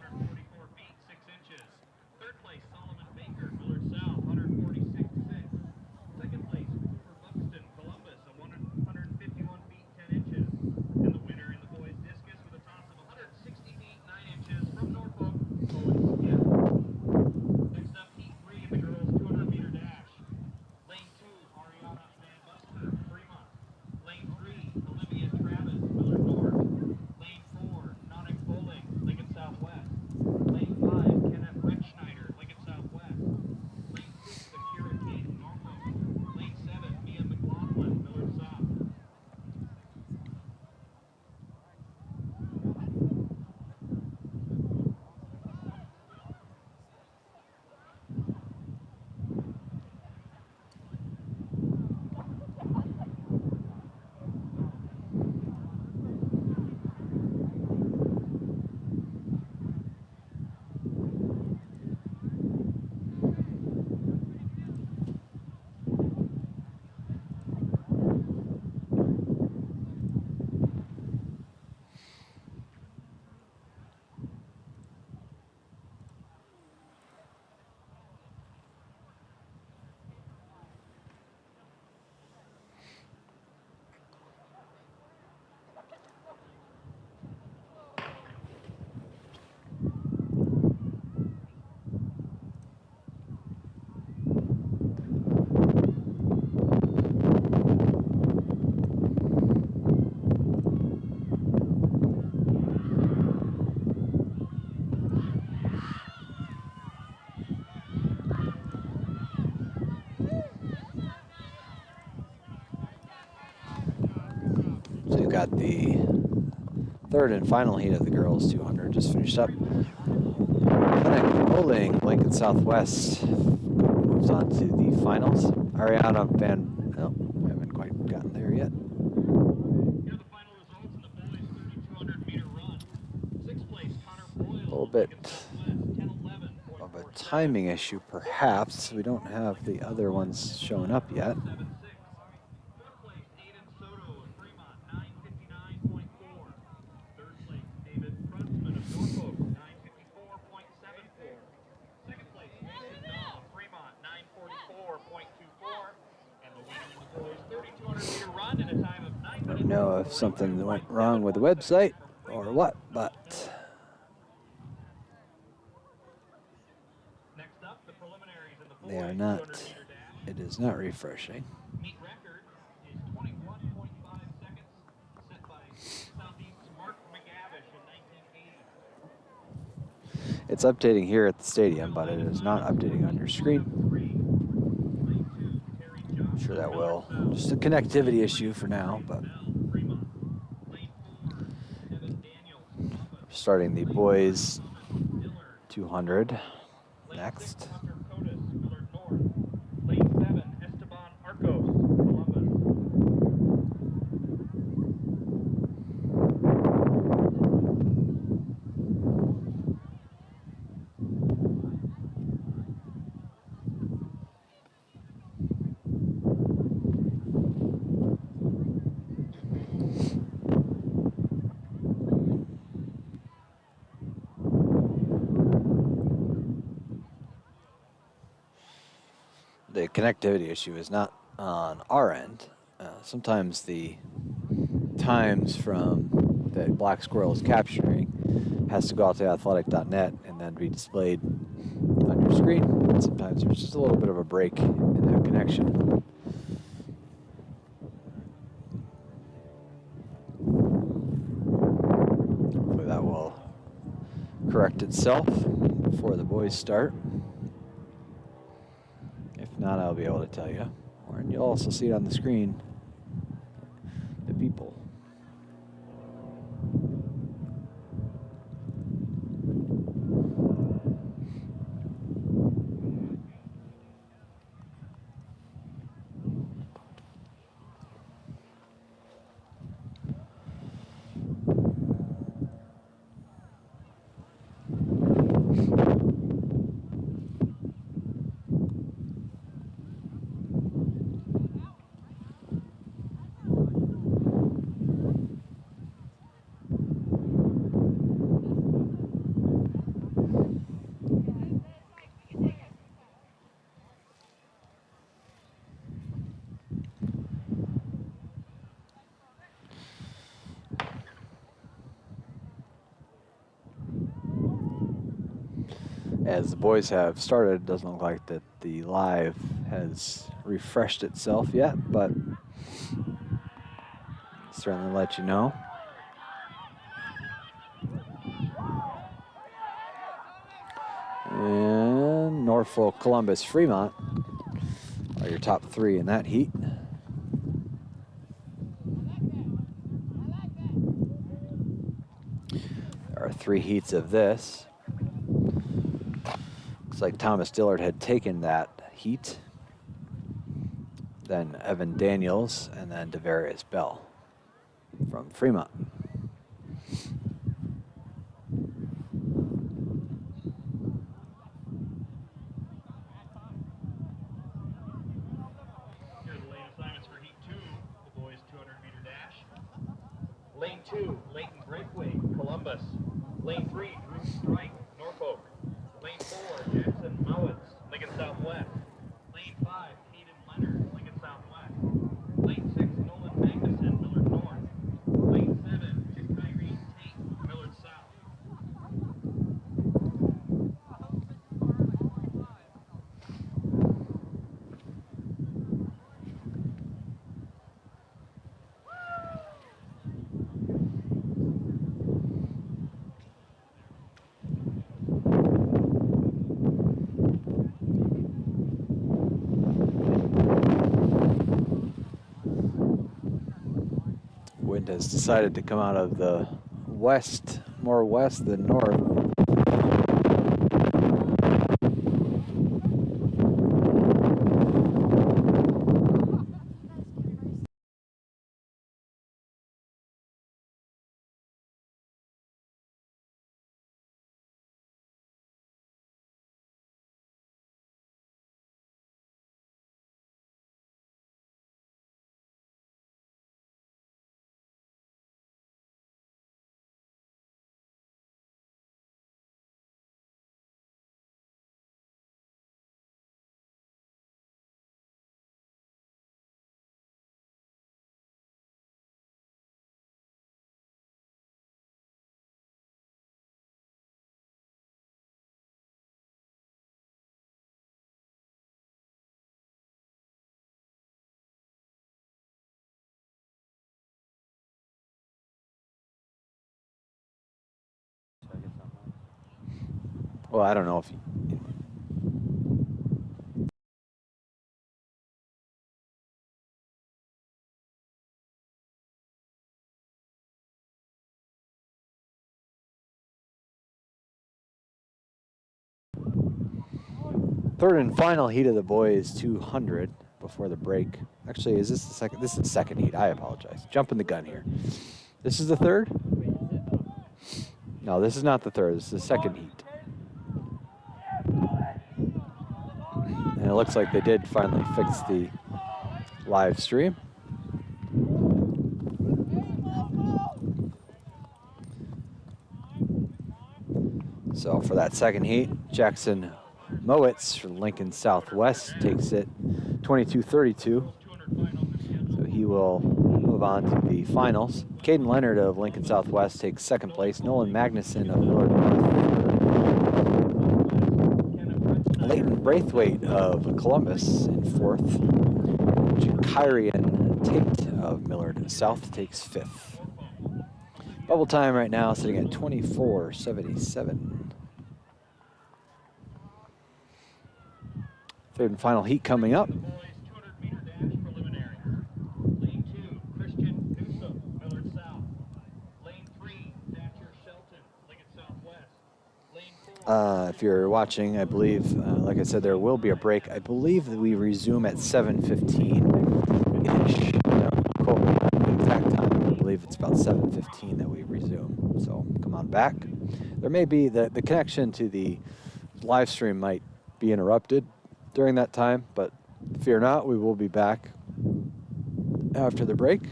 at the third and final heat of the girls 200 just finished up. Bowling, Lincoln Southwest moves on to the finals. Ariana Van, oh, we haven't quite gotten there yet. Here are the final results in the boys 3,200 meter run. Sixth place, Connor Boyle. A little bit Lincoln Southwest, 10:11.47. of a timing issue, perhaps. We don't have the other ones showing up yet. 7.6. Fourth place, Aiden Soto of Fremont, 9:59.4. Third place, David Prutzman of Norfolk, 9:54.74. Second place, Mason Dahl of Fremont, 9:44.24. And the winner in the boys 3,200 meter run in a time of 9 minutes. Don't know if something went wrong with the website or what, but Next up, the preliminaries in the boys they are 200 not. meter dash. It is not refreshing. Meet record is 21.5 seconds, set by Southeast's Mark McGavish in 1980. It's updating here at the stadium, but it is not updating on your screen. I'm sure that will. Just a connectivity issue for now, but starting the boys 200 next. Lane 7, Esteban Arcos, Columbus. The connectivity issue is not on our end. Sometimes the times from that Black Squirrel is capturing has to go out to athletic.net and then be displayed on your screen. And sometimes there's just a little bit of a break in that connection. Hopefully that will correct itself before the boys start. If not, I'll be able to tell you. Or you'll also see it on the screen, the people. As the boys have started, it doesn't look like that the live has refreshed itself yet, but certainly let you know. And Norfolk, Columbus, Fremont are your top three in that heat. There are 3 heats of this. Looks like Thomas Dillard had taken that heat, then Evan Daniels, and then Devarius Bell from Fremont. Here are the lane assignments for Heat 2, the boys 200 meter dash. Lane 2, Leighton Breakaway, Columbus. Lane 3, Drew Strike, Norfolk. Lane 4, Jackson Mowitz, Lincoln Southwest. Lane 5, Hayden Leonard, Lincoln Southwest. Lane 6, Nolan Magnuson, Millard North. Lane 7, Kyrie Tate, Millard South. has decided to come out of the west, more west than north. Well, I don't know if third and final heat of the boys 200 before the break. Actually, is this the second? This is the second heat. I apologize. Jumping the gun here. This is the third? No, this is not the third. This is the second heat. And it looks like they did finally fix the live stream. So for that second heat, Jackson Mowitz from Lincoln Southwest takes it 22-32. So he will move on to the finals. Caden Leonard of Lincoln Southwest takes second place. Nolan Magnuson of Millard North. Leighton Braithwaite of Columbus in fourth. Kyrian Tate of Millard South takes fifth. Bubble time right now sitting at 24:77. Third and final heat coming up. If you're watching, I believe, like I said, there will be a break. I believe that we resume at 7:15-ish. Don't quote me on the exact time. I believe it's about 7:15 that we resume. So come on back. There may be the connection to the live stream might be interrupted during that time, but fear not, we will be back after the break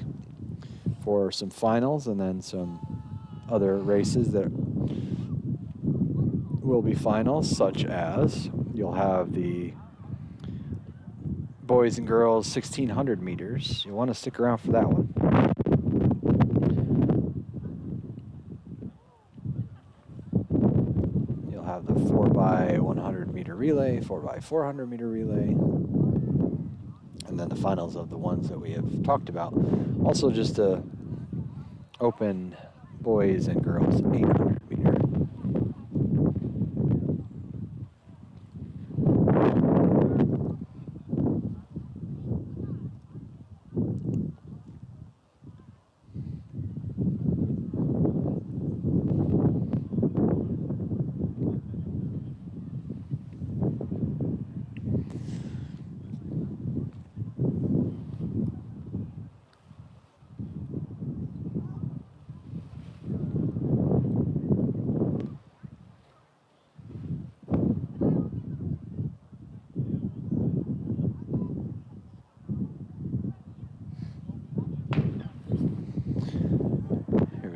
for some finals and then some other races that will be finals, such as you'll have the boys and girls 1600 meters. You'll want to stick around for that one. You'll have the 4x100 meter relay, 4x400 meter relay, and then the finals of the ones that we have talked about. Also just a open boys and girls 800 meter.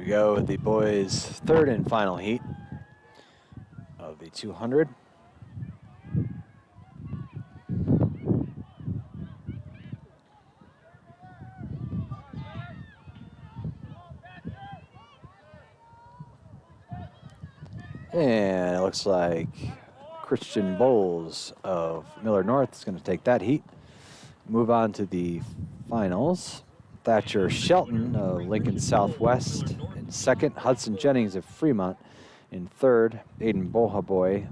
Go with the boys' third and final heat of the 200. And it looks like Christian Bowles of Millard North is going to take that heat. Move on to the finals. Thatcher Shelton of Lincoln Southwest in second. Hudson Jennings of Fremont in third. Aiden Bohaboy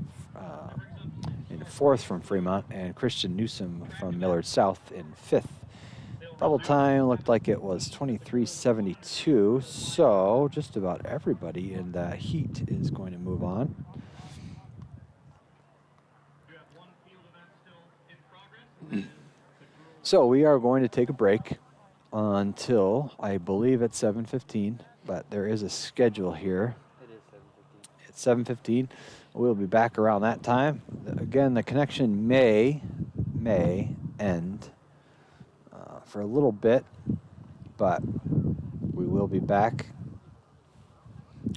in fourth from Fremont. And Christian Newsom from Millard South in fifth. Bubble time looked like it was 23:72, so just about everybody in that heat is going to move on. You have one field event still in progress. So we are going to take a break until I believe it's 7:15, but there is a schedule here. It is 7:15. It's 7:15. We'll be back around that time. Again, the connection may end for a little bit, but we will be back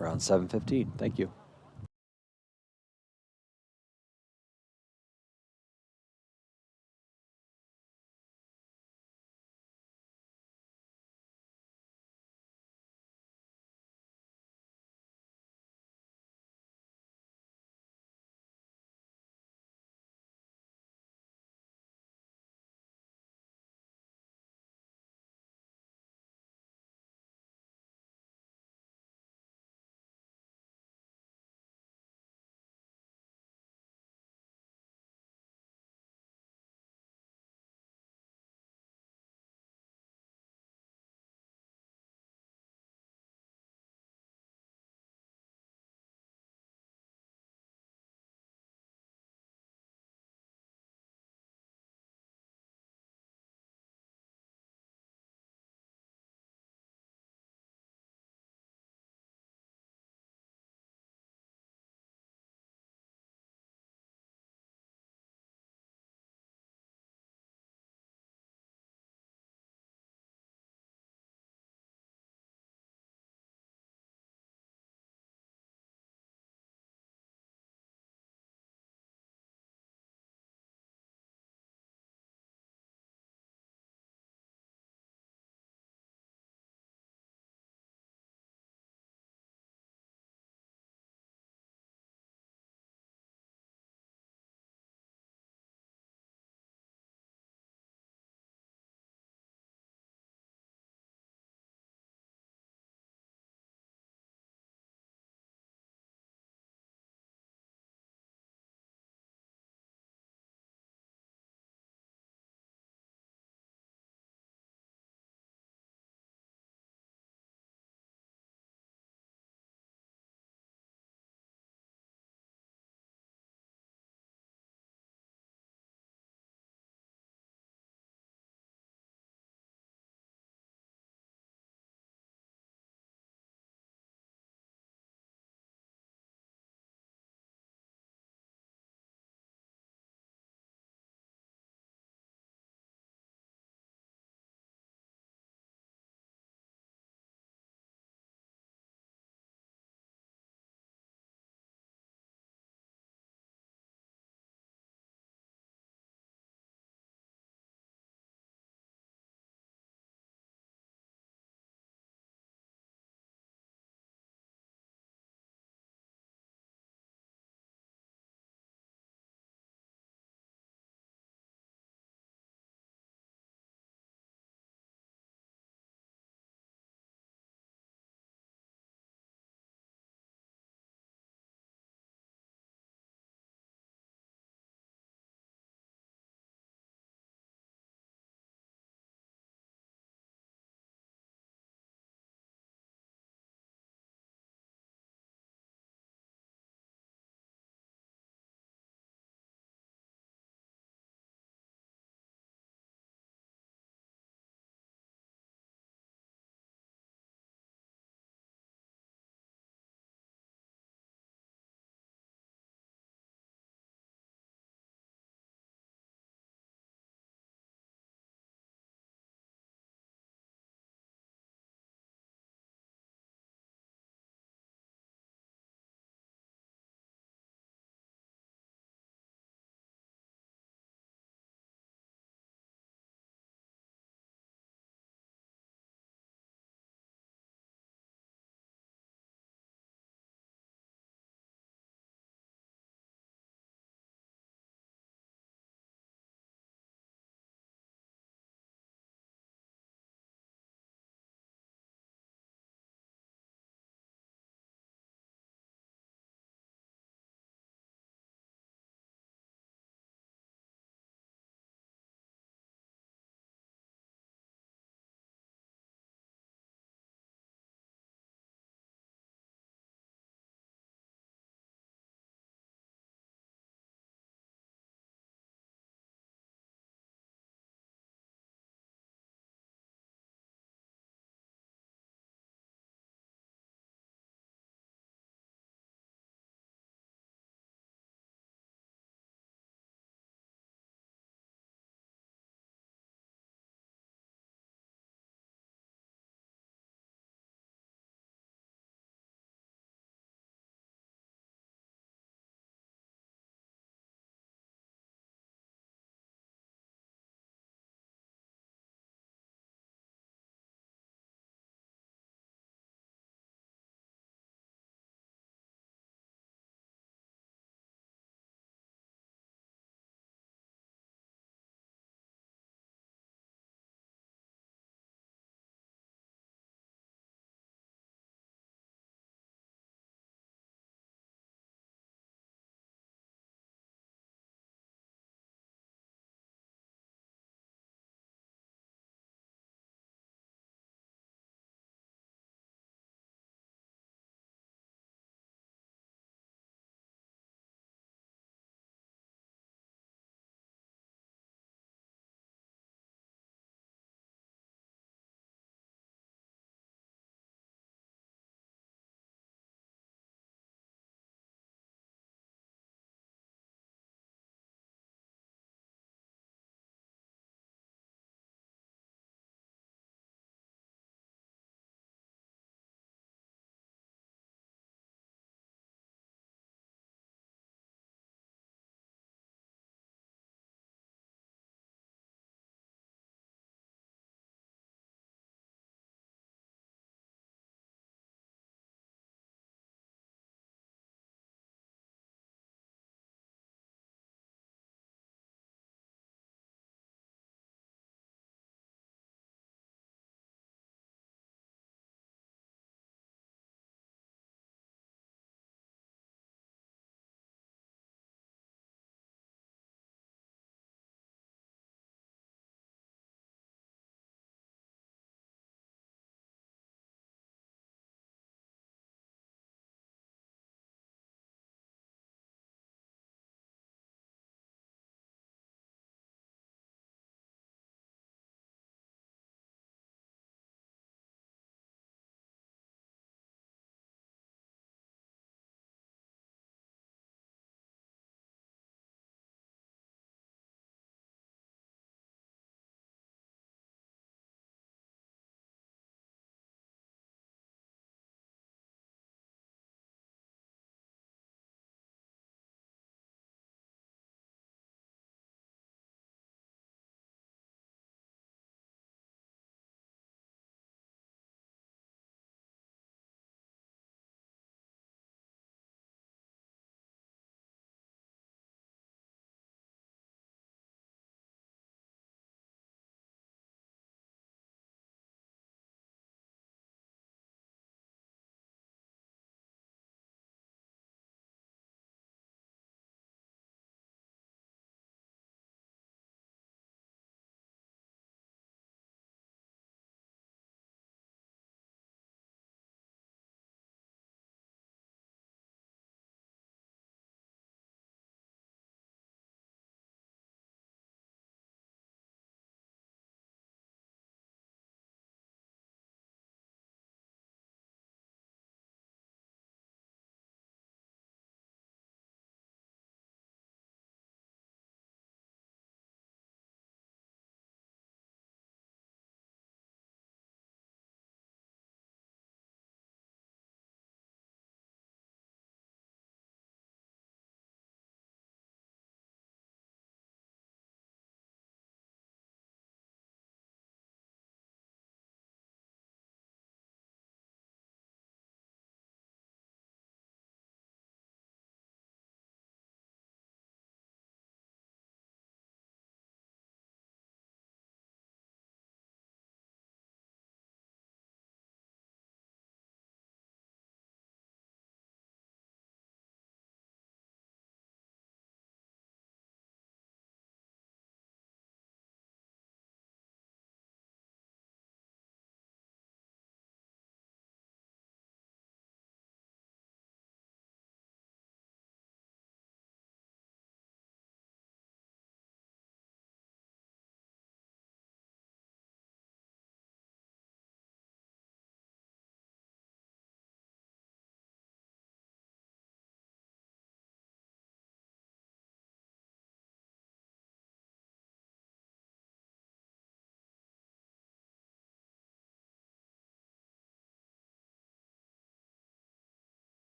around 7:15. Thank you.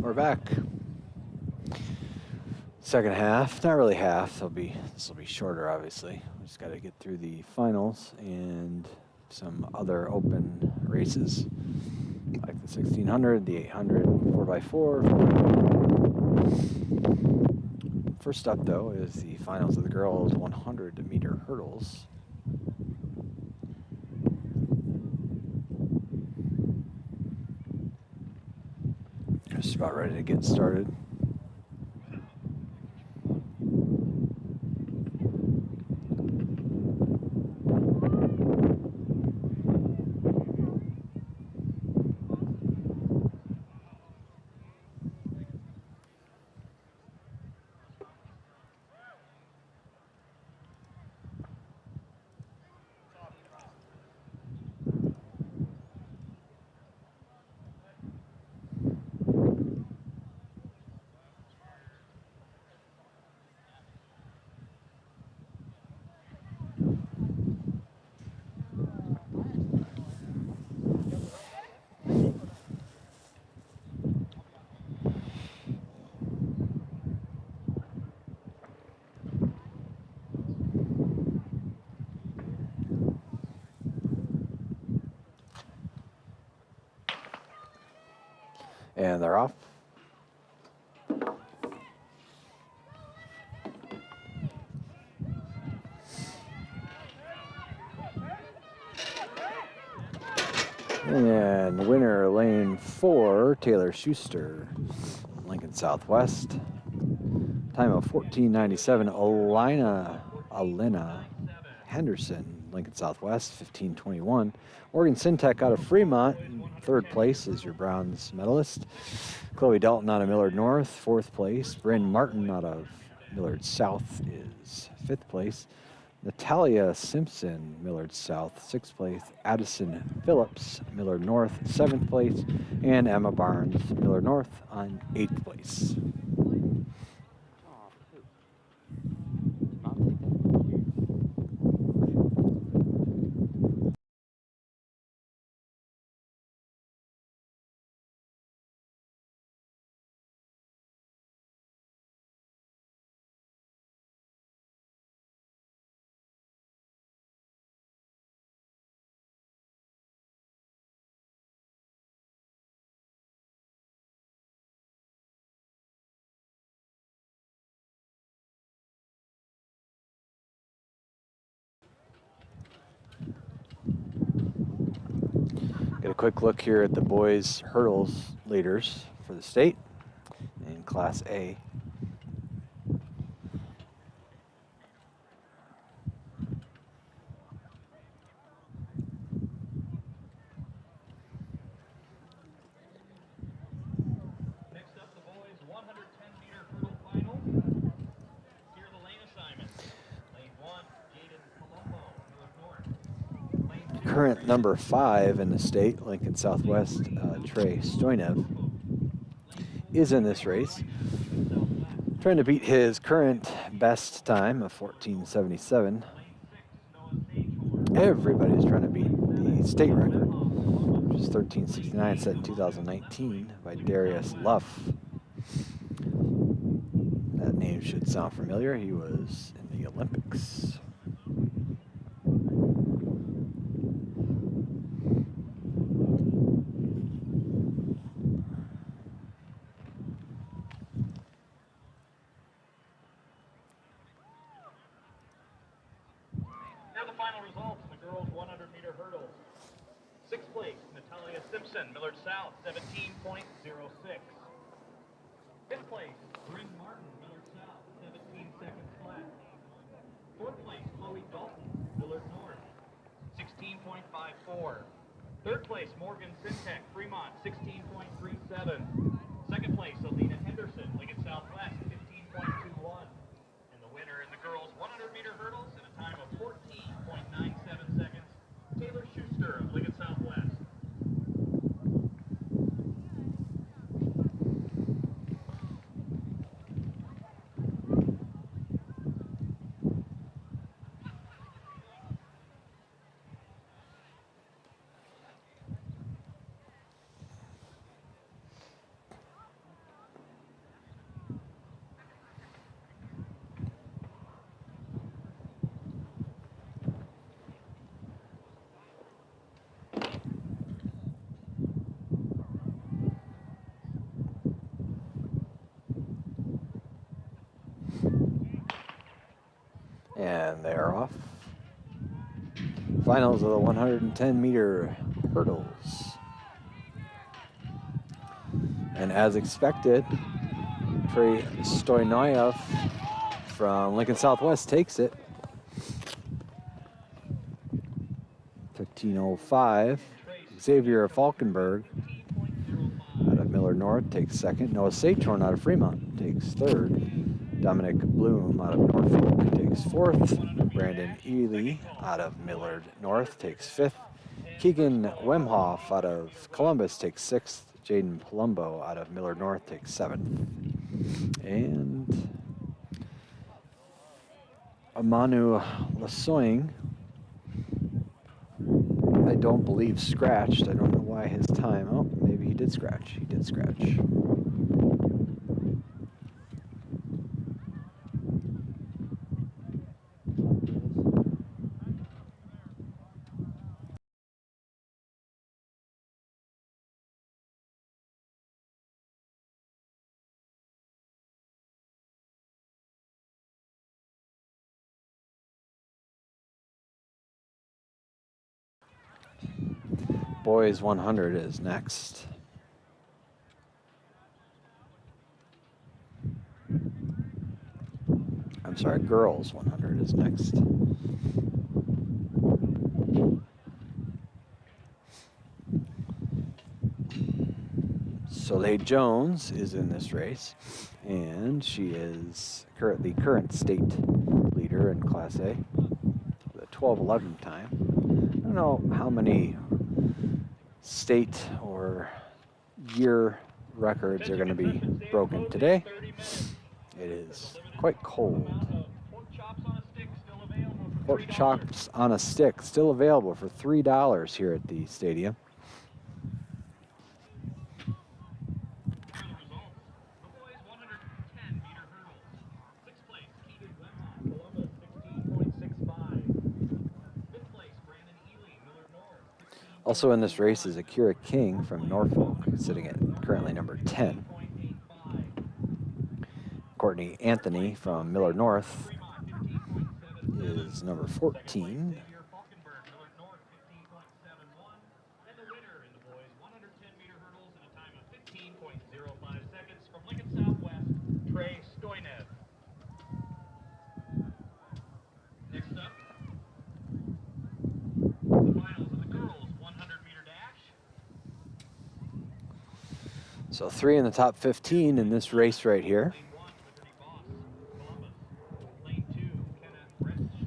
We're back. Second half, not really half. This will be shorter, obviously. We just got to get through the finals and some other open races, like the 1600, the 800, 4x4. First up, though, is the finals of the girls' 100-meter hurdles. Just about ready to get started. And they're off. And winner, lane 4, Taylor Schuster, Lincoln Southwest. Time of 14:97. Alina Henderson, Lincoln Southwest, 15:21. Morgan Syntec out of Fremont, in third place is your bronze medalist. Chloe Dalton out of Millard North, fourth place. Bryn Martin out of Millard South is fifth place. Natalia Simpson, Millard South, sixth place. Addison Phillips, Millard North, seventh place. And Emma Barnes, Millard North, on eighth place. Oh, poop. Not take that. Get a quick look here at the boys' hurdles leaders for the state in Class A. Next up, the boys' 110-meter hurdle final. Here are the lane assignments. Lane 1, Jaden Colombo, Millard North. Lane 2, Current number 5 in the state, Lincoln Southwest, Trey Stoynev, is in this race, trying to beat his current best time of 14:77. Everybody's trying to beat the state record, which is 13:69, set in 2019 by Darius Luff. That name should sound familiar. He was in the Olympics. Here are the final results in the girls' 100-meter hurdles. Sixth place, Natalia Simpson, Millard South, 17.06. Fifth place, Bryn Martin, Millard South, 17 seconds flat. Fourth place, Chloe Dalton, Millard North, 16.54. Third place, Morgan Syntec, Fremont, 16.37. Second place, Alina Henderson, Lincoln Southwest, 15.21. And the winner in the girls' 100-meter hurdles in a time of 14.97 seconds, Taylor Schuster of Lincoln Southwest. fire off. Finals of the 110-meter hurdles. And as expected, Trey Stoynoyev from Lincoln Southwest takes it. 15:05. Xavier Falkenberg out of Miller North takes second. Noah Satorn out of Fremont takes third. Dominic Bloom out of Norfolk takes fourth. Brandon Ely out of Millard North takes fifth. Keegan Wemhoff out of Columbus takes sixth. Jaden Palumbo out of Millard North takes seventh. And Amanu Lasoing, I don't believe scratched. I don't know why his time. Oh, maybe he did scratch. He did scratch. Boys 100 is next. I'm sorry, girls 100 is next. Soleil Jones is in this race, and she is the current state leader in Class A, the 12:11 time. I don't know how many state or year records are going to be broken today. It is quite cold. Pork chops on a stick still available for $3 here at the stadium. Also in this race is Akira King from Norfolk, sitting at currently number 10. Courtney Anthony from Millard North is number 14. Next up, the finals of the girls 100-meter dash. So 3 in the top 15 in this race right here.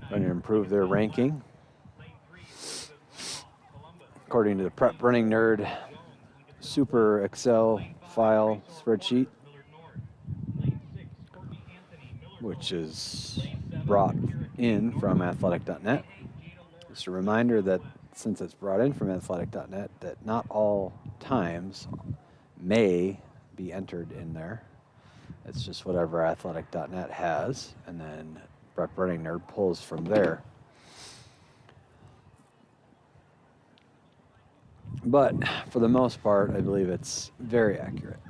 Going to improve their ranking. According to the Prep Running Nerd Super Excel file spreadsheet, which is brought in from athletic.net. Just a reminder that since it's brought in from athletic.net, that not all times may be entered in there. It's just whatever athletic.net has, and then Prep Running Nerd pulls from there. But for the most part, I believe it's very accurate.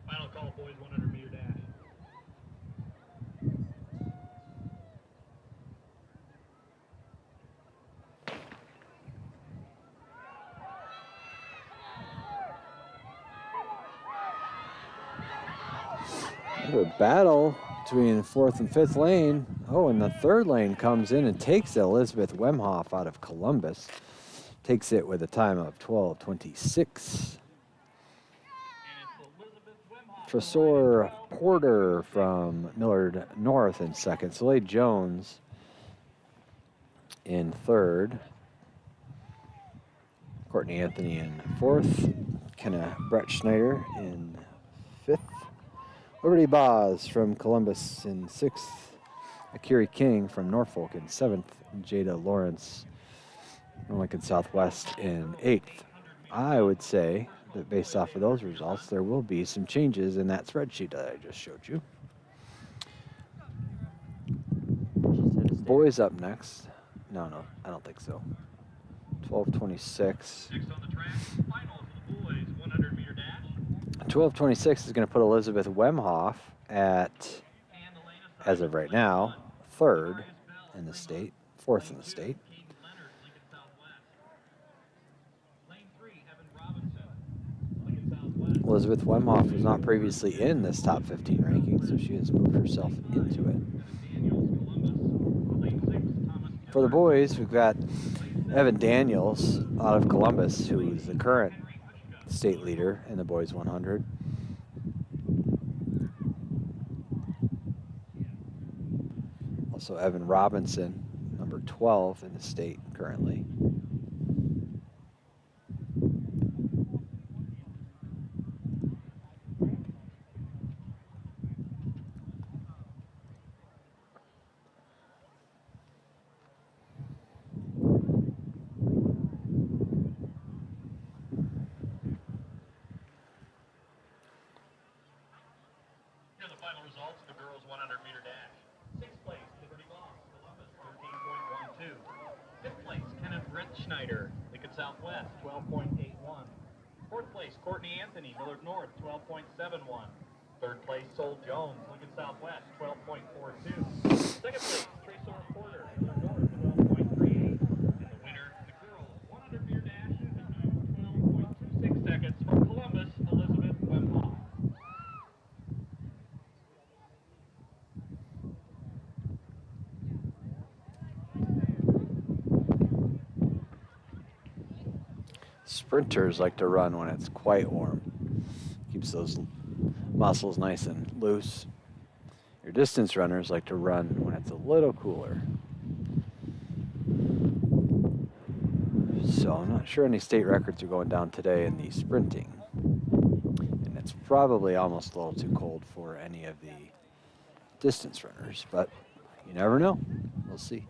Final call, boys, 100-meter dash. A battle between the 4th and 5th lane. Oh, and the 3rd lane comes in and takes Elizabeth Wemhoff out of Columbus. Takes it with a time of 12:26. Tresor Porter from Millard North in 2nd. Soleil Jones in 3rd. Courtney Anthony in 4th. Kenna Brett Schneider in 5th. Liberty Boz from Columbus in 6th. Akiri King from Norfolk in 7th. And Jada Lawrence from Lincoln Southwest in 8th. I would say that based off of those results, there will be some changes in that spreadsheet that I just showed you. Boys up next. No, I don't think so. 12:26. Next on the track, final for the boys, 100-meter dash. 12:26 is going to put Elizabeth Wemhoff at, And the lane assignment as of right for lane now, one. third in the state, fourth in the state. Katie Leonard, Lincoln Southwest. Lane 3, Evan Robinson, Lincoln Southwest. Elizabeth Wemhoff was not previously in this top 15 ranking, so she has moved herself into it. Evan Daniels, Columbus. Lane 6, Thomas For the boys, we've got Evan Daniels out of Columbus, who is the current state leader in the boys 100. Also Evan Robinson, number 12 in the state currently. Here are the final results of the girls 100-meter dash. Sixth place, Liberty Loss, Columbus, 13.12. Fifth place, Kenneth Schneider, Lincoln Southwest, 12.81. Fourth place, Courtney Anthony, Millard North, 12.71. Third place, Sol Jones, Lincoln Southwest, 12.42. Second place, Tracer Porter, Millard North, 12.38. And the winner, the girls 100-meter dash, 12.26 seconds from Columbus, Elizabeth Wemhoff. Sprinters like to run when it's quite warm. Keeps those muscles nice and loose. Your distance runners like to run when it's a little cooler. So I'm not sure any state records are going down today in the sprinting. And it's probably almost a little too cold for any of the distance runners, but you never know. We'll see.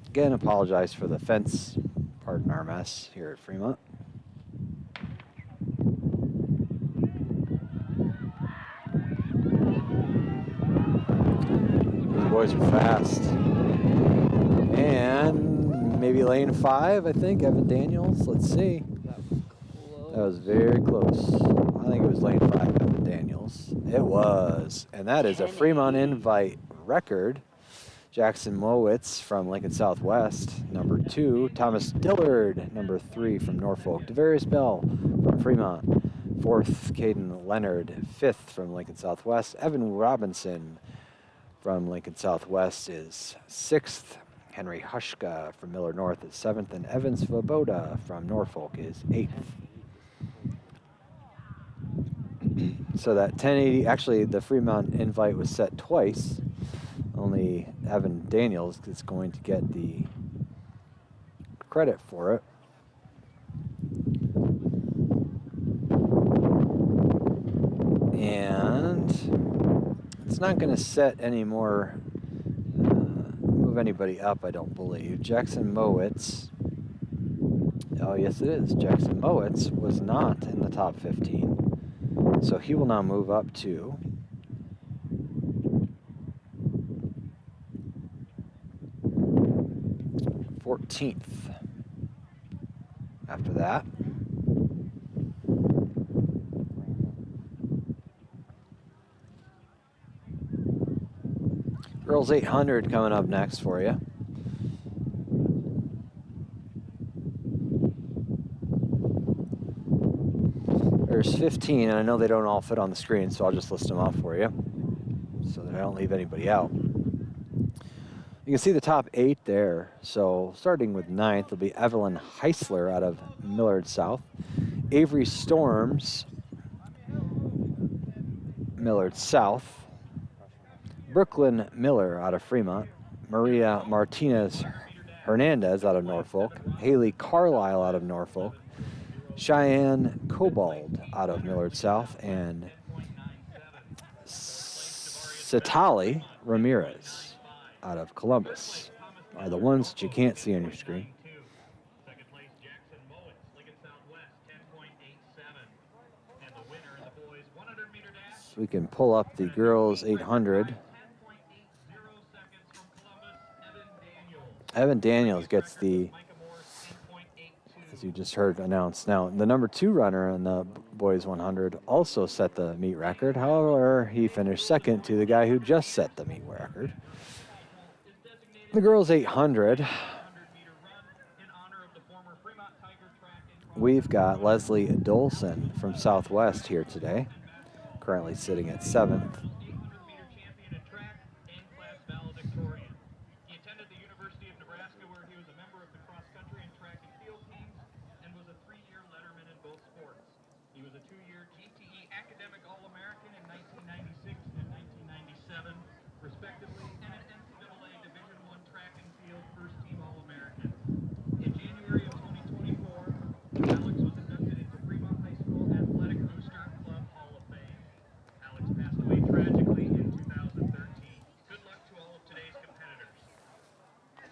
Again, apologize for the fence. Pardon our mess here at Fremont. These boys are fast. And maybe lane 5, I think, Evan Daniels. Let's see. That was very close. I think it was lane 5, Evan Daniels. It was. And that is a Fremont Invite record. Jackson Mowitz from Lincoln Southwest, number 2. Thomas Dillard, number 3 from Norfolk. Devarius Bell from Fremont. 4th, Caden Leonard. 5th from Lincoln Southwest. Evan Robinson from Lincoln Southwest is 6th. Henry Hushka from Millard North is 7th. And Evan Svoboda from Norfolk is 8th. So that 1080, actually the Fremont Invite was set twice. Only Evan Daniels is going to get the credit for it. And it's not going to set any more, move anybody up, I don't believe. Jackson Mowitz, oh yes it is. Jackson Mowitz was not in the top 15. So he will now move up to 14th after that. Girls 800 coming up next for you. There's 15, and I know they don't all fit on the screen, so I'll just list them off for you so that I don't leave anybody out. You can see the top 8 there. So starting with 9th will be Evelyn Heisler out of Millard South. Avery Storms, Millard South. Brooklyn Miller out of Fremont. Maria Martinez Hernandez out of Norfolk. Haley Carlisle out of Norfolk. Cheyenne Cobald out of Millard South. And Satali Ramirez out of Columbus are the ones that you can't see on your screen. Second place, Jackson Mowitz, Lincoln Southwest, 10.87. And the winner in the boys 100-meter dash. So we can pull up the girls 800. 10.80 seconds from Columbus, Evan Daniels. Evan Daniels gets the, Micah Morris, 8.82. as you just heard announced. Now, the number 2 runner in the boys 100 also set the meet record. However, he finished second to the guy who just set the meet record. The girls 800, 100-meter run in honor of the former Fremont Tiger track and we've got Leslie Dolson from Southwest here today, currently sitting at 7th. 800-meter champion in track and class valedictorian. He attended the University of Nebraska, where he was a member of the cross-country and track and field teams, and was a 3-year letterman in both sports. He was a 2-year GTE Academic All-American in 1996 and 1997, respectively, and an NCAA Division I track and field first-team All-American. In January of 2024, Alex was inducted into Fremont High School Athletic Booster Club Hall of Fame. Alex passed away tragically in 2013. Good luck to all of today's competitors. Here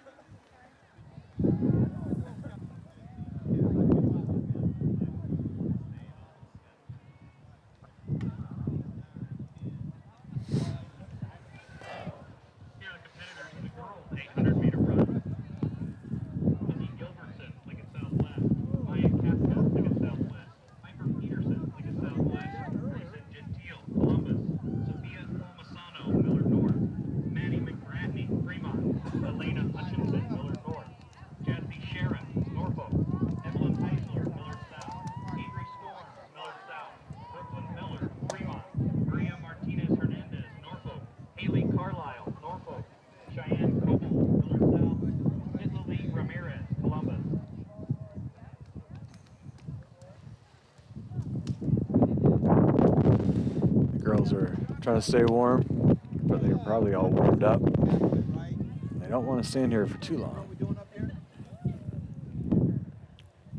are the competitors in the girls' 800-meter run. Izzy Gilbertson, Liggett Southwest. Maya Kafka, Liggett Southwest. Piper Peterson, Liggett Southwest. Grayson Gentile, Columbus. Sophia Palmasano, Millard North. Maddie McGratney, Fremont. Elena Hutchinson, Millard North. Jazzy Sharon, Norfolk. Evelyn Heisler, Millard South. Avery Storm, Millard South. Brooklyn Miller, Fremont. Maria Martinez Hernandez, Norfolk. Haley Carlisle, Norfolk. Cheyenne Coble, Millard South. Nitlali Ramirez, Columbus. The girls are trying to stay warm, but they're probably all warmed up. They don't want to stand here for too long.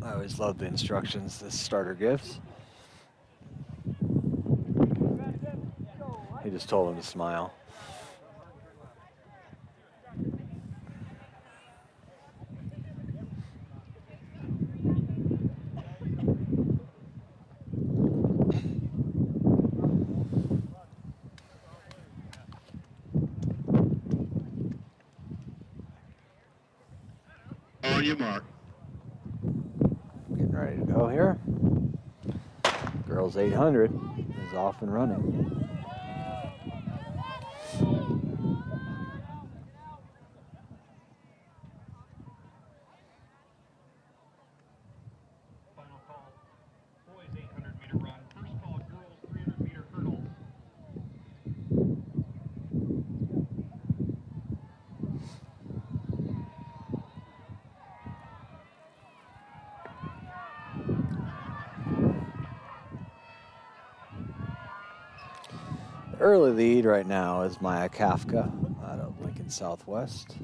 I always love the instructions this starter gives. He just told him to smile. On your mark. Getting ready to go here. Girls 800 is off and running. Final call. Boys 800-meter run. First call, girls 300-meter hurdles. The early lead right now is Maya Kafka out of Lincoln Southwest.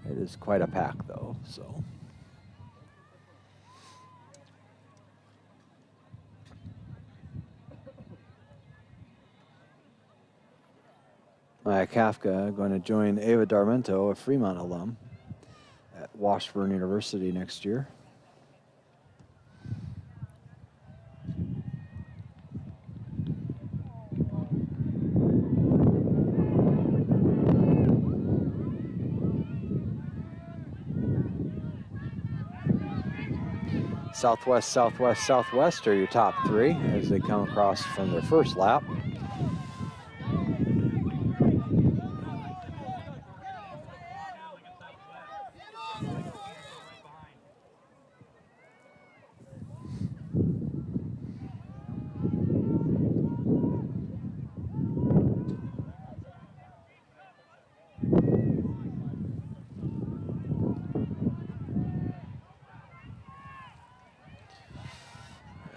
It is quite a pack though, so. Maya Kafka going to join Ava Darmento, a Fremont alum, at Washburn University next year. Southwest, Southwest, Southwest are your top 3 as they come across from their first lap.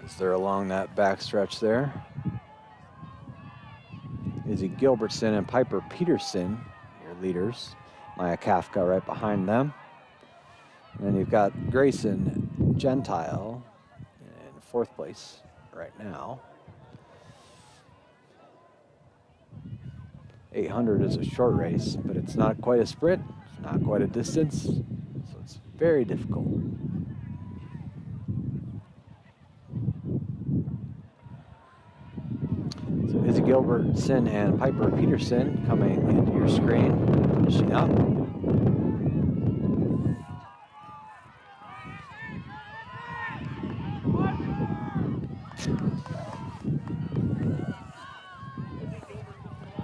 As they're along that back stretch there. Izzy Gilbertson and Piper Peterson, your leaders. Maya Kafka right behind them. And then you've got Grayson Gentile in 4th place right now. 800 is a short race, but it's not quite a sprint, it's not quite a distance, so it's very difficult. So Izzy Gilbertson and Piper Peterson coming into your screen, finishing up.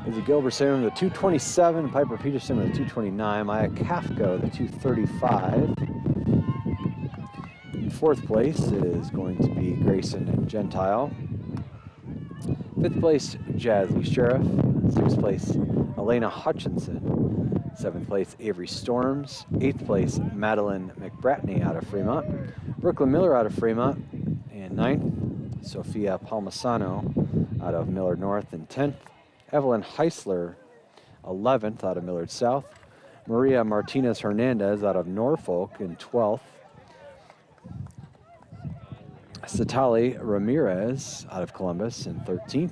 Izzy Gilbertson with a 227, Piper Peterson with a 229, Maya Kafka with a 235. In fourth place is going to be Grayson Gentile. Fifth place, Jazzy Sheriff. Sixth place, Elena Hutchinson. Seventh place, Avery Storms. Eighth place, Madeline McBratney out of Fremont. Brooklyn Miller out of Fremont. And ninth, Sophia Palmasano out of Millard North. And 10th, Evelyn Heisler, 11th out of Millard South. Maria Martinez Hernandez out of Norfolk in 12th. Satali Ramirez out of Columbus in 13th.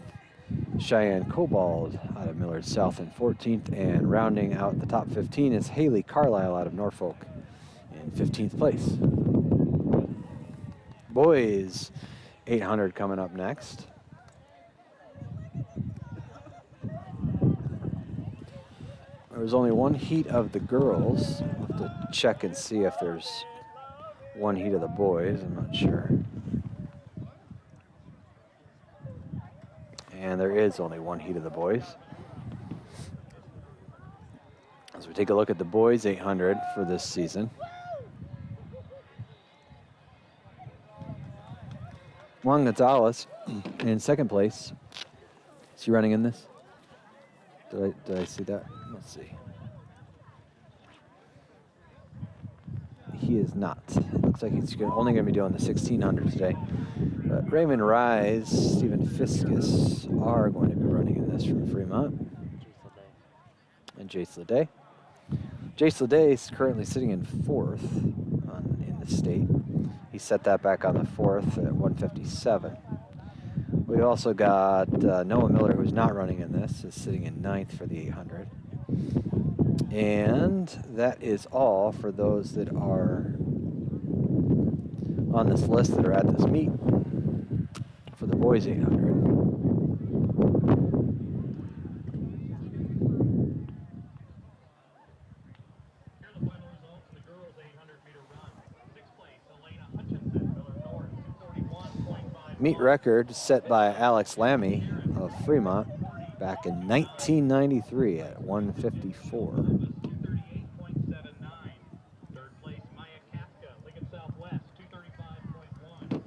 Cheyenne Cobald out of Millard South in 14th. And rounding out the top 15 is Haley Carlisle out of Norfolk in 15th place. Boys 800 coming up next. There was only one heat of the girls. I'll have to check and see if there's one heat of the boys. I'm not sure. And there is only one heat of the boys. As we take a look at the boys 800 for this season. Juan Gonzalez in second place. Is he running in this? Did I see that? Let's see. He is not. It looks like he's only going to be doing the 1600 today. But Raymond Rise, Stephen Fiskus are going to be running in this from Fremont. And Jace Leday. Jace Leday is currently sitting in fourth in the state. He set that back on the fourth at 157. We've also got Noah Miller, who's not running in this, is sitting in ninth for the 800. And that is all for those that are on this list that are at this meet for the boys 800. Meet record set by Alex Lammy of Fremont back in 1993 at 154. 238.79. Third place, Maya Kafka, Lincoln Southwest, 235.1.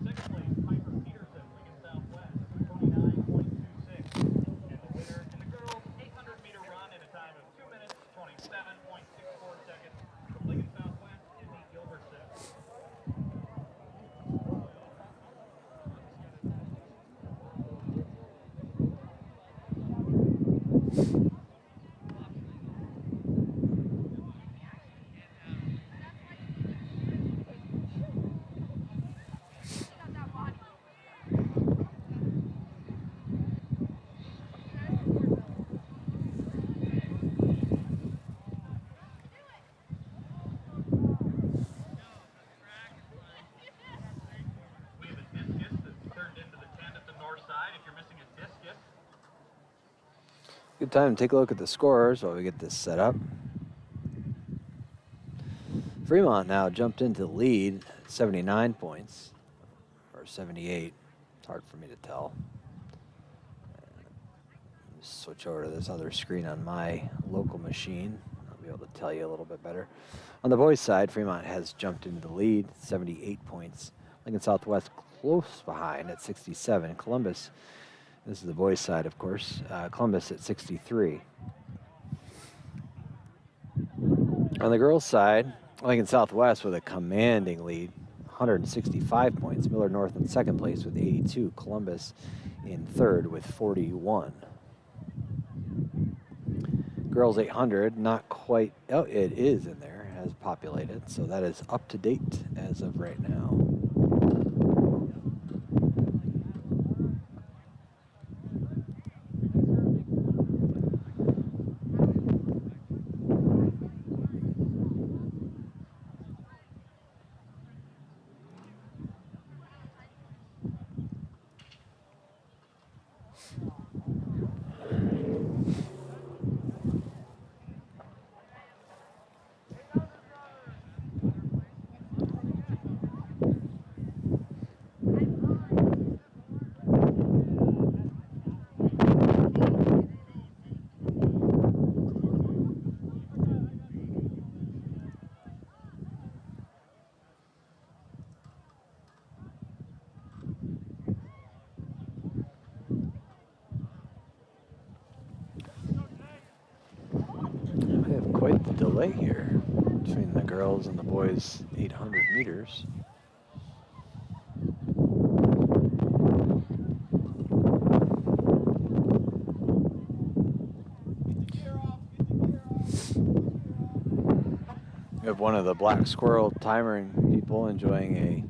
Second place, Piper Peterson, Lincoln Southwest, 229.26. And the winner in the girls' 800-meter run in a time of 2 minutes, 27.64 seconds from Lincoln Southwest, Izzy Gilbertson. Good time to take a look at the scores while we get this set up. Fremont now jumped into the lead, 79 points, or 78. It's hard for me to tell. Just switch over to this other screen on my local machine. I'll be able to tell you a little bit better. On the boys' side, Fremont has jumped into the lead, 78 points. Lincoln Southwest close behind at 67. Columbus, this is the boys' side, of course. Columbus at 63. On the girls' side, Lincoln Southwest with a commanding lead, 165 points. Millard North in second place with 82. Columbus in third with 41. Girls 800, not quite. Oh, it is in there, has populated. So that is up to date as of right now. relay here between the girls and the boys 800 meters. We have one of the black squirrel timering people enjoying a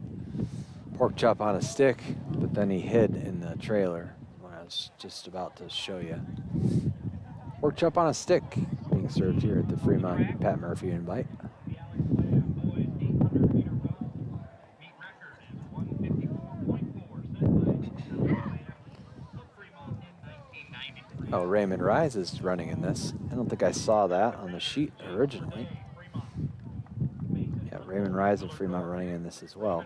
pork chop on a stick, but then he hid in the trailer when I was just about to show you. Pork chop on a stick being served here at the Fremont Pat Murphy Invite. Oh, Raymond Rise is running in this. I don't think I saw that on the sheet originally. Yeah, Raymond Rise and Fremont running in this as well.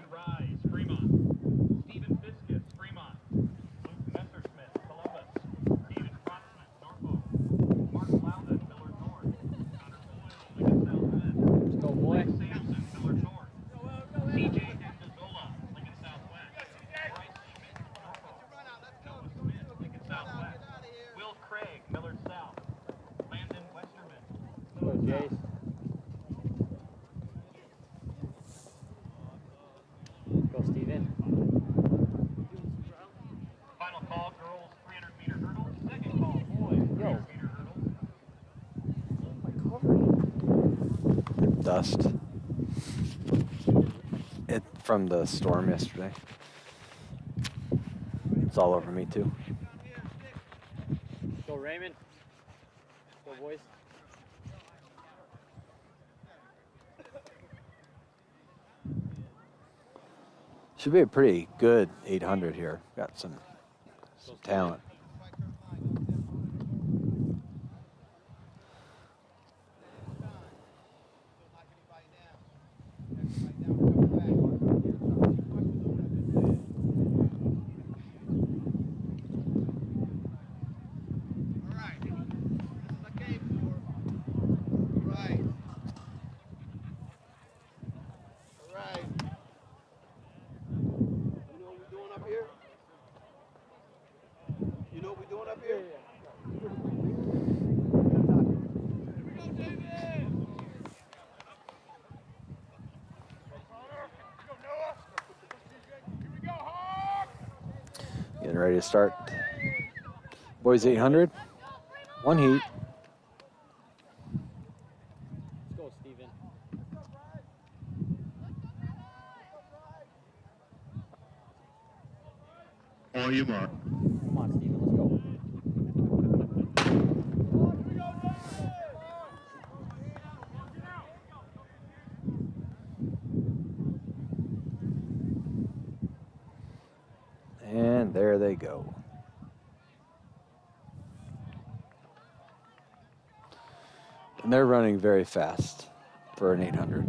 Dust. It from the storm yesterday. It's all over me too. Go Raymond. Go boys. Should be a pretty good 800 here. Got some talent. Getting ready to start. Boys 800. One heat. Let's go, Steven. All you mark. Come on, Steven, let's go. And there they go. And they're running very fast for an 800.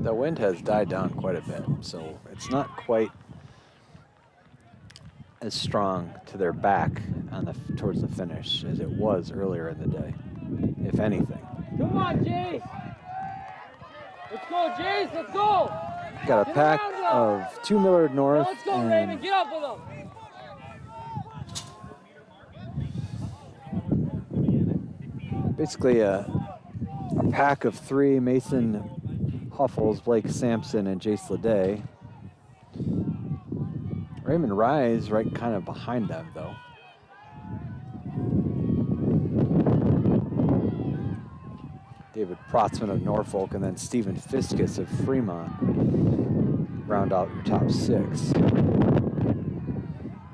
The wind has died down quite a bit, so it's not quite as strong to their back on the towards the finish as it was earlier in the day, if anything. Come on, Jace! Let's go, Jace! Let's go! Got a pack of 2 Millard North Let's go, Raymond! Get up with them! Basically a pack of 3 Mason Huffles, Blake Sampson, and Jace Leday. Raymond Rise right kind of behind them, though. David Protzman of Norfolk, and then Stephen Fiskus of Fremont round out your top 6.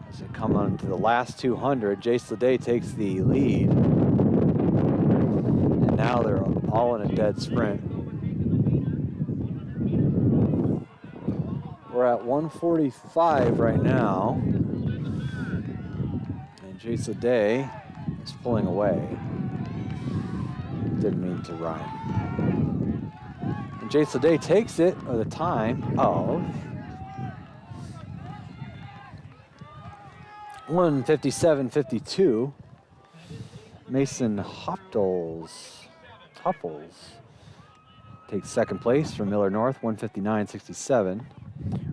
As they come on to the last 200, Jace Leday takes the lead. And now they're all in a dead sprint. We're at 145 right now. And Jace Leday is pulling away. Didn't mean to rhyme. And Jace Leday takes it with a time of 157.52. Mason Huffles takes second place from Miller North, 159.67.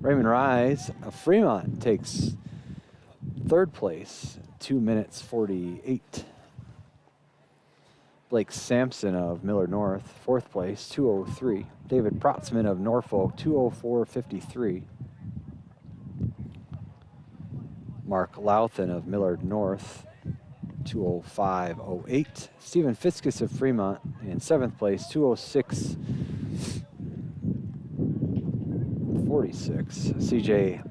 Raymond Rise of Fremont takes third place, 2 minutes 48. Blake Sampson of Miller North, fourth place, 2:03. David Protzman of Norfolk, 2:04.53. Mark Louthan of Miller North, 2:05.08. Stephen Fiskus of Fremont in seventh place, 2:06.46. CJ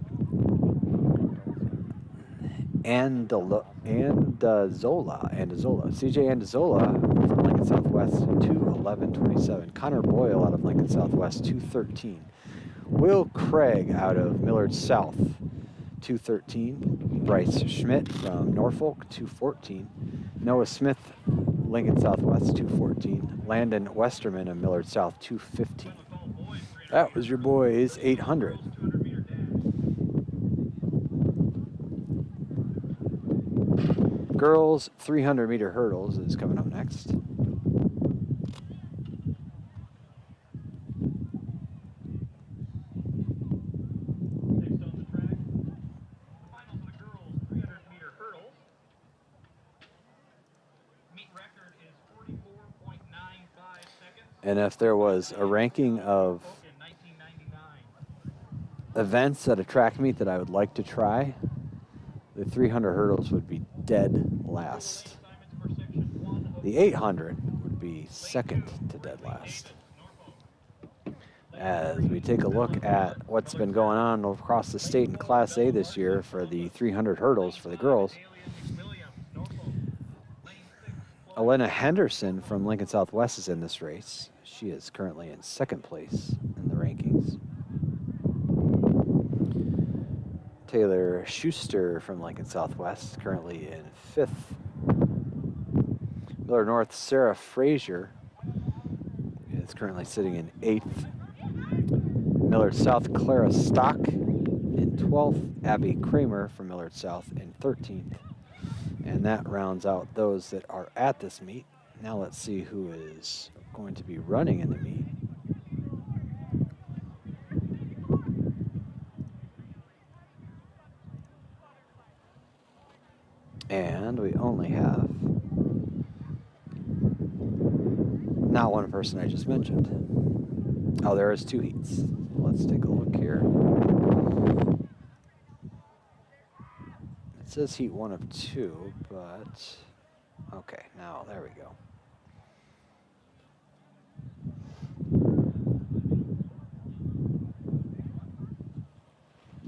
Andazola. CJ Andazola from Lincoln Southwest, 2:11.27. Connor Boyle out of Lincoln Southwest, 2:13. Will Craig out of Millard South, 2:13. Bryce Schmidt from Norfolk, 2:14. Noah Smith, Lincoln Southwest, 2:14. Landon Westerman of Millard South, 2:15. That was your boys' 800. Girls 300-meter hurdles is coming up next. Sixth on the track. Finals of the girls 300-meter hurdles. Meet record is 44.95 seconds. And if there was a ranking of In 1999. events at a track meet that I would like to try, the 300 hurdles would be dead last. The 800 would be second to dead last. As we take a look at what's been going on across the state in Class A this year for the 300 hurdles for the girls, Elena Henderson from Lincoln Southwest is in this race. She is currently in second place in the rankings. Taylor Schuster from Lincoln Southwest, currently in fifth. Miller North, Sarah Frazier is currently sitting in eighth. Millard South, Clara Stock in 12th. Abby Kramer from Millard South in 13th. And that rounds out those that are at this meet. Now let's see who is going to be running in the meet. And we only have not one person I just mentioned. Oh, there is two heats. Let's take a look here. It says heat 1 of 2, but okay, now there we go.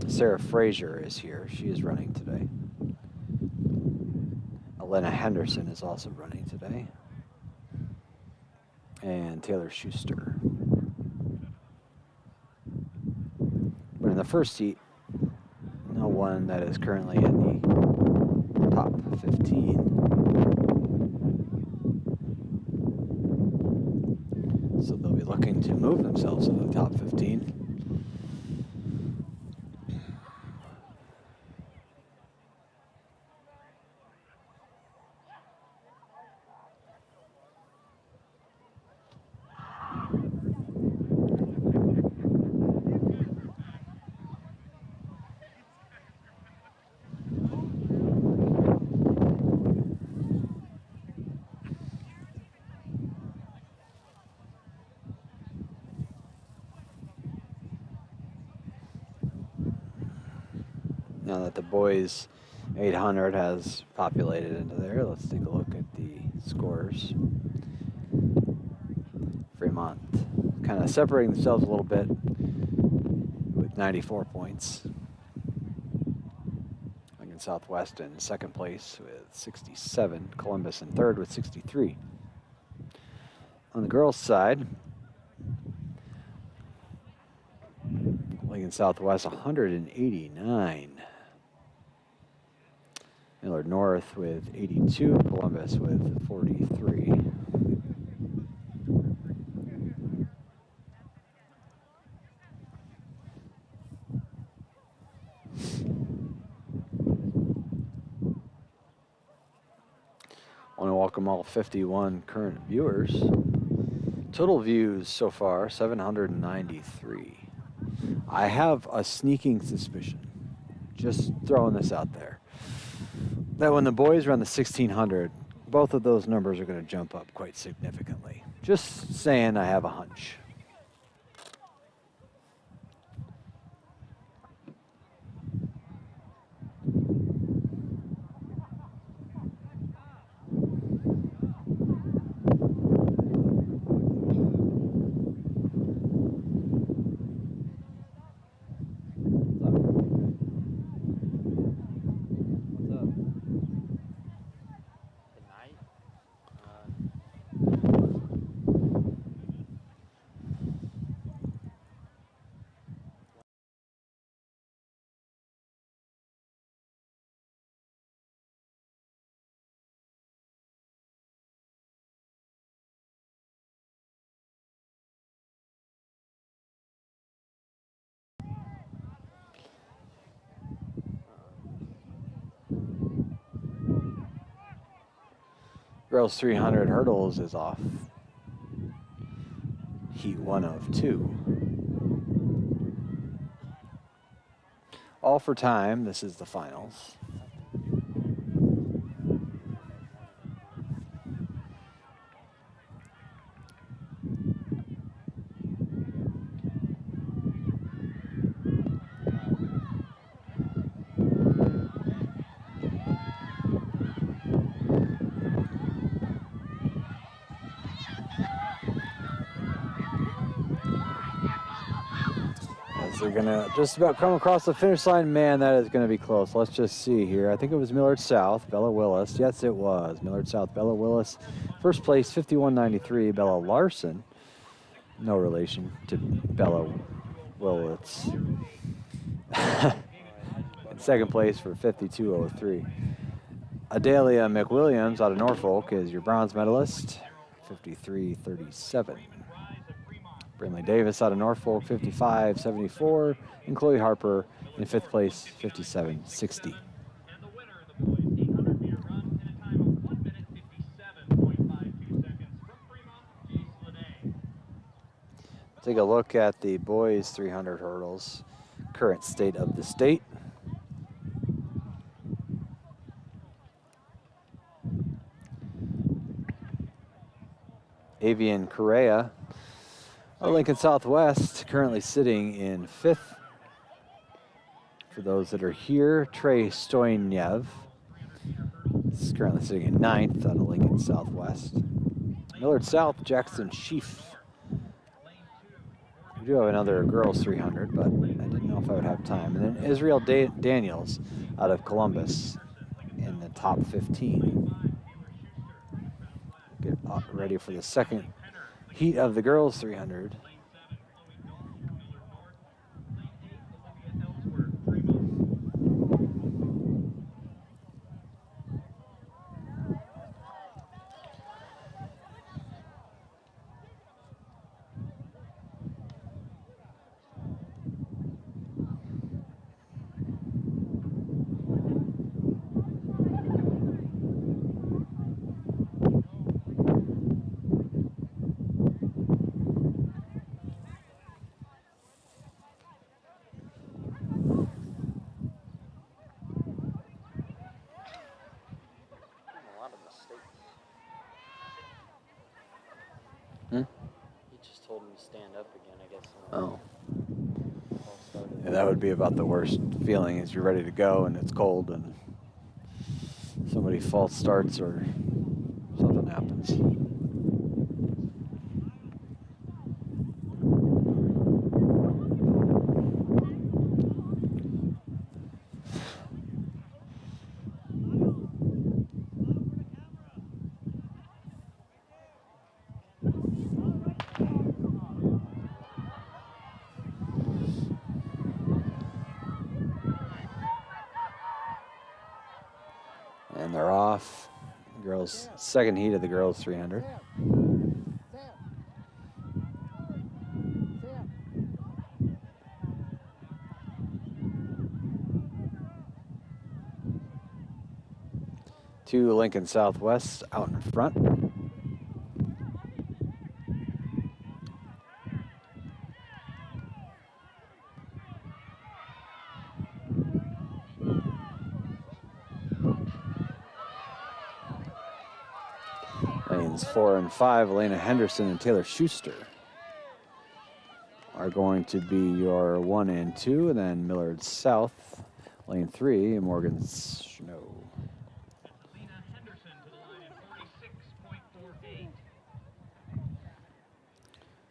Sarah Frazier is here. She is running today. Elena Henderson is also running today. And Taylor Schuster. But in the first heat, no one that is currently in the top 15. So they'll be looking to move themselves into the top 15. Now that the boys 800 has populated into there, let's take a look at the scores. Fremont kind of separating themselves a little bit with 94 points. Lincoln Southwest in second place with 67. Columbus in third with 63. On the girls' side, Lincoln Southwest 189. Millard North with 82, Columbus with 43. welcome all 51 current viewers. Total views so far, 793. I have a sneaking suspicion, just throwing this out there, that when the boys run the 1600, both of those numbers are going to jump up quite significantly. Just saying, I have a hunch. Tonight? Girls 300 hurdles is off. Heat 1 of 2. All for time. This is the finals. As they're gonna just about come across the finish line. Man, that is gonna be close. Let's just see here. I think it was Millard South, Bella Willis. Yes, it was Millard South, Bella Willis. First place, 51.93. Bella Larson, no relation to Bella Willis. In second place for 52.03. Adelia McWilliams out of Norfolk is your bronze medalist, 53.37. Brinley Davis out of Norfolk, 55.74. And Chloe Harper in fifth place, 57.60. And the winner of the boys 800-meter run in a time of 1 minute 57.52 seconds from Fremont, Jace Lene. Take a look at the boys 300 hurdles, current state of the state. Avian Correa of Lincoln Southwest, currently sitting in fifth. For those that are here, Trey Stoyanev is currently sitting in ninth out of Lincoln Southwest. Millard South, Jackson Sheaf. We do have another girls 300, but I didn't know if I would have time. And then Israel Daniels out of Columbus in the top 15. Get ready for the second heat of the girls 300. A lot of mistakes. Hmm? He just told him to stand up again, I guess. Oh. All started. Yeah, that would be about the worst feeling is you're ready to go and it's cold and somebody false starts or something happens. And they're off. Girls, second heat of the girls 300. 2 Lincoln Southwest out in front. Lanes 4 and 5, Elena Henderson and Taylor Schuster are going to be your 1 and 2, and then Millard South, lane 3, and Morgan Snow. Lena Henderson to the line in 46.48.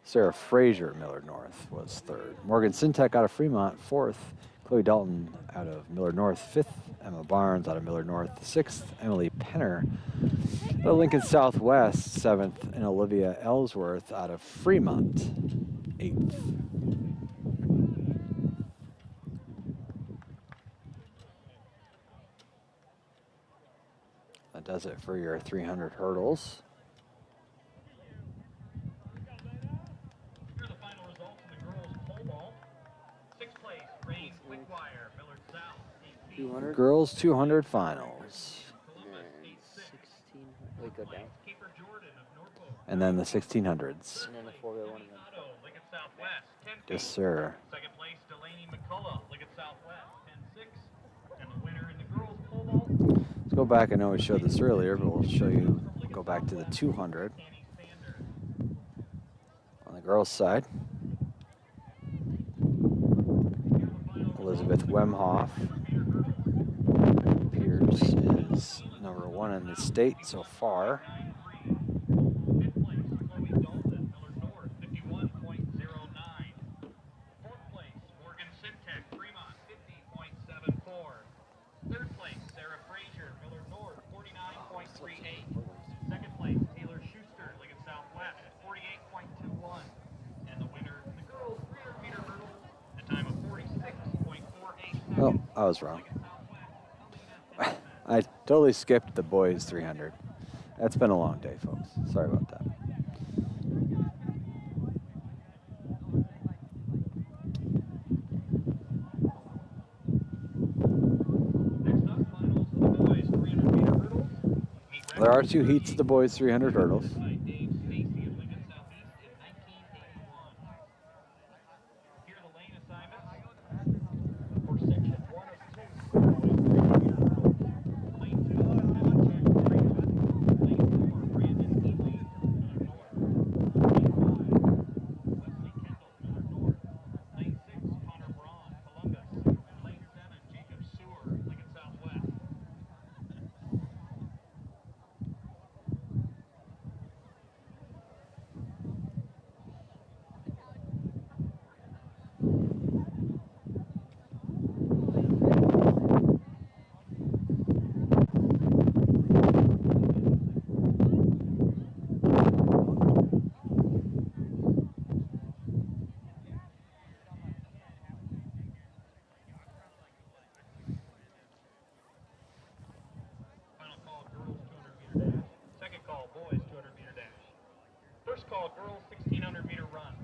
Sarah Frazier, Millard North, was 3rd. Morgan Sintek out of Fremont, 4th. Chloe Dalton out of Millard North, 5th. Emma Barnes out of Millard North, 6th. Emily Penner out of Lincoln Southwest, 7th. And Olivia Ellsworth out of Fremont, 8th. That does it for your 300 hurdles. Here are the final results in the girls' pole vault. 6th place, Rain Quickwire, Millard South, 18th. 200. Girls 200 finals. Columbus, 8th. 16. Wait, go down. Keeper Jordan of Norfolk. And then the 1600s. And then the 401 and then. Otto, Lincoln Southwest, 10th. Yes, sir. 2nd place, Delaney McCullough, Lincoln Southwest, 10-6. And the winner in the girls' pole vault, Let's go back. I know we showed this earlier, but we'll show you. Go back to the 200 Annie Sanders. on the girls' side. Elizabeth Wemhoff Pierce is number 1 in the state so far. 5th place, Chloe Dalton, Millard North, 51.09. 4th place, Morgan Sintek, Fremont, 50.74. 3rd place, Sarah Frazier, Millard North, 49.38. 2nd place, Taylor Schuster, Lincoln Southwest, 48.21. And the winner in the girls' 300-meter hurdle, a time of 46.48 seconds. Oh, I was wrong. I totally skipped the boys 300. That's been a long day, folks. Sorry about that. Next up, finals of the boys' 300-meter hurdles. Meet There are 2 heats of the boys 300 hurdles. by Dave Stacy of Lincoln Southeast in 1981. Here are the lane assignments for section 1 of 2. Boys 300-meter hurdles. Lane 2, Emma Chen Freeman. Lane 4, Brandon Ely, Millard North. Lane 5, Wesley Kendall, Millard North. Lane 6, Connor Braun, Columbus. And lane 7, Jacob Sewer, Lincoln Southwest. Final call, girls 200-meter dash. Second call, boys 200-meter dash. First call, girls 1600-meter run.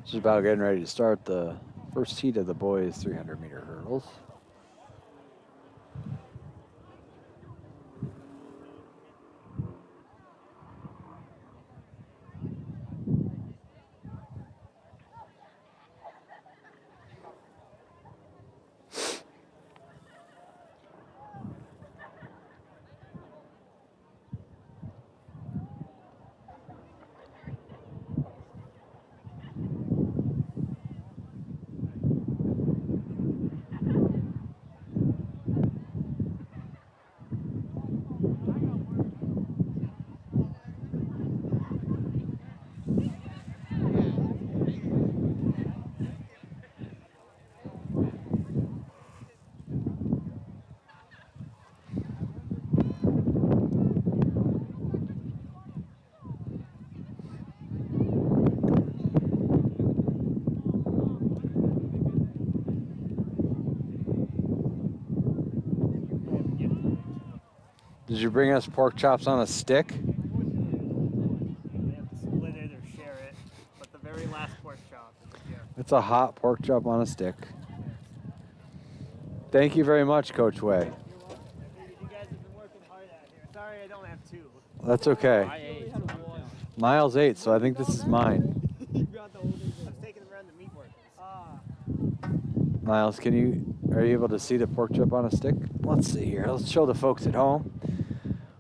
Just about getting ready to start the first heat of the boys 300-meter hurdles. Did you bring us pork chops on a stick? They have to split it or share it, but the very last pork chop is a gift. It's a hot pork chop on a stick. Thank you very much, Coach Way. You're welcome. You guys have been working hard out here. Sorry I don't have two. That's okay. I ate. Miles ate, so I think this is mine. I was taking them around the meat workers. Miles, are you able to see the pork chop on a stick? Let's see here. Let's show the folks at home.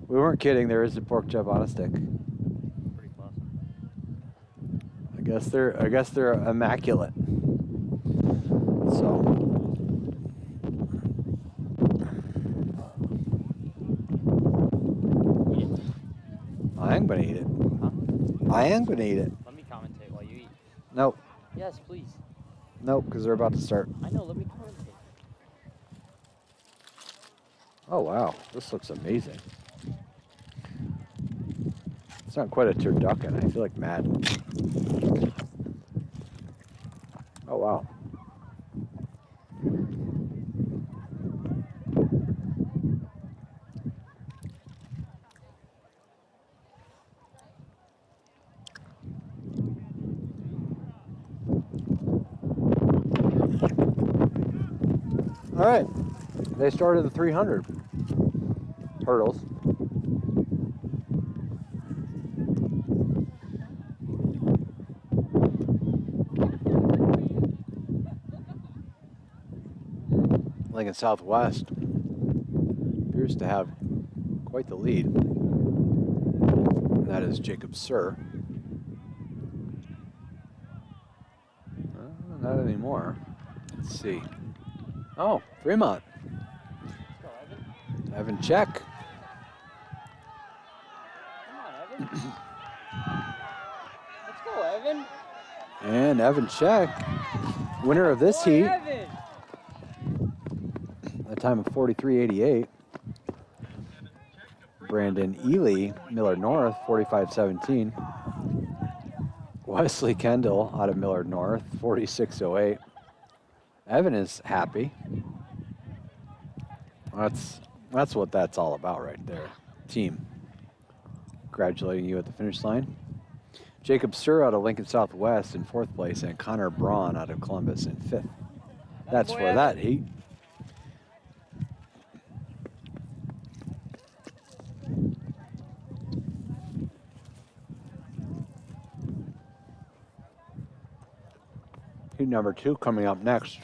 We weren't kidding. There is a pork chop on a stick. Pretty close. I guess they're immaculate. So. I am gonna eat it. Huh? I am gonna eat it. Let me commentate while you eat. Nope. Yes, please. Nope, because they're about to start. I know, let me commentate. Oh wow, this looks amazing. It's not quite a turducken. I feel like Madden. Oh wow. All right, they started the 300 hurdles. Lincoln Southwest appears to have quite the lead. And that is Jacob Sir. Not anymore. Let's see. Oh, Fremont. Let's go, Evan. Evan check. Come on, Evan. Let's go, Evan. And Evan check. Winner of this Boy, heat. Evan. A time of 43.88. Brandon Ely, Miller North, 45.17. Wesley Kendall out of Miller North, 46.08. Evan is happy. That's what that's all about right there. Team. Congratulating you at the finish line. Jacob Sir out of Lincoln Southwest in 4th place, and Connor Braun out of Columbus in 5th. That's for that heat. Heat number 2 coming up next.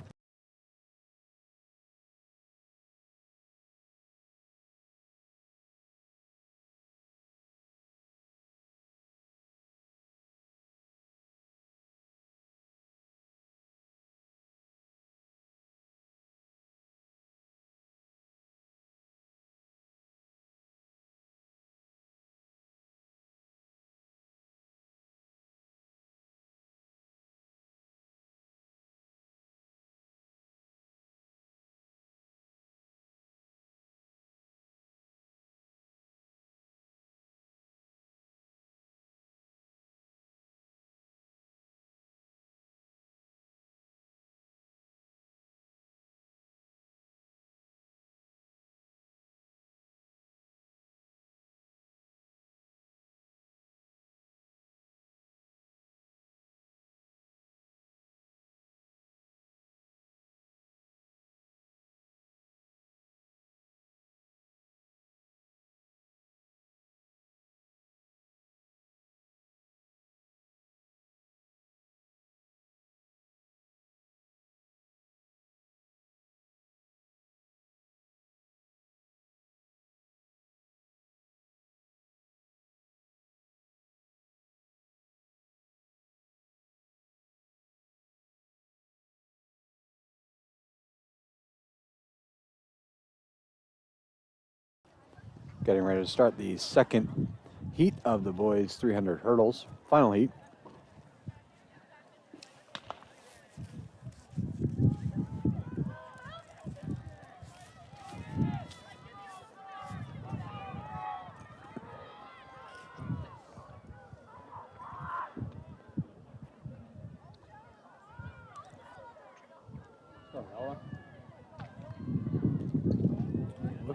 Getting ready to start the second heat of the boys 300 hurdles. Final heat.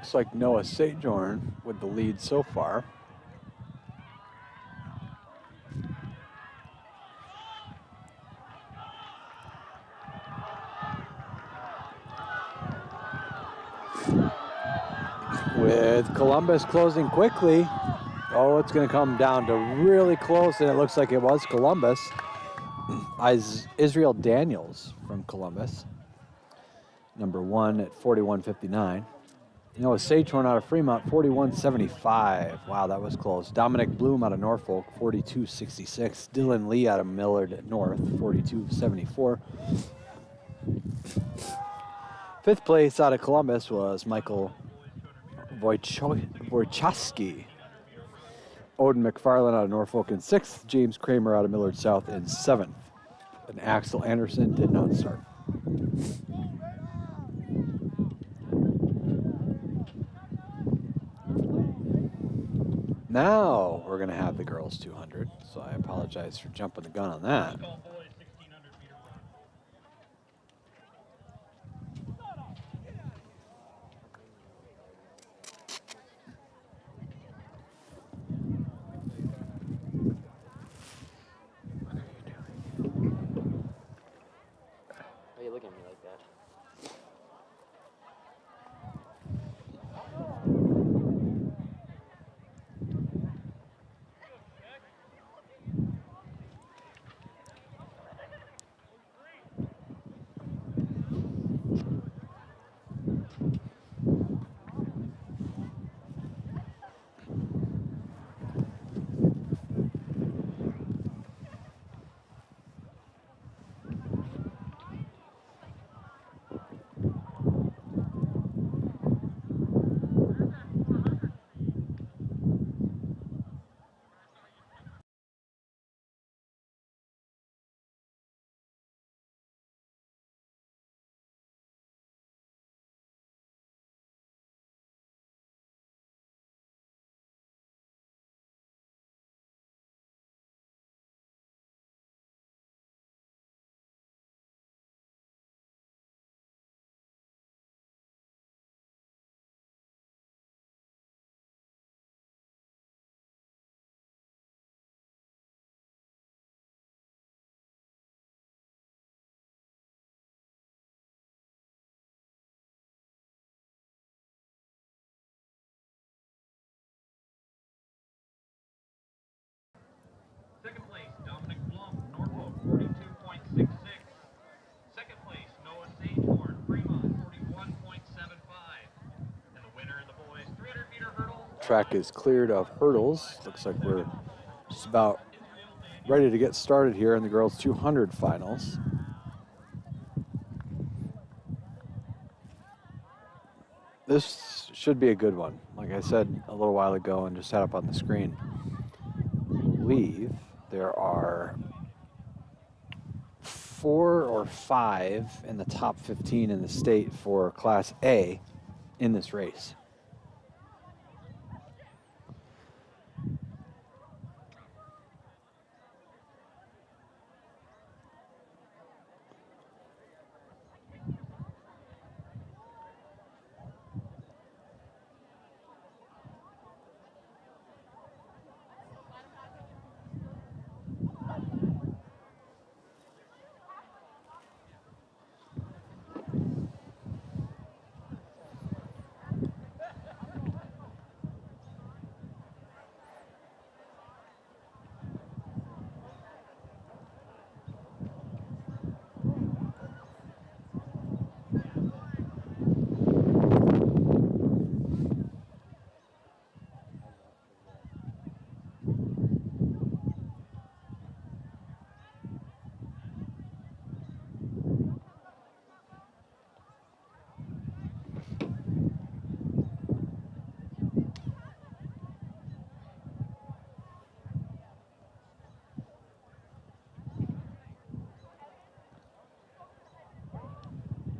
Looks like Noah Sajorn with the lead so far. With Columbus closing quickly. Oh, it's going to come down to really close, and it looks like it was Columbus. Israel Daniels from Columbus, number 1 at 41.59. Noah Sajorn out of Fremont, 41.75. Wow, that was close. Dominic Bloom out of Norfolk, 42.66. Dylan Lee out of Millard North, 42.74. Fifth place out of Columbus was Michael Wojciechowski. Odin McFarland out of Norfolk in 6th. James Kramer out of Millard South in 7th. And Axel Anderson did not start. Now we're going to have the girls 200, so I apologize for jumping the gun on that. Why are you looking at me like that? Second place, Dominic Blum, Norfolk, 42.66. Second place, Noah Sajorn, Fremont, 41.75. And the winner in the boys 300-meter hurdle. Track is cleared of hurdles. Looks like we're just about ready to get started here in the girls 200 finals. This should be a good one. Like I said a little while ago and just had up on the screen, I believe there are 4 or 5 in the top 15 in the state for Class A in this race.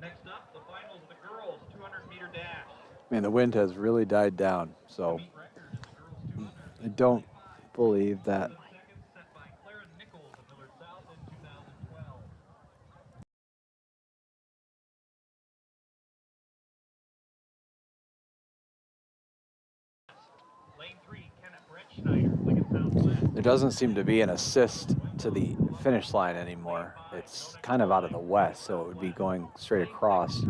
Next up, the finals of the girls 200-meter dash. Man, the wind has really died down, so I don't believe that There doesn't seem to be an assist to the finish line anymore. It's kind of out of the west, so it would be going straight across.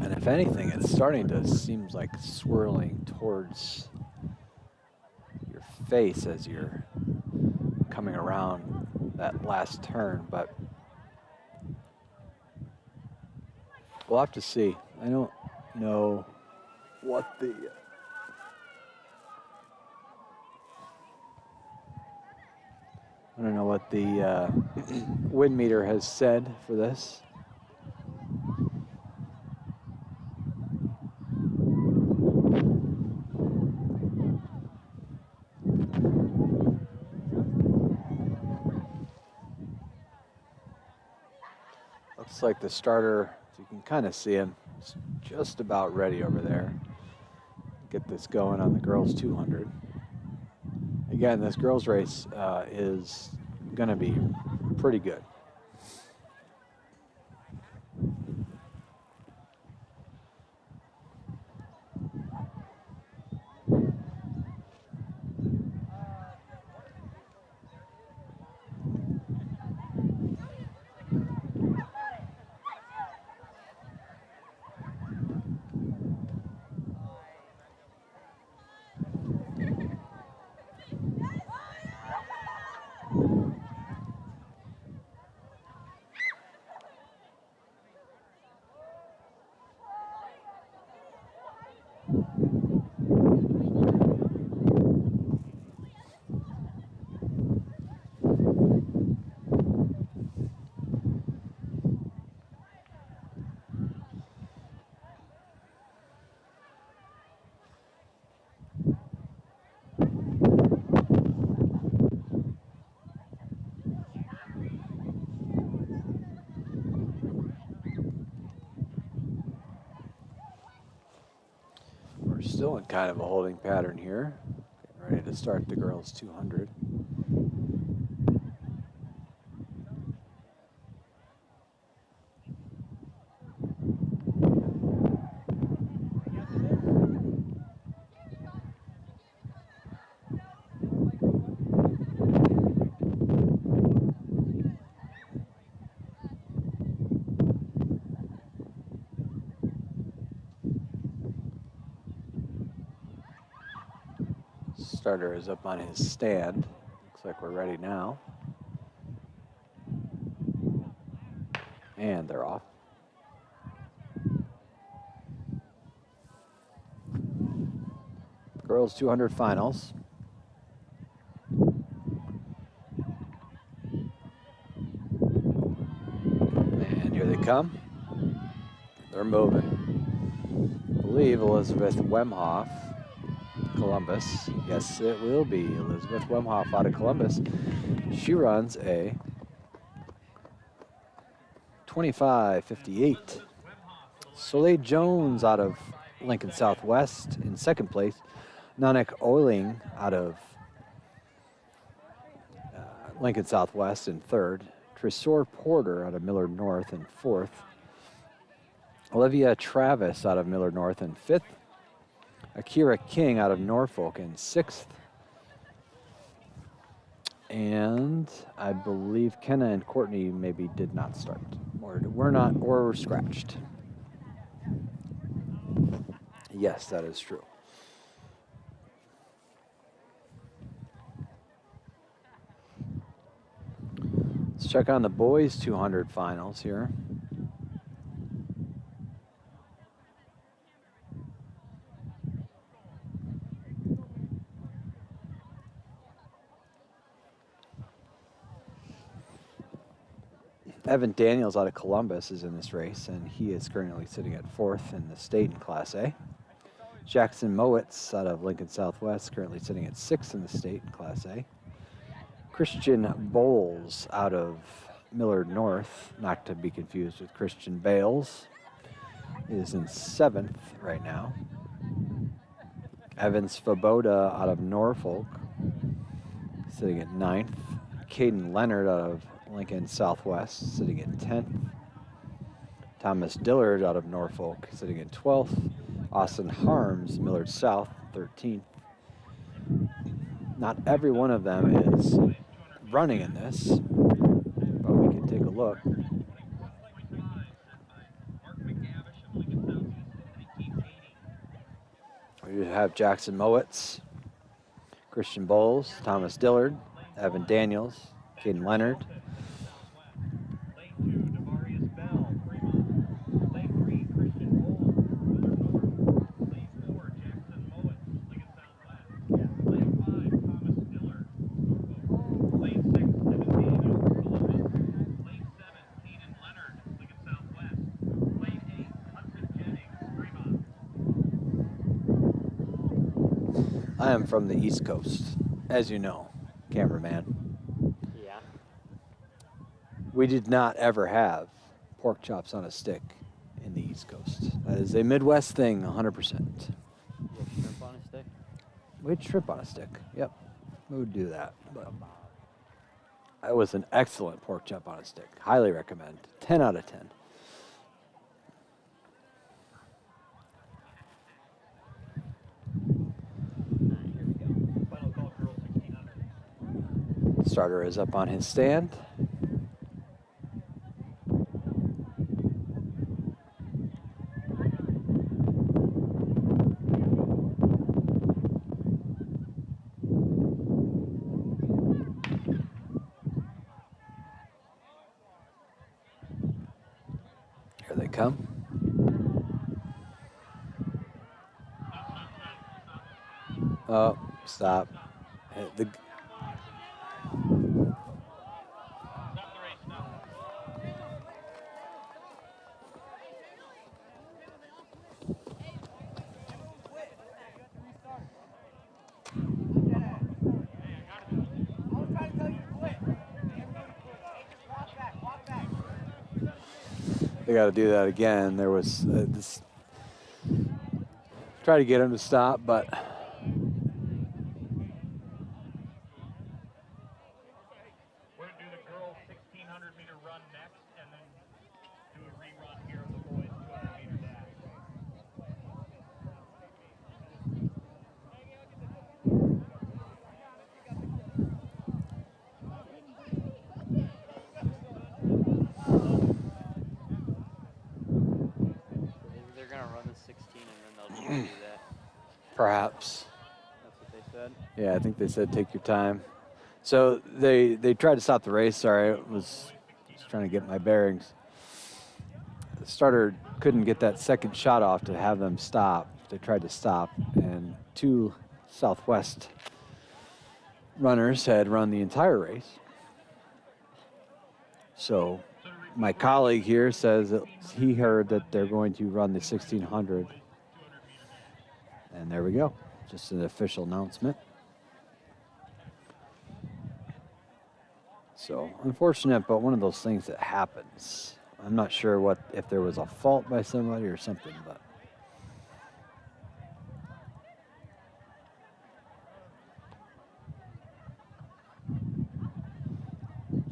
And if anything, it's starting to seems like swirling towards your face as you're coming around that last turn, but we'll have to see. I don't know what the wind meter has said for this. Looks like the starter, if you can kind of see him, is just about ready over there. Get this going on the girls 200. Again, this girls race is going to be pretty good. Still in kind of a holding pattern here. Getting ready to start the girls 200. Starter is up on his stand. Looks like we're ready now. And they're off. Girls 200 finals. And here they come. They're moving. I believe Elizabeth Wemhoff, Columbus. Yes, it will be Elizabeth Wemhoff out of Columbus. She runs a 25:58. Soleil Jones out of Lincoln Southwest in second place. Nanak Oiling out of Lincoln Southwest in third. Tresor Porter out of Millard North in fourth. Olivia Travis out of Millard North in fifth. Akira King out of Norfolk in sixth. And I believe Kenna and Courtney maybe did not start, or were scratched. Yes, that is true. Let's check on the boys 200 finals here. Evan Daniels out of Columbus is in this race, and he is currently sitting at fourth in the state in Class A. Jackson Mowitz out of Lincoln Southwest, currently sitting at sixth in the state in Class A. Christian Bowles out of Millard North, not to be confused with Christian Bales, is in seventh right now. Evan Svoboda out of Norfolk, sitting at ninth. Caden Leonard out of Lincoln Southwest, sitting at 10th. Thomas Dillard out of Norfolk, sitting at 12th. Austin Harms, Millard South, 13th. Not every one of them is running in this, but we can take a look. We have Jackson Mowitz, Christian Bowles, Thomas Dillard, Evan Daniels, Caden Leonard. Lane 2, Devarius Bell, Fremont. Lane 3, Christian Bowles, Millard North. Lane 4, Jackson Mowitz, Lincoln Southwest. Lane 5, Thomas Dillard, Norfolk. Lane 6, Evan Daniels, Columbus. Lane 7, Caden Leonard, Lincoln Southwest. Lane 8, Hudson Jennings, Fremont. I am from the East Coast, as you know, cameraman. Yeah. We did not ever have pork chops on a stick in the East Coast. That is a Midwest thing, 100%. You have shrimp on a stick? We had shrimp on a stick. Yep, we would do that. But that was an excellent pork chop on a stick. Highly recommend. 10 out of 10. Here we go. Final call, girls 1600. Starter is up on his stand. Here they come. Oh, stop. The They got to do that again. There was this. Try to get him to stop, but We're going to do the girls 1600 meter run next, and then do a rerun here of the boys 200 meter dash. They're gonna run the 16 and then they'll just do that. perhaps. That's what they said. Yeah, I think they said take your time. So they tried to stop the race. Sorry, I was just trying to get my bearings. The starter couldn't get that second shot off to have them stop. They tried to stop, and two Southwest runners had run the entire race. So my colleague here says that he heard that they're going to run the 1600. And there we go. Just an official announcement. So unfortunate, but one of those things that happens. I'm not sure if there was a fault by somebody or something, but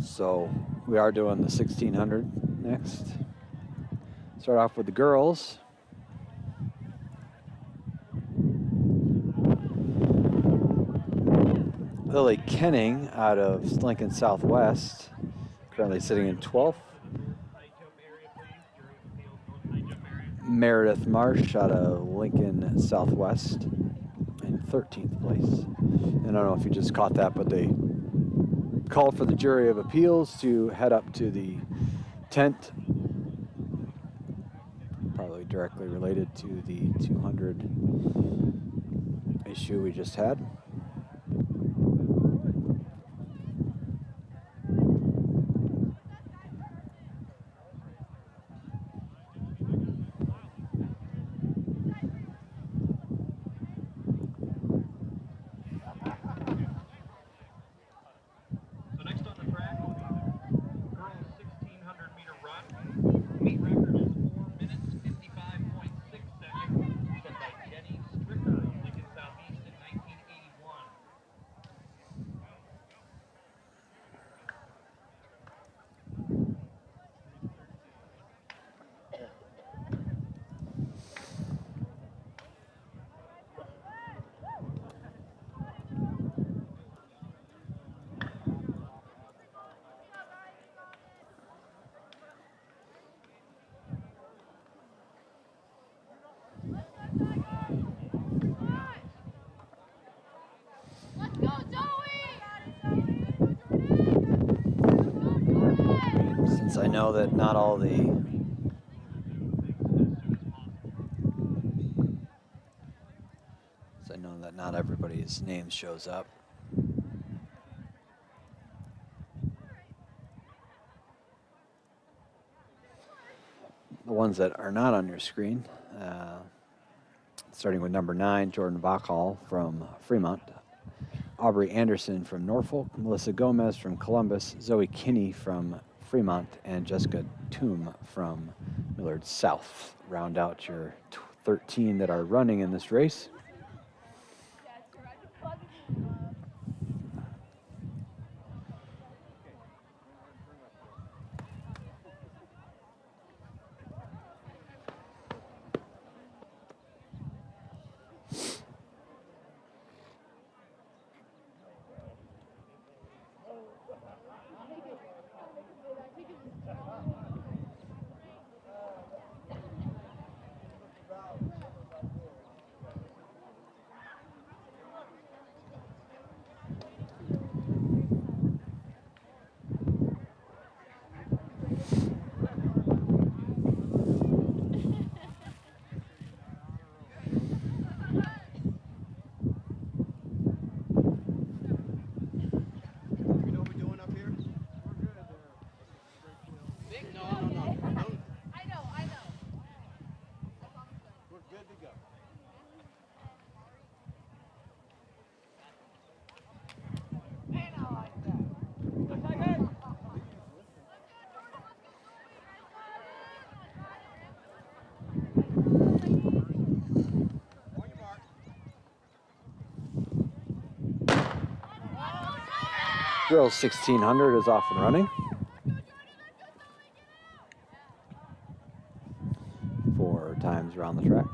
so we are doing the 1600 next. Start off with the girls. Lily Kenning out of Lincoln Southwest, currently sitting in 12th. Meredith Marsh out of Lincoln Southwest in 13th place. And I don't know if you just caught that, but they called for the jury of appeals to head up to the tent, probably directly related to the 200 issue we just had. So next on the track, girls 1600 meter run. Meet record is 4 minutes 55.6 seconds, set by Jenny Stricker, Lincoln Southeast in 1981. know that not all the I know that not everybody's name shows up. The ones that are not on your screen, starting with number 9, Jordan Bachal from Fremont, Aubrey Anderson from Norfolk, Melissa Gomez from Columbus, Zoe Kinney from Fremont, and Jessica Toom from Millard South. Round out your 13 that are running in this race. You know what we're doing up here? No. I know. We're good to go. Man, I like that. On your mark. Girls 1600 is off and running. 4 times around the track.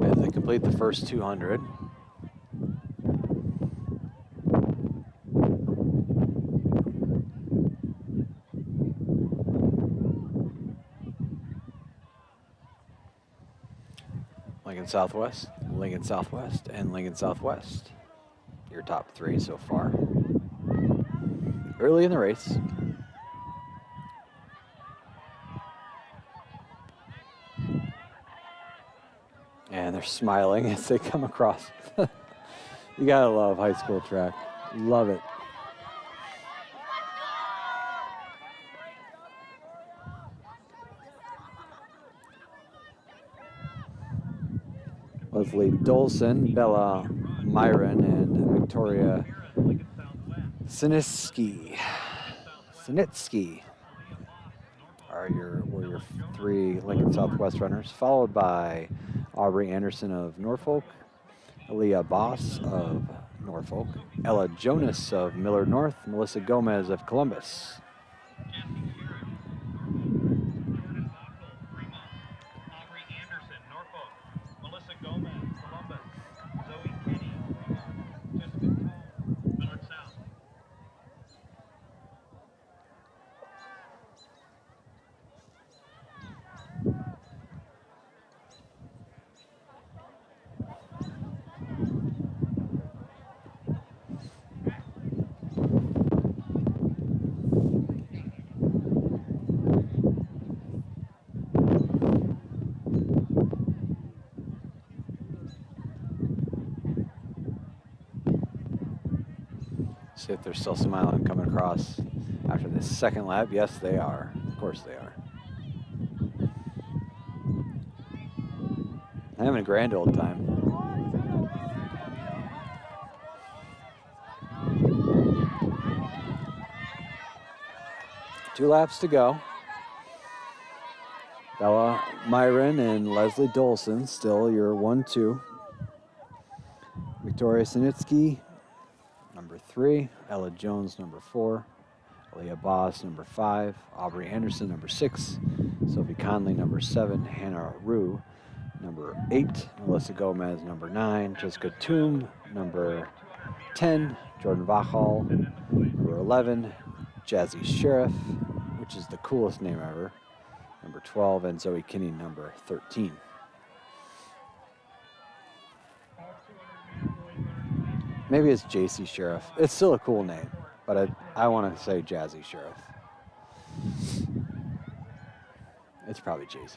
As they complete the first 200. Lincoln Southwest, Lincoln Southwest, and Lincoln Southwest. Your top 3 so far. Early in the race. And they're smiling as they come across. You gotta love high school track. Love it. Leslie Dolson, Bella Myron, and Victoria Sinitsky were your 3 Lincoln Southwest runners, followed by Aubrey Anderson of Norfolk, Aaliyah Boss of Norfolk, Ella Jonas of Millard North, Melissa Gomez of Columbus. See if they're still smiling coming across after this second lap. Yes, they are. Of course they are. Having a grand old time. Two laps to go. Bella Myron and Leslie Dolson still your 1-2. Victoria Sinitsky, number 3. Ella Jones, number 4. Aaliyah Boss, number 5. Aubrey Anderson, number 6. Sophie Conley, number 7. Hannah Rue, number 8. Melissa Gomez, number 9. Jessica Toom, number 10. Jordan Vachal, number 11. Jazzy Sheriff, which is the coolest name ever, number 12. And Zoe Kinney, number 13. Maybe it's JC Sheriff. It's still a cool name, but I want to say Jazzy Sheriff. It's probably JC.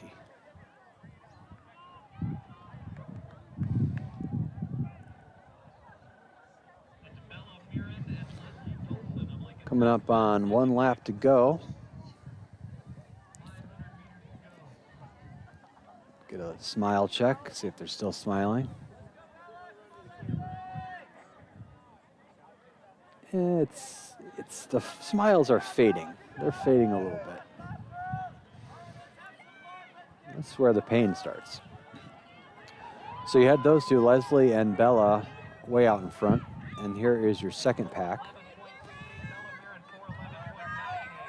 Coming up on 1 lap to go. Get a smile check, see if they're still smiling. It's the smiles are fading. They're fading a little bit. That's where the pain starts. So you had those two, Leslie and Bella, way out in front. And here is your second pack.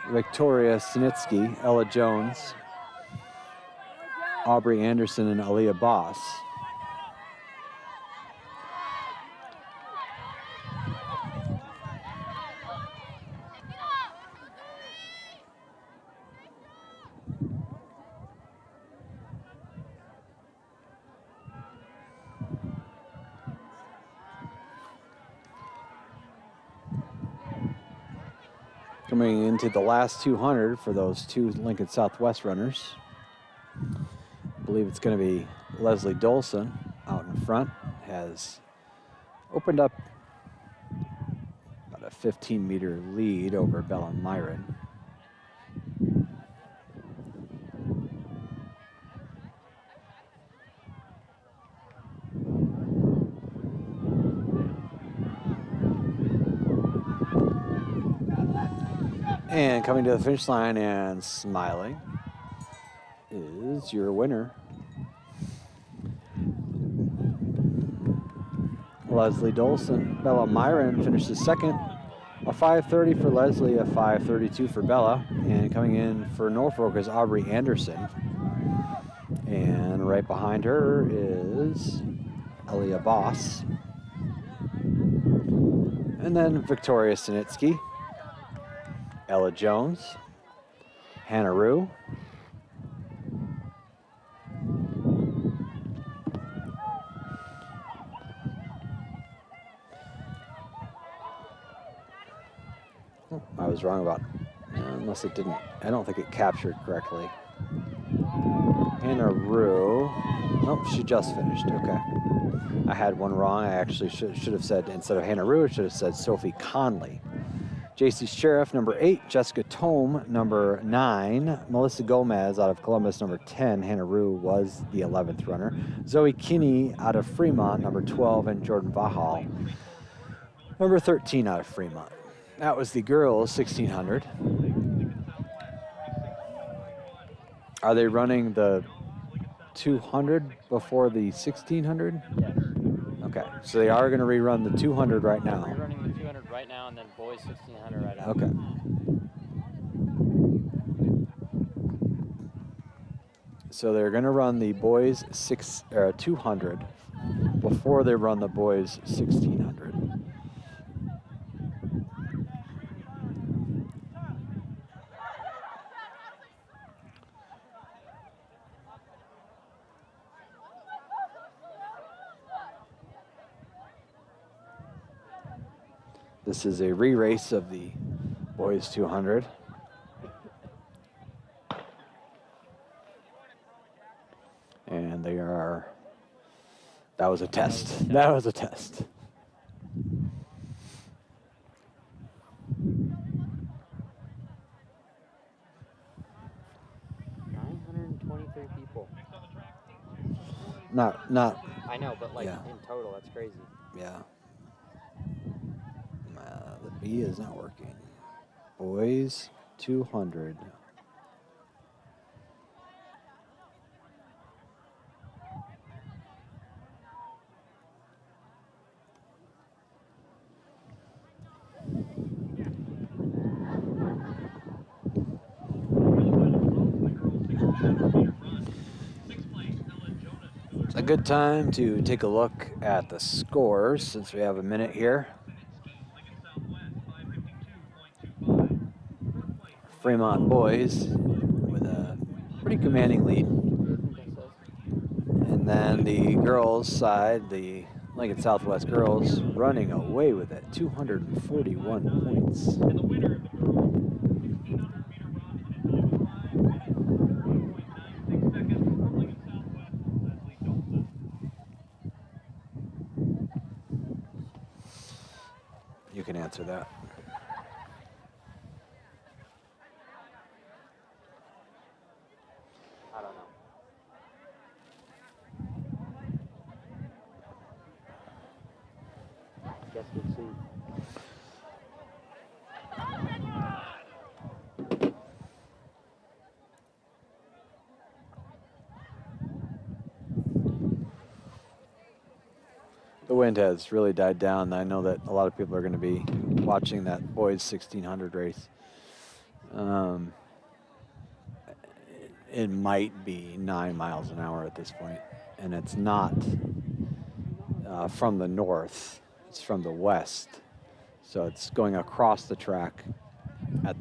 Victoria Sinitsky, Ella Jones, Aubrey Anderson, and Aaliyah Boss. Coming into the last 200 for those two Lincoln Southwest runners. I believe it's going to be Leslie Dolson out in front. Has opened up about a 15-meter lead over Bella Myron. And coming to the finish line and smiling is your winner, Leslie Dolson. Bella Myron finishes second. A 5:30 for Leslie, a 5:32 for Bella. And coming in for Norfolk is Aubrey Anderson. And right behind her is Aaliyah Boss. And then Victoria Sinitsky, Ella Jones, Hannah Rue, I was wrong about, unless it didn't, I don't think it captured correctly. Hannah Rue, nope, she just finished, okay. I had one wrong. I actually should have said, instead of Hannah Rue, I should have said Sophie Conley. JC Sheriff, number 8. Jessica Tome, number 9. Melissa Gomez out of Columbus, number 10. Hannah Rue was the 11th runner. Zoe Kinney out of Fremont, number 12. And Jordan Vachal, number 13 out of Fremont. That was the girls' 1600. Are they running the 200 before the 1600? Yes. Okay, so they are going to rerun the 200 right now. We're running the 200 right now, and then boys 1600 right after. Okay. So they're going to run the boys 200 before they run the boys 1600. This is a re-race of the boys 200. And they are, that was a test. That was a test. People. Not. I know, but like yeah. in total, that's crazy. Yeah. The B is not working. Boys 200. a good time to take a look at the scores since we have a minute here. Fremont boys with a pretty commanding lead. And then the girls side, the Lincoln Southwest girls, running away with it, 241 points. And the winner of the girls 1600 meter run in 5 minutes, 30.96 seconds from Lincoln Southwest, Leslie Dolson. You can answer that. I don't know. Guess we'll see. The wind has really died down. I know that a lot of people are going to be watching that boys 1600 race. It might be 9 miles an hour at this point, and it's not from the north, it's from the west. So it's going across the track at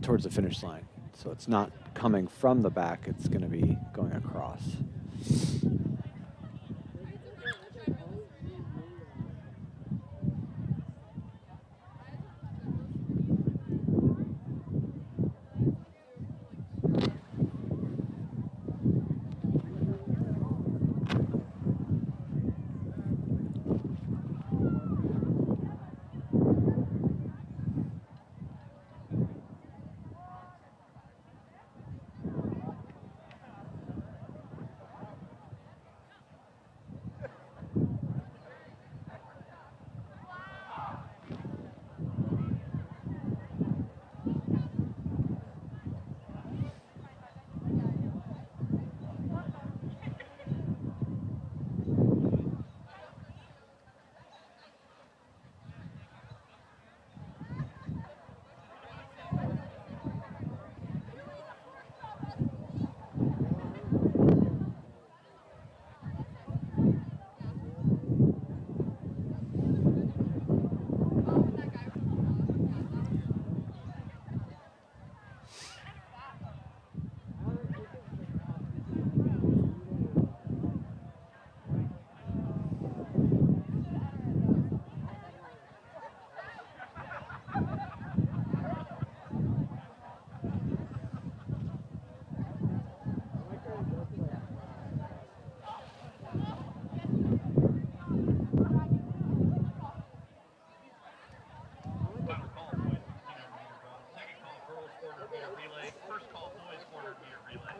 towards the finish line. So it's not coming from the back, it's going to be going across. Final call, boys 1600 meter run. Second call, girls 400 meter relay. First call, boys 400 meter relay.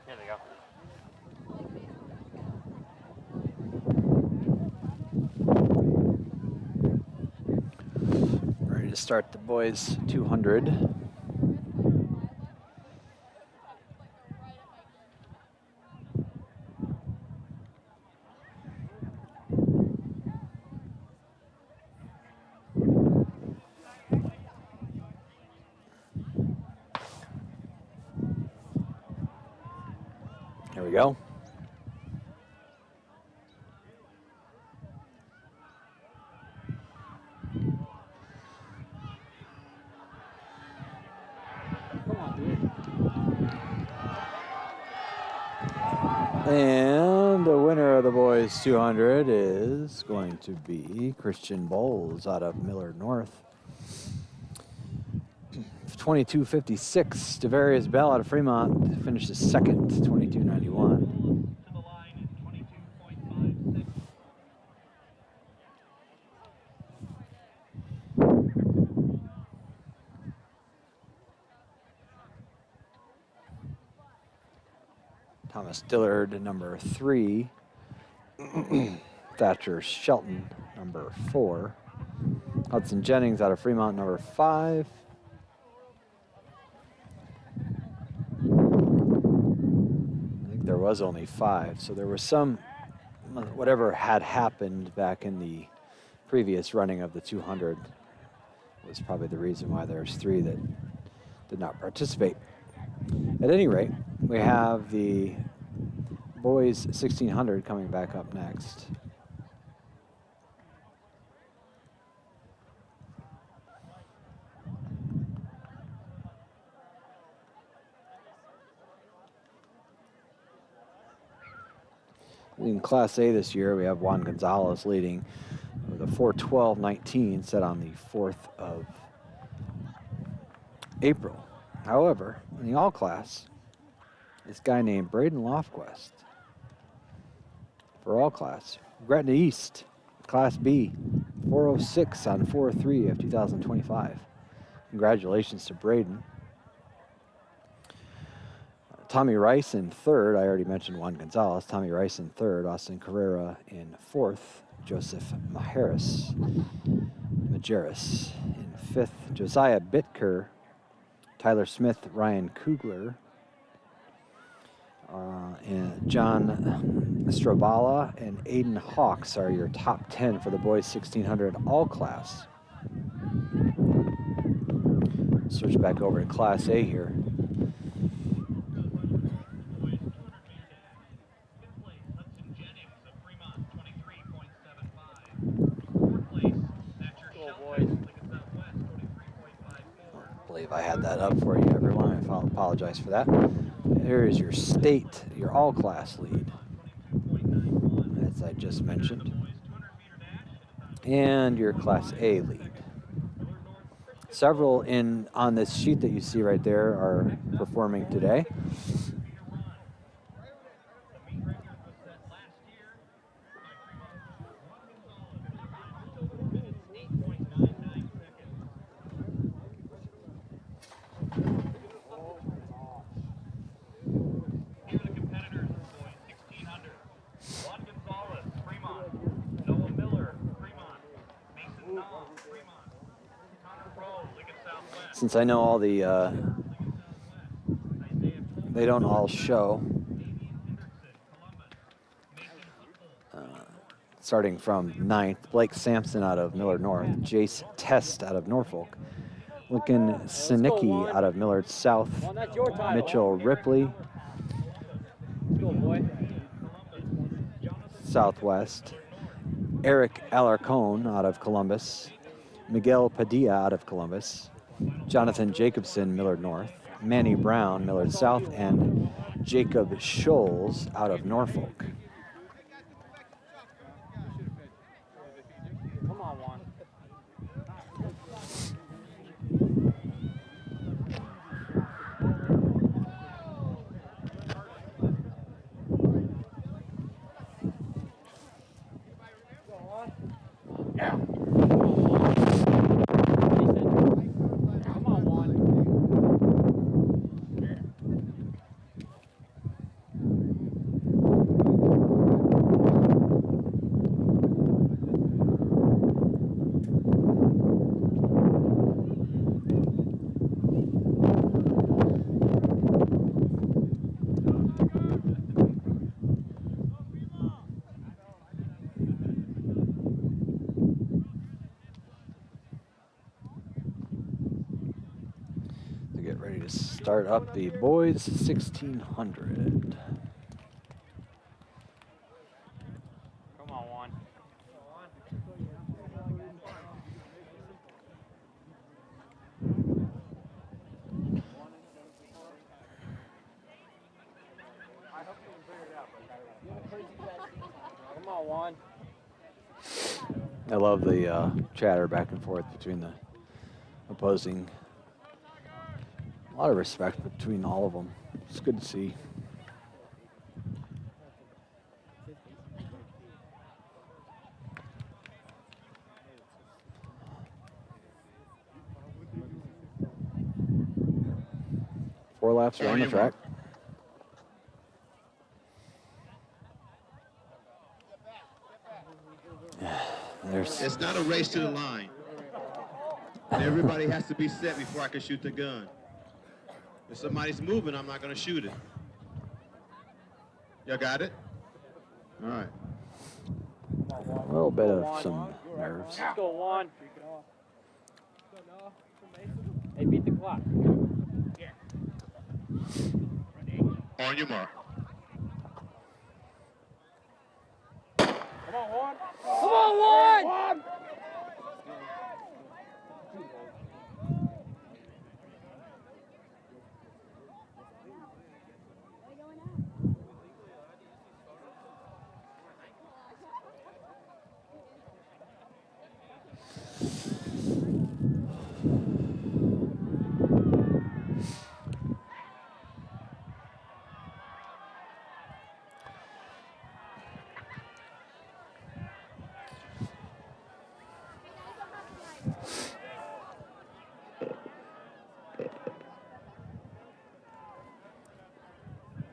Here they go. Ready to start the boys 200. Here we go. And the winner of the boys 200 is going to be Christian Bowles out of Millard North. 22:56. Devarius Bell out of Fremont finishes second, 22:91. To the line in 22.56. Thomas Dillard, number 3. Thatcher Shelton, number 4. Hudson Jennings out of Fremont, number 5. I think there was only 5, so there was some, whatever had happened back in the previous running of the 200 was probably the reason why there's 3 that did not participate. At any rate, we have the boys 1600 coming back up next. In Class A this year, we have Juan Gonzalez leading with a 4:12.19 set on the 4th of April. However, in the all class, this guy named Braden Lofquist for all class, Gretna East, Class B, 4:06 on 4:3 of 2025. Congratulations to Braden. Tommy Rice in 3rd. I already mentioned Juan Gonzalez. Tommy Rice in 3rd. Austin Carrera in 4th. Joseph Majeris in 5th. Josiah Bitker, Tyler Smith, Ryan Kugler, and John Strobala and Aiden Hawks are your top 10 for the boys 1600 all class. Switch back over to Class A here. I had that up for you, everyone. I apologize for that. Here is your state, your all-class lead, as I just mentioned, and your Class A lead. Several on this sheet that you see right there are performing today. Here are the competitors, boys, 1600. Juan Gonzalez, Fremont. Noah Miller, Fremont. Mason Nall, Fremont. Connor Rowe, Lincoln Southwest. Since I know all the, they don't all show. Starting from 9th, Blake Sampson out of Millard North, Jace Test out of Norfolk, Lincoln Sinicki out of Millard South, Mitchell Ripley, Southwest, Eric Alarcone out of Columbus, Miguel Padilla out of Columbus, Jonathan Jacobson, Millard North, Manny Brown, Millard South, and Jacob Scholes out of Norfolk. Come on, Juan. Ready to start up the boys 1600. Come on, Juan. Come on, Juan. I love the chatter back and forth between the opposing. A lot of respect between all of them. It's good to see. Four laps around the track. It's not a race to the line. Everybody has to be set before I can shoot the gun. If somebody's moving, I'm not going to shoot it. Y'all got it? All right. A little bit of some nerves. Let's go, Juan. Hey, beat the clock. On your mark. Come on, Juan!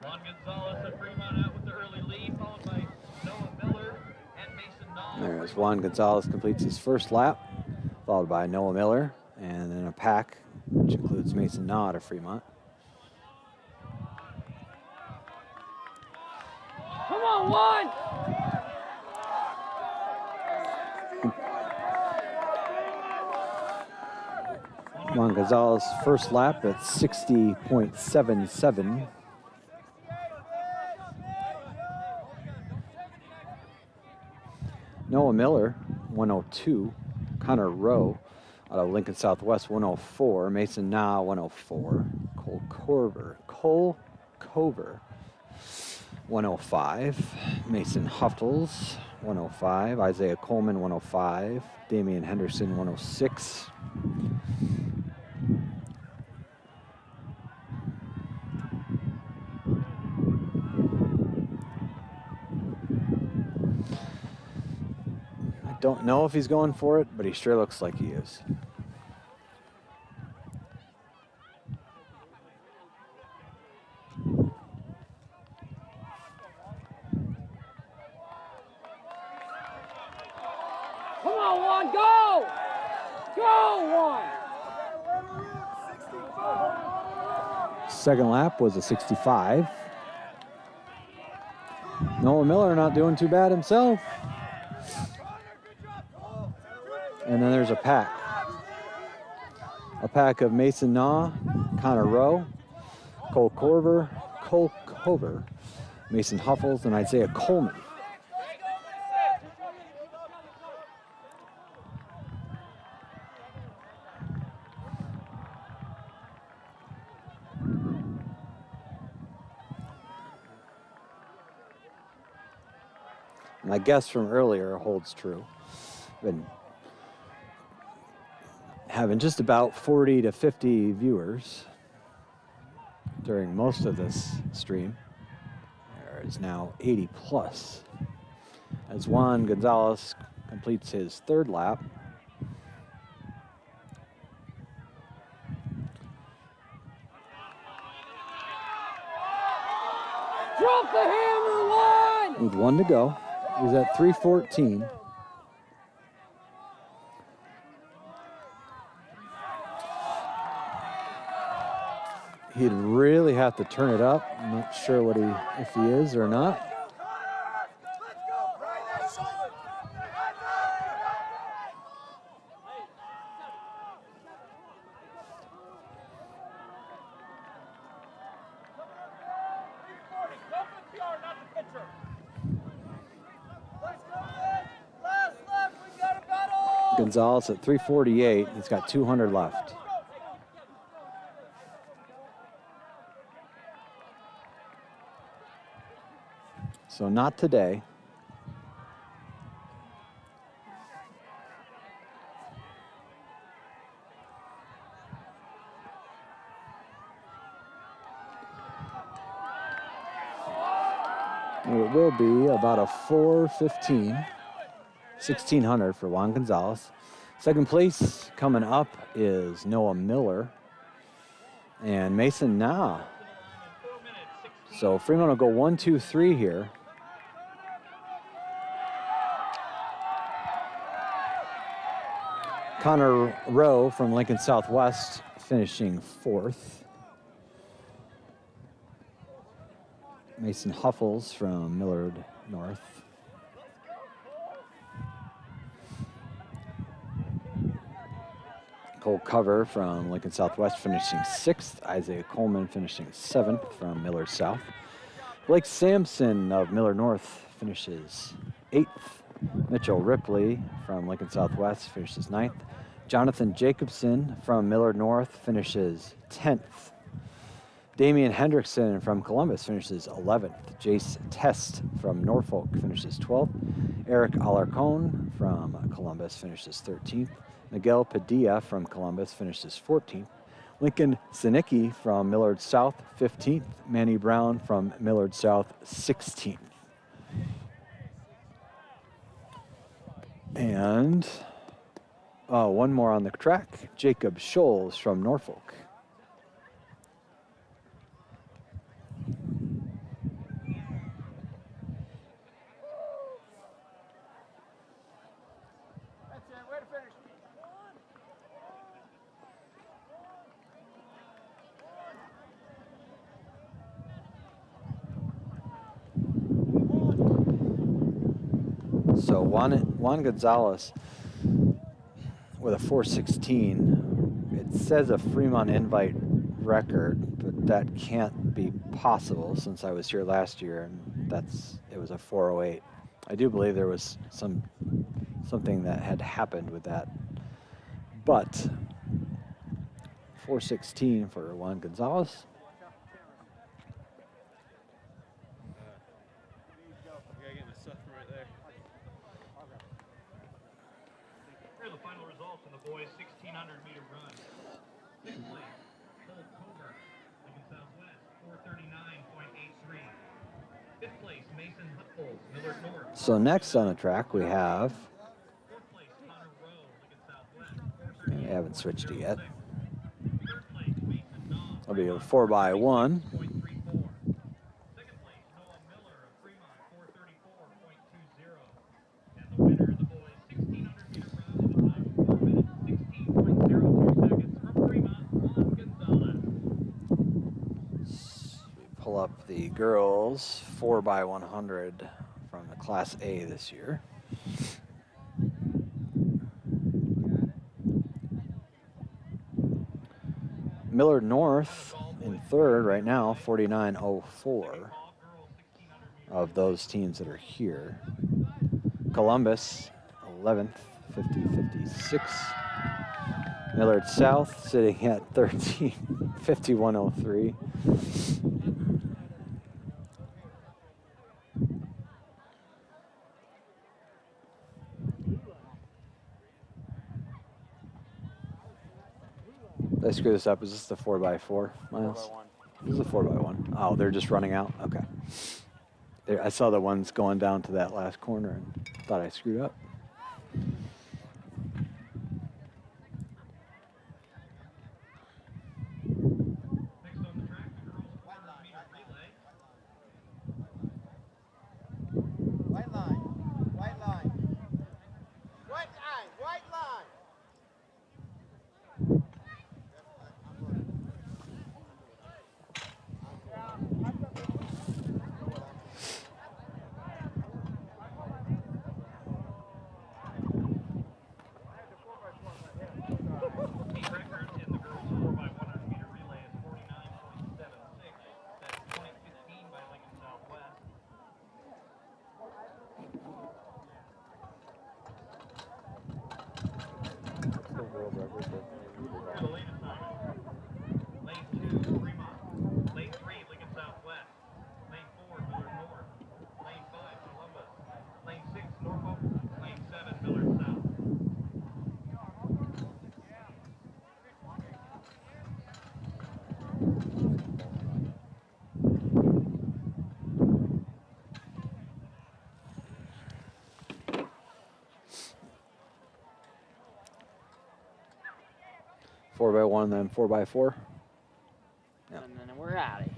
Juan Gonzalez of Fremont out with the early lead, followed by Noah Miller and Mason Knoll. There's Juan Gonzalez completes his first lap, followed by Noah Miller, and then a pack, which includes Mason Knott of Fremont. Come on, Juan! Juan Gonzalez first lap at 60.77. Noah Miller, 102. Connor Rowe out of Lincoln Southwest, 104. Mason Na, 104. Cole Cover, 105. Mason Huftles, 105. Isaiah Coleman, 105. Damian Henderson, 106. Don't know if he's going for it, but he sure looks like he is. Come on, Juan, go! Go, Juan! Second lap was a 65. Noah Miller not doing too bad himself. And then there's a pack. A pack of Mason Na, Connor Rowe, Cole Cover, Mason Huffles, and Isaiah Coleman. My guess from earlier holds true. Been having just about 40 to 50 viewers during most of this stream. There is now 80 plus. As Juan Gonzalez completes his third lap. Drop the hammer, Juan! With one to go. He's at 3:14. He'd really have to turn it up. I'm not sure if he is or not. Gonzalez at 3:48. He's got 200 left. So not today. It will be about a 4:15, 1,600 for Juan Gonzalez. Second place coming up is Noah Miller and Mason Na. So Fremont will go 1, 2, 3 here. Connor Rowe from Lincoln Southwest finishing 4th. Mason Huffles from Millard North. Cole Cover from Lincoln Southwest finishing 6th. Isaiah Coleman finishing 7th from Millard South. Blake Sampson of Millard North finishes 8th. Mitchell Ripley from Lincoln Southwest finishes 9th. Jonathan Jacobson from Millard North finishes 10th. Damian Hendrickson from Columbus finishes 11th. Jace Test from Norfolk finishes 12th. Eric Alarcon from Columbus finishes 13th. Miguel Padilla from Columbus finishes 14th. Lincoln Sinicki from Millard South 15th. Manny Brown from Millard South 16th. And one more on the track, Jacob Scholes from Norfolk. That's it. Way to finish. So Juan Gonzalez with a 4:16. It says a Fremont invite record, but that can't be possible since I was here last year and it was a 4:08. I do believe there was something that had happened with that, but 4:16 for Juan Gonzalez. Here are the final results in the boys' 1,600-meter run. 6th place, Cole Cover, Lincoln Southwest, 4:39.83. 5th place, Mason Hutpold, Millard North. So next on the track we have, 4th place, Connor Rowe, Lincoln Southwest, we haven't switched it yet. 3rd place, Mason Nom, It'll be a 4x1. 4:34. 2nd place, Noah Miller of Fremont, 4:34.20. And the winner of the boys' 1,600-meter run in a time of 4 minutes, 16.02 seconds from Fremont, Juan Gonzalez. We pull up the girls 4x100 from the Class A this year. Millard North in 3rd right now, 49.04 of those teams that are here. Columbus 11th, 50.56. Millard South sitting at 13th, 51.03. Did I screw this up? Is this the 4x4, Miles? 4x1. This is a 4x1. Oh, they're just running out? Okay. I saw the ones going down to that last corner and thought I screwed up. Next on the track, the girls' 400-meter relay. White line. White line. White line. White line. Team record in the girls' 4x100-meter relay is 49.76. That's 2015 by Lincoln Southwest. Here's the lane assignment. Lane 2, Fremont. Lane 3, Lincoln Southwest. Lane 4, Millard North. Lane 5, Columbus. Lane 6, Norfolk. Lane 7, Millard South. Four by one, then 4x4. Yeah. And then we're out of here.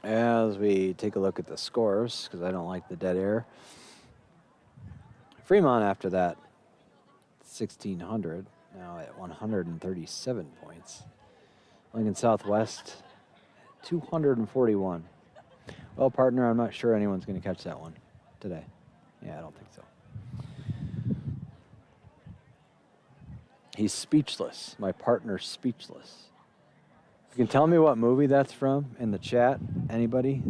As we take a look at the scores, because I don't like the dead air. Fremont after that, 1,600, now at 137 points. Lincoln Southwest, 241. Well, partner, I'm not sure anyone's going to catch that one today. Yeah, I don't think so. He's speechless. My partner's speechless. You can tell me what movie that's from in the chat, anybody.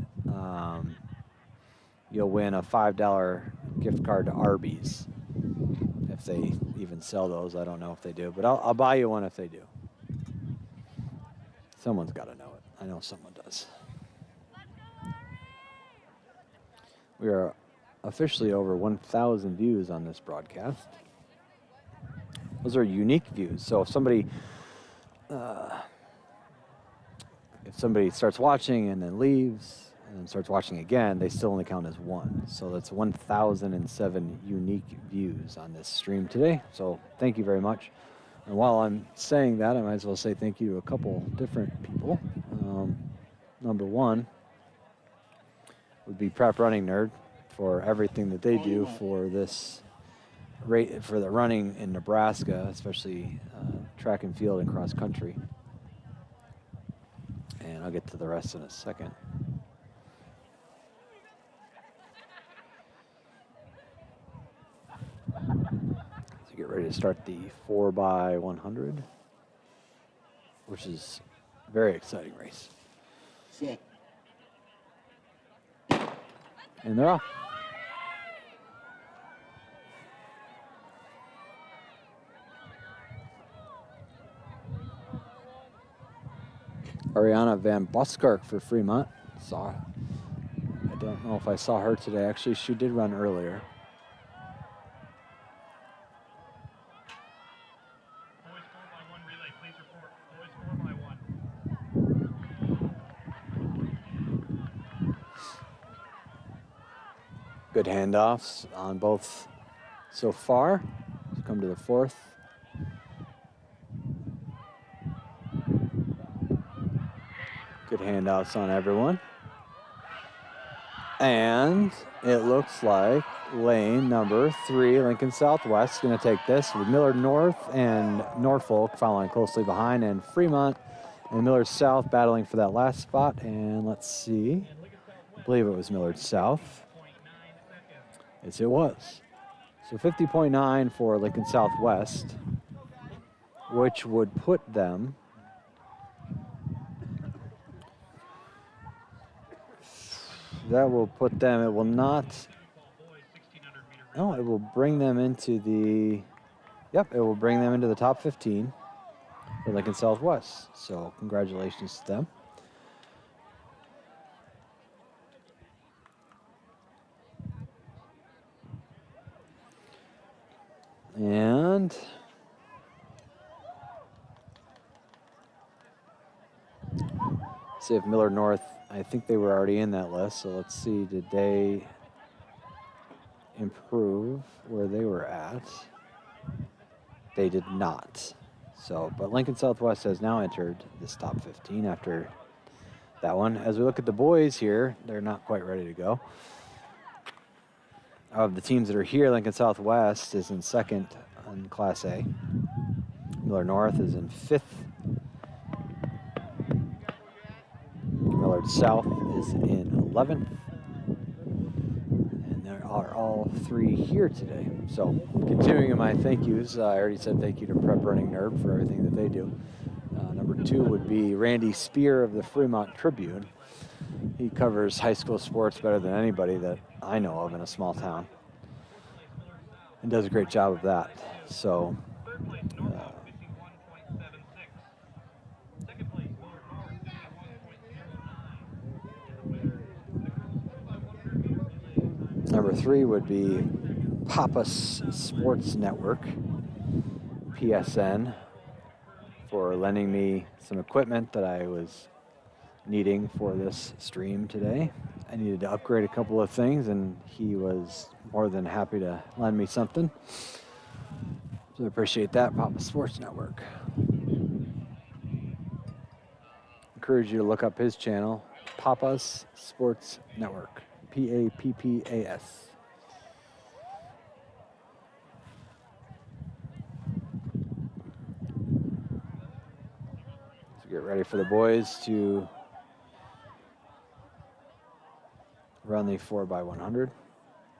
You'll win a $5 gift card to Arby's. If they even sell those, I don't know if they do, but I'll buy you one if they do. Someone's got to know it. I know someone does. We are officially over 1,000 views on this broadcast. Those are unique views. So if somebody starts watching and then leaves and then starts watching again, they still only count as one. So that's 1,007 unique views on this stream today. So thank you very much. And while I'm saying that, I might as well say thank you to a couple different people. Number one would be Prep Running Nerd for everything that they do for this for the running in Nebraska, especially track and field and cross country. And I'll get to the rest in a second. So get ready to start the 4x100, which is a very exciting race. Set. And they're off. Ariana Van Buskirk for Fremont. I don't know if I saw her today. Actually, she did run earlier. Boys 4x1 relay, please report. Boys 4x1. Good handoffs on both so far. Let's come to the fourth. Good handoffs on everyone. And it looks like lane number 3, Lincoln Southwest, is going to take this with Millard North and Norfolk following closely behind, and Fremont and Millard South battling for that last spot. And let's see, I believe it was Millard South. Yes, it was. So 50.9 for Lincoln Southwest, which would put them it will not, no, it will bring them into the, it will bring them into the top 15 for Lincoln Southwest. So congratulations to them. And see if Millard North, I think they were already in that list, so let's see, did they improve where they were at? They did not. So, but Lincoln Southwest has now entered this top 15 after that one. As we look at the boys here, they're not quite ready to go. Of the teams that are here, Lincoln Southwest is in second in Class A. Millard North is in 5th. Millard South is in 11th. And there are all 3 here today. So continuing in my thank yous, I already said thank you to Prep Running Nerd for everything that they do. Number 2 would be Randy Spear of the Fremont Tribune. He covers high school sports better than anybody that I know of in a small town, and does a great job of that. So number 3 would be Papa's Sports Network, PSN, for lending me some equipment that I was needing for this stream today. I needed to upgrade a couple of things, and he was more than happy to lend me something. So I appreciate that, Papa Sports Network. Encourage you to look up his channel, Pappas Sports Network. Pappas. So get ready for the boys to run the 4x100.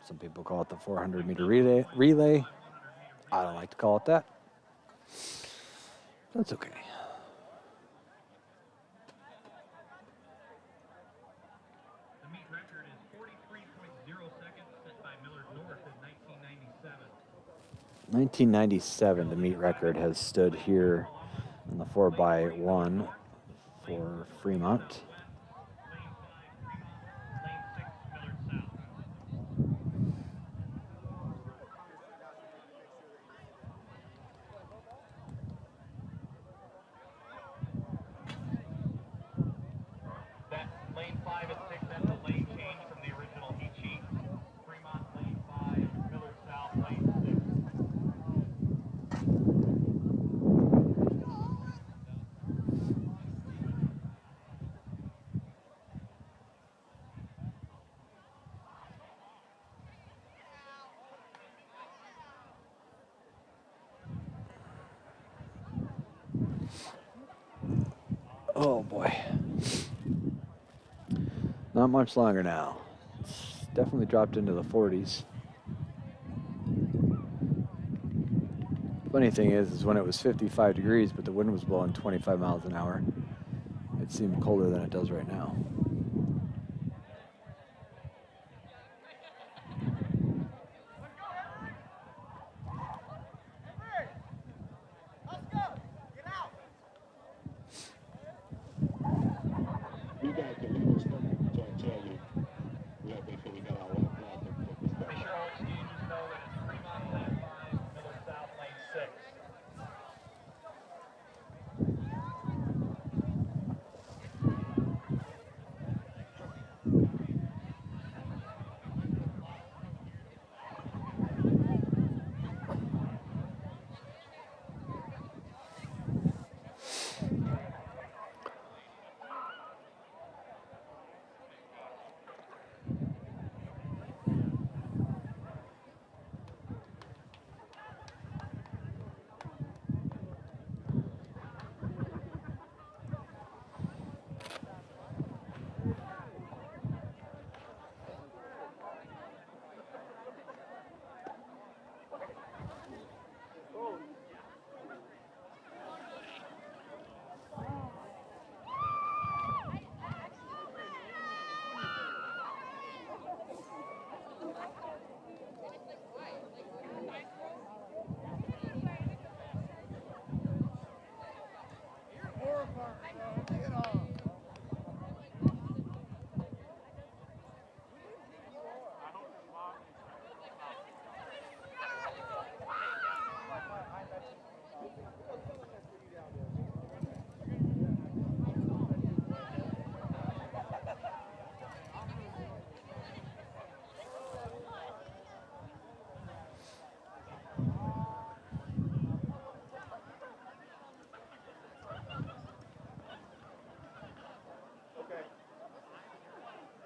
Some people call it the 400-meter relay. I don't like to call it that. That's okay. The meet record is 43.0 seconds, set by Millard North in 1997. 1997, the meet record has stood here on the 4x1 for Fremont. Lane 5, Fremont. Lane 6, Millard South. That lane 5 and 6, that's a lane change from the original heat sheet. Fremont lane 5, Millard South lane 6. Oh boy. Not much longer now. It's definitely dropped into the 40s. Funny thing is when it was 55 degrees, but the wind was blowing 25 miles an hour, it seemed colder than it does right now. We got the legal stuff to tell you. We have to make sure we got our white flag. Be sure all exchanges know that it's Fremont lane 5, Millard South lane 6.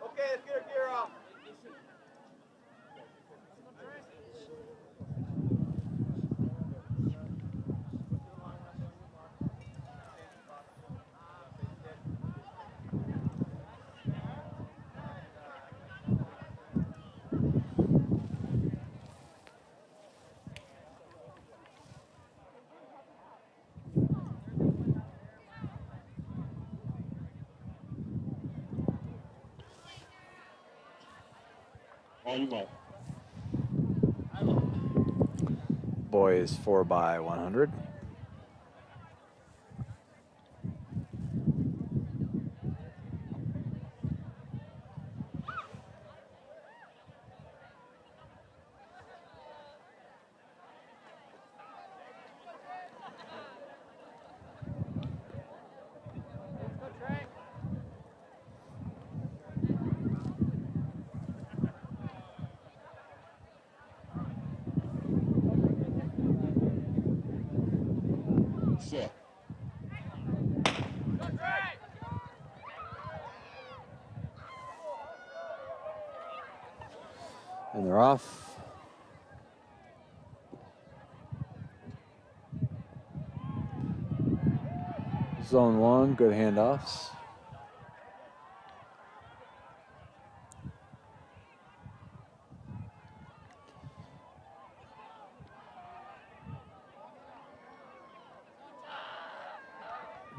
Okay, let's get our gear off. On your mark. Boys 4x100. Set. off. Zone 1, good handoffs.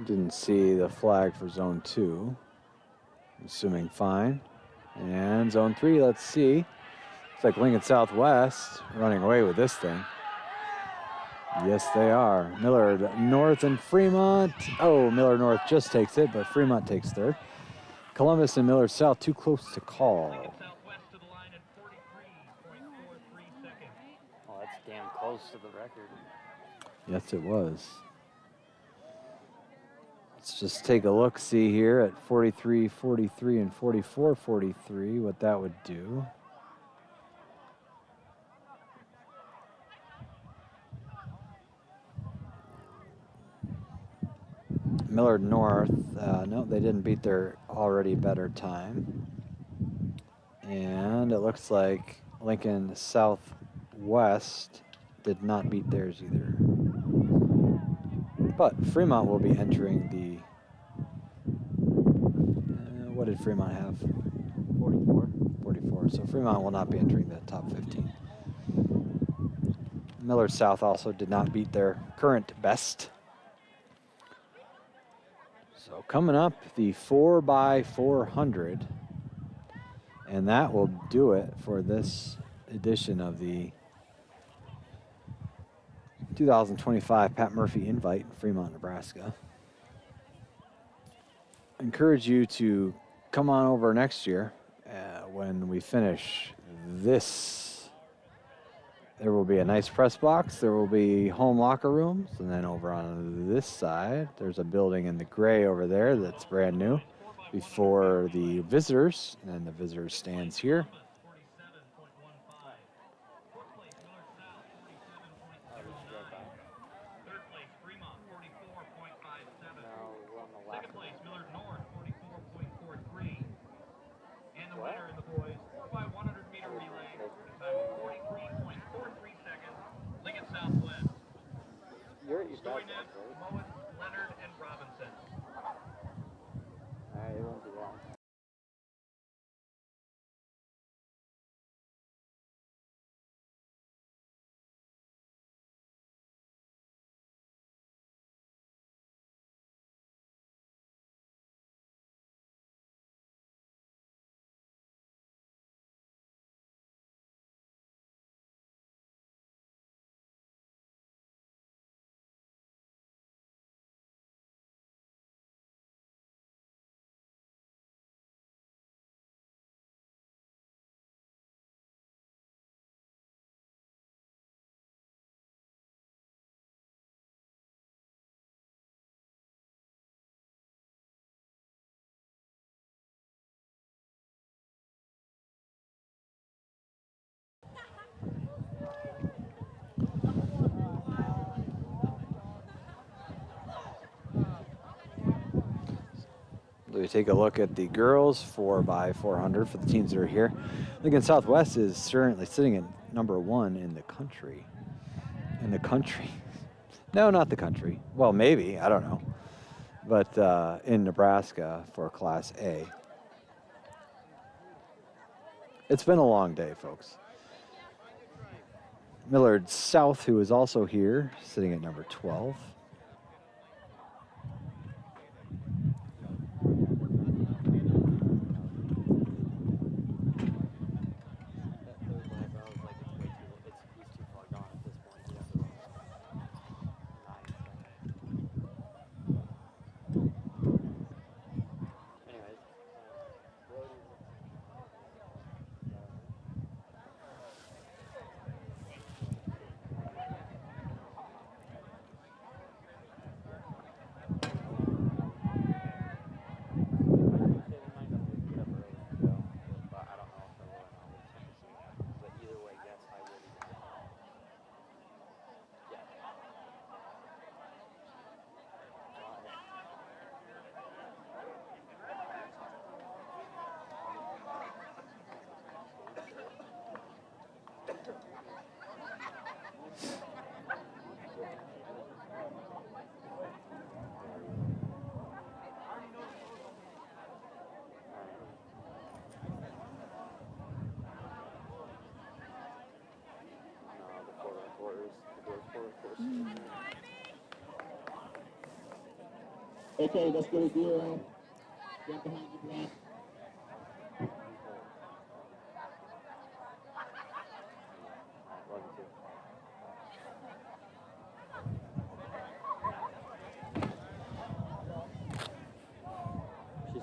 Didn't see the flag for zone 2. Assuming fine. And zone 3, let's see. Looks like Lincoln Southwest running away with this thing. Yes, they are. Millard North and Fremont. Oh, Millard North just takes it, but Fremont takes third. Columbus and Millard South too close to call. Southwest to the line at 43.43 seconds. Oh, that's damn close to the record. Yes, it was. Let's just take a look, see here at 43.43 and 44.43, what that would do. Millard North, no, they didn't beat their already better time. And it looks like Lincoln Southwest did not beat theirs either. But Fremont will be entering the, what did Fremont have? 44. 44. So Fremont will not be entering the top 15. Millard South also did not beat their current best. So coming up, the 4x400. And that will do it for this edition of the 2025 Pat Murphy Invite in Fremont, Nebraska. Encourage you to come on over next year when we finish this. There will be a nice press box. There will be home locker rooms. And then over on this side, there's a building in the gray over there that's brand new before the visitors. And then the visitors stands here. Third place, Fremont, 44.57. Now we're on the last Second one. place, Millard North, 44.43. And the winner in the boys 4x100 meter relay, a time of 43.43 seconds, Lincoln Southwest. You're at your Story back, Nibs, right? Mowat, Leonard, and Robinson. All right, it won't be long. We take a look at the girls 4x400 for the teams that are here. Lincoln Southwest is currently sitting at number 1 in the country. In the country. No, not the country. Well, maybe, I don't know. But in Nebraska for Class A. It's been a long day, folks. Millard South, who is also here, sitting at number 12. Okay, let's go 0. Get behind the block.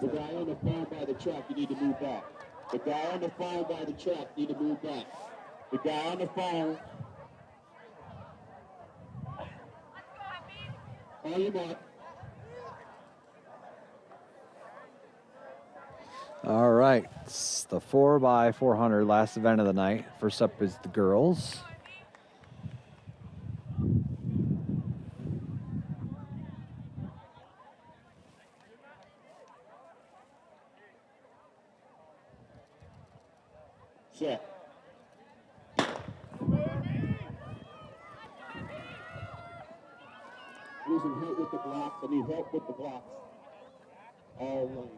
The guy on the phone by the track, you need to move back. The guy on the phone by the track, you need to move back. The guy on the phone. On your mark. All right, it's the 4x400 last event of the night. First up is the girls. Set. Losing help with the blocks. I need help with the blocks. All lanes.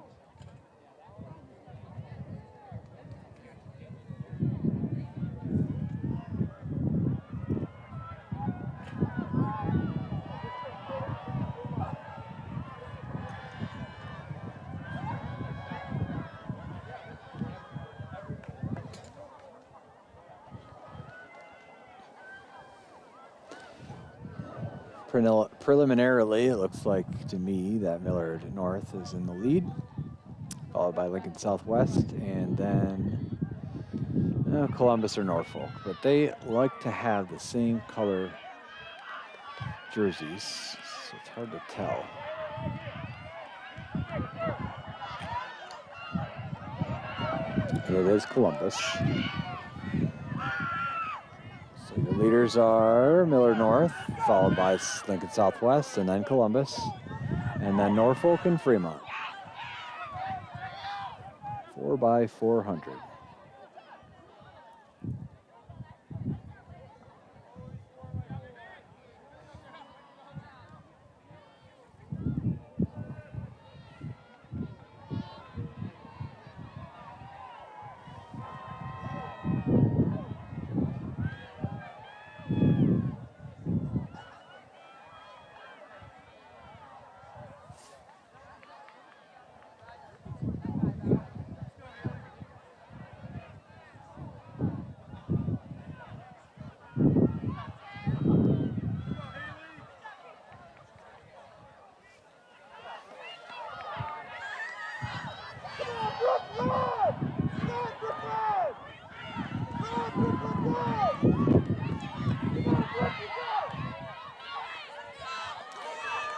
Preliminarily, it looks like to me that Millard North is in the lead, followed by Lincoln Southwest, and then Columbus or Norfolk. But they like to have the same color jerseys, so it's hard to tell. And it is Columbus. So your leaders are Millard North, followed by Lincoln Southwest, and then Columbus, and then Norfolk and Fremont. 4x400.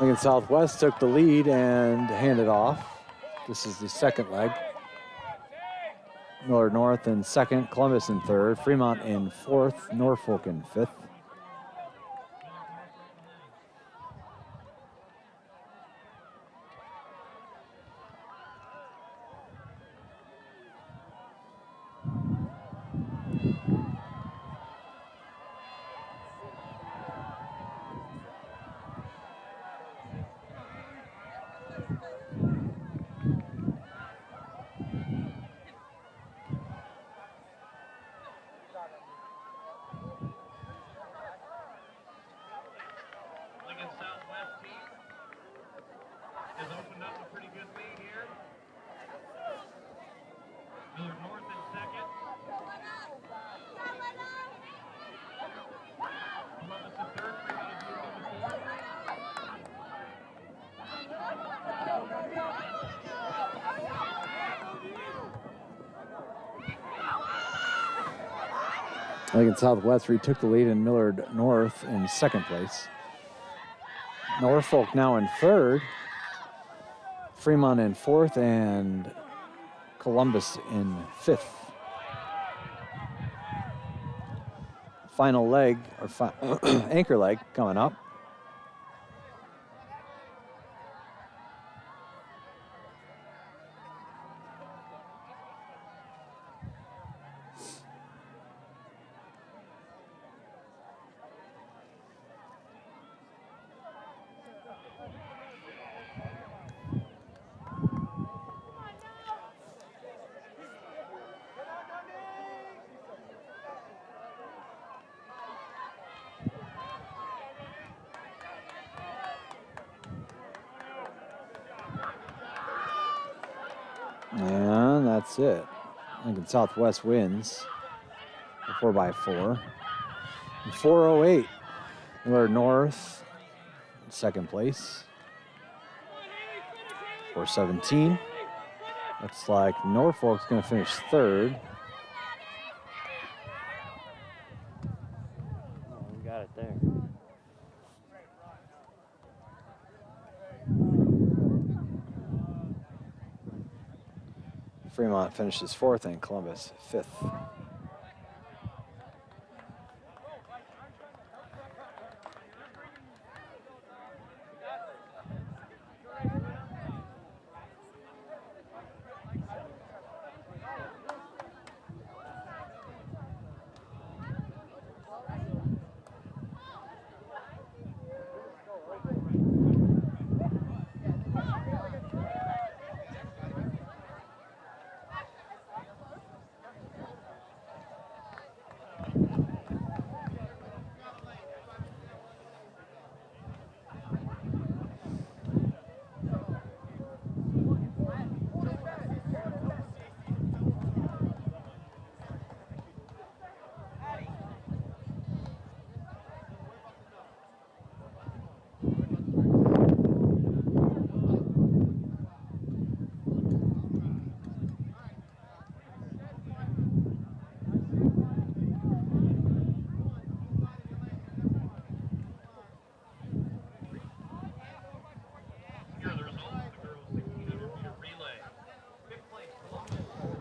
Lincoln Southwest took the lead and handed off. This is the second leg. Millard North in second, Columbus in third, Fremont in fourth, Norfolk in fifth. Lincoln Southwest team has opened up a pretty good lead here. Millard North in second. Columbus in third. Fremont has moved into fourth. Lincoln Southwest retook the lead in Millard North in second place. Norfolk now in third, Fremont in fourth, and Columbus in fifth. Final leg, or anchor leg, coming up. And that's it. Lincoln Southwest wins the 4x4. 4:08. Miller North, second place. 4:17. Looks like Norfolk's going to finish third. Oh, we got it there. Fremont finishes fourth and Columbus fifth.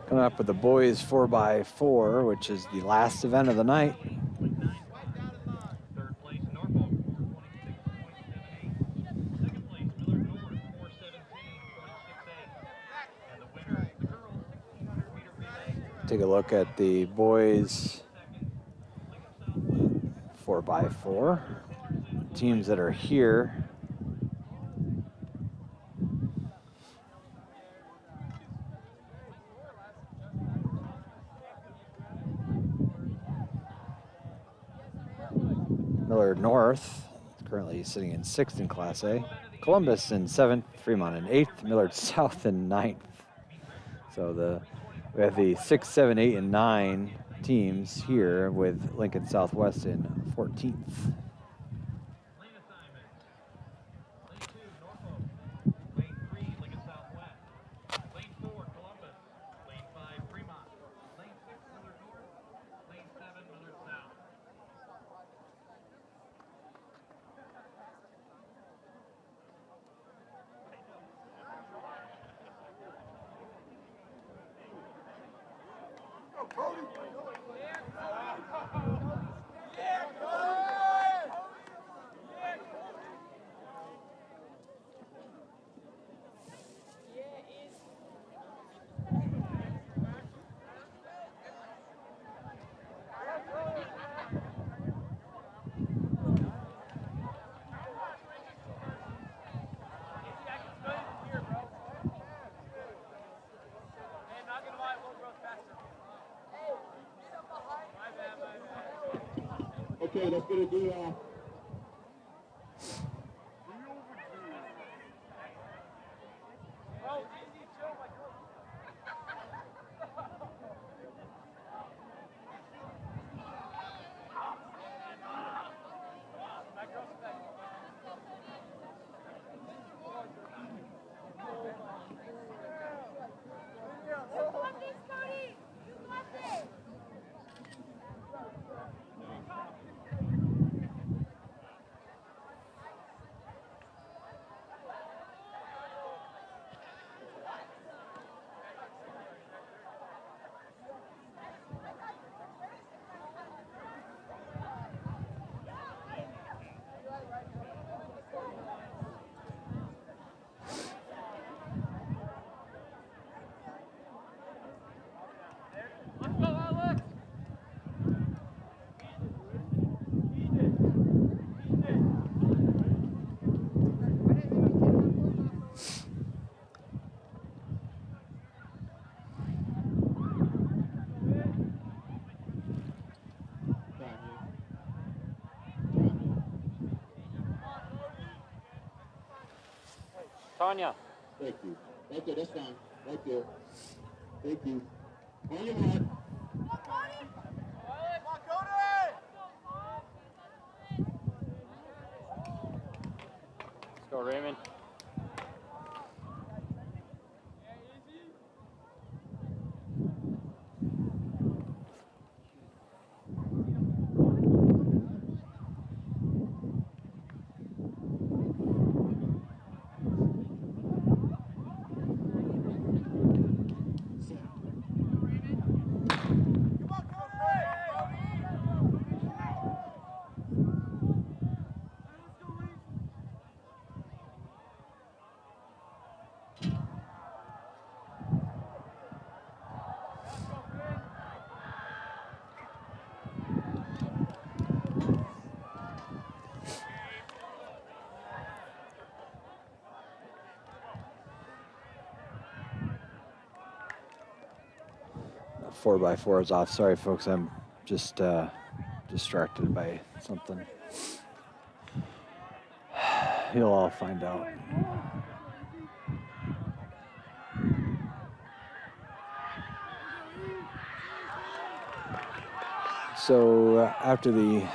Coming up with the boys 4x4, which is the last event of the night. Third place, Norfolk, 426.78. Second place, Miller North, 417.68. And the winner, the girls' 1600-meter relay. Take a look at the boys 4x4. Teams that are here. Miller North is currently sitting in sixth in Class A. Columbus in seventh, Fremont in eighth, Millard South in ninth. So we have the 6, 7, 8, and 9 teams here with Lincoln Southwest in 14th. Lane assignments. Lane 2, Norfolk. Lane 3, Lincoln Southwest. Lane 4, Columbus. Lane 5, Fremont. Lane 6, Millard North. Lane 7, Millard South. Okay, let's get a do. Tanya. Thank you. Okay, that's fine. Right there. Thank you. On your mark. Let's go, Raymond. Four by four is off. Sorry, folks. I'm just distracted by something. You'll all find out. So after this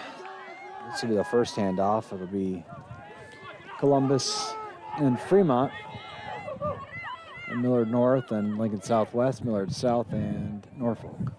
will be the first handoff. It'll be Columbus and Fremont, and Millard North and Lincoln Southwest, Millard South and Norfolk.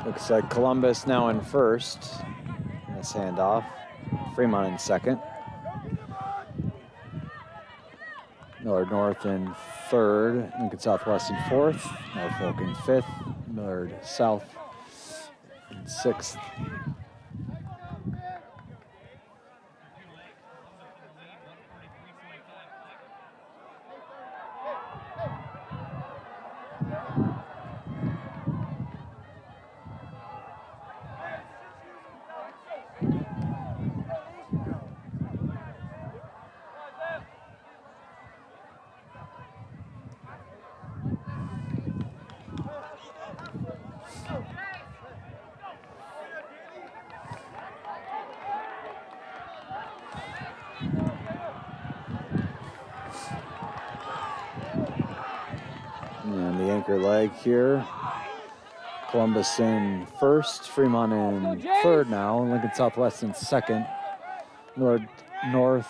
Looks like Columbus now in first in this handoff. Fremont in second. Millard North in third. Lincoln Southwest in fourth. Norfolk in fifth. Millard South in sixth. And the anchor leg here. Columbus in first, Fremont in third now, Lincoln Southwest in second, Millard North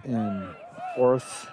in fourth.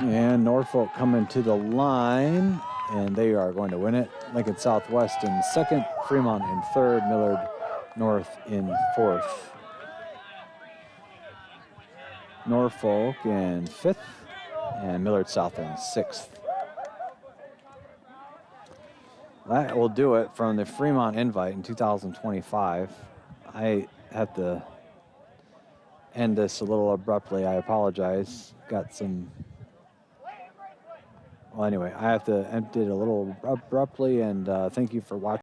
And Norfolk coming to the line, and they are going to win it. Lincoln Southwest in second, Fremont in third, Millard North in fourth. Norfolk in fifth, and Millard South in sixth. That will do it from the Fremont invite in 2025. I have to end this a little abruptly. I apologize. Got some... Well, anyway, I have to end it a little abruptly, and thank you for watching.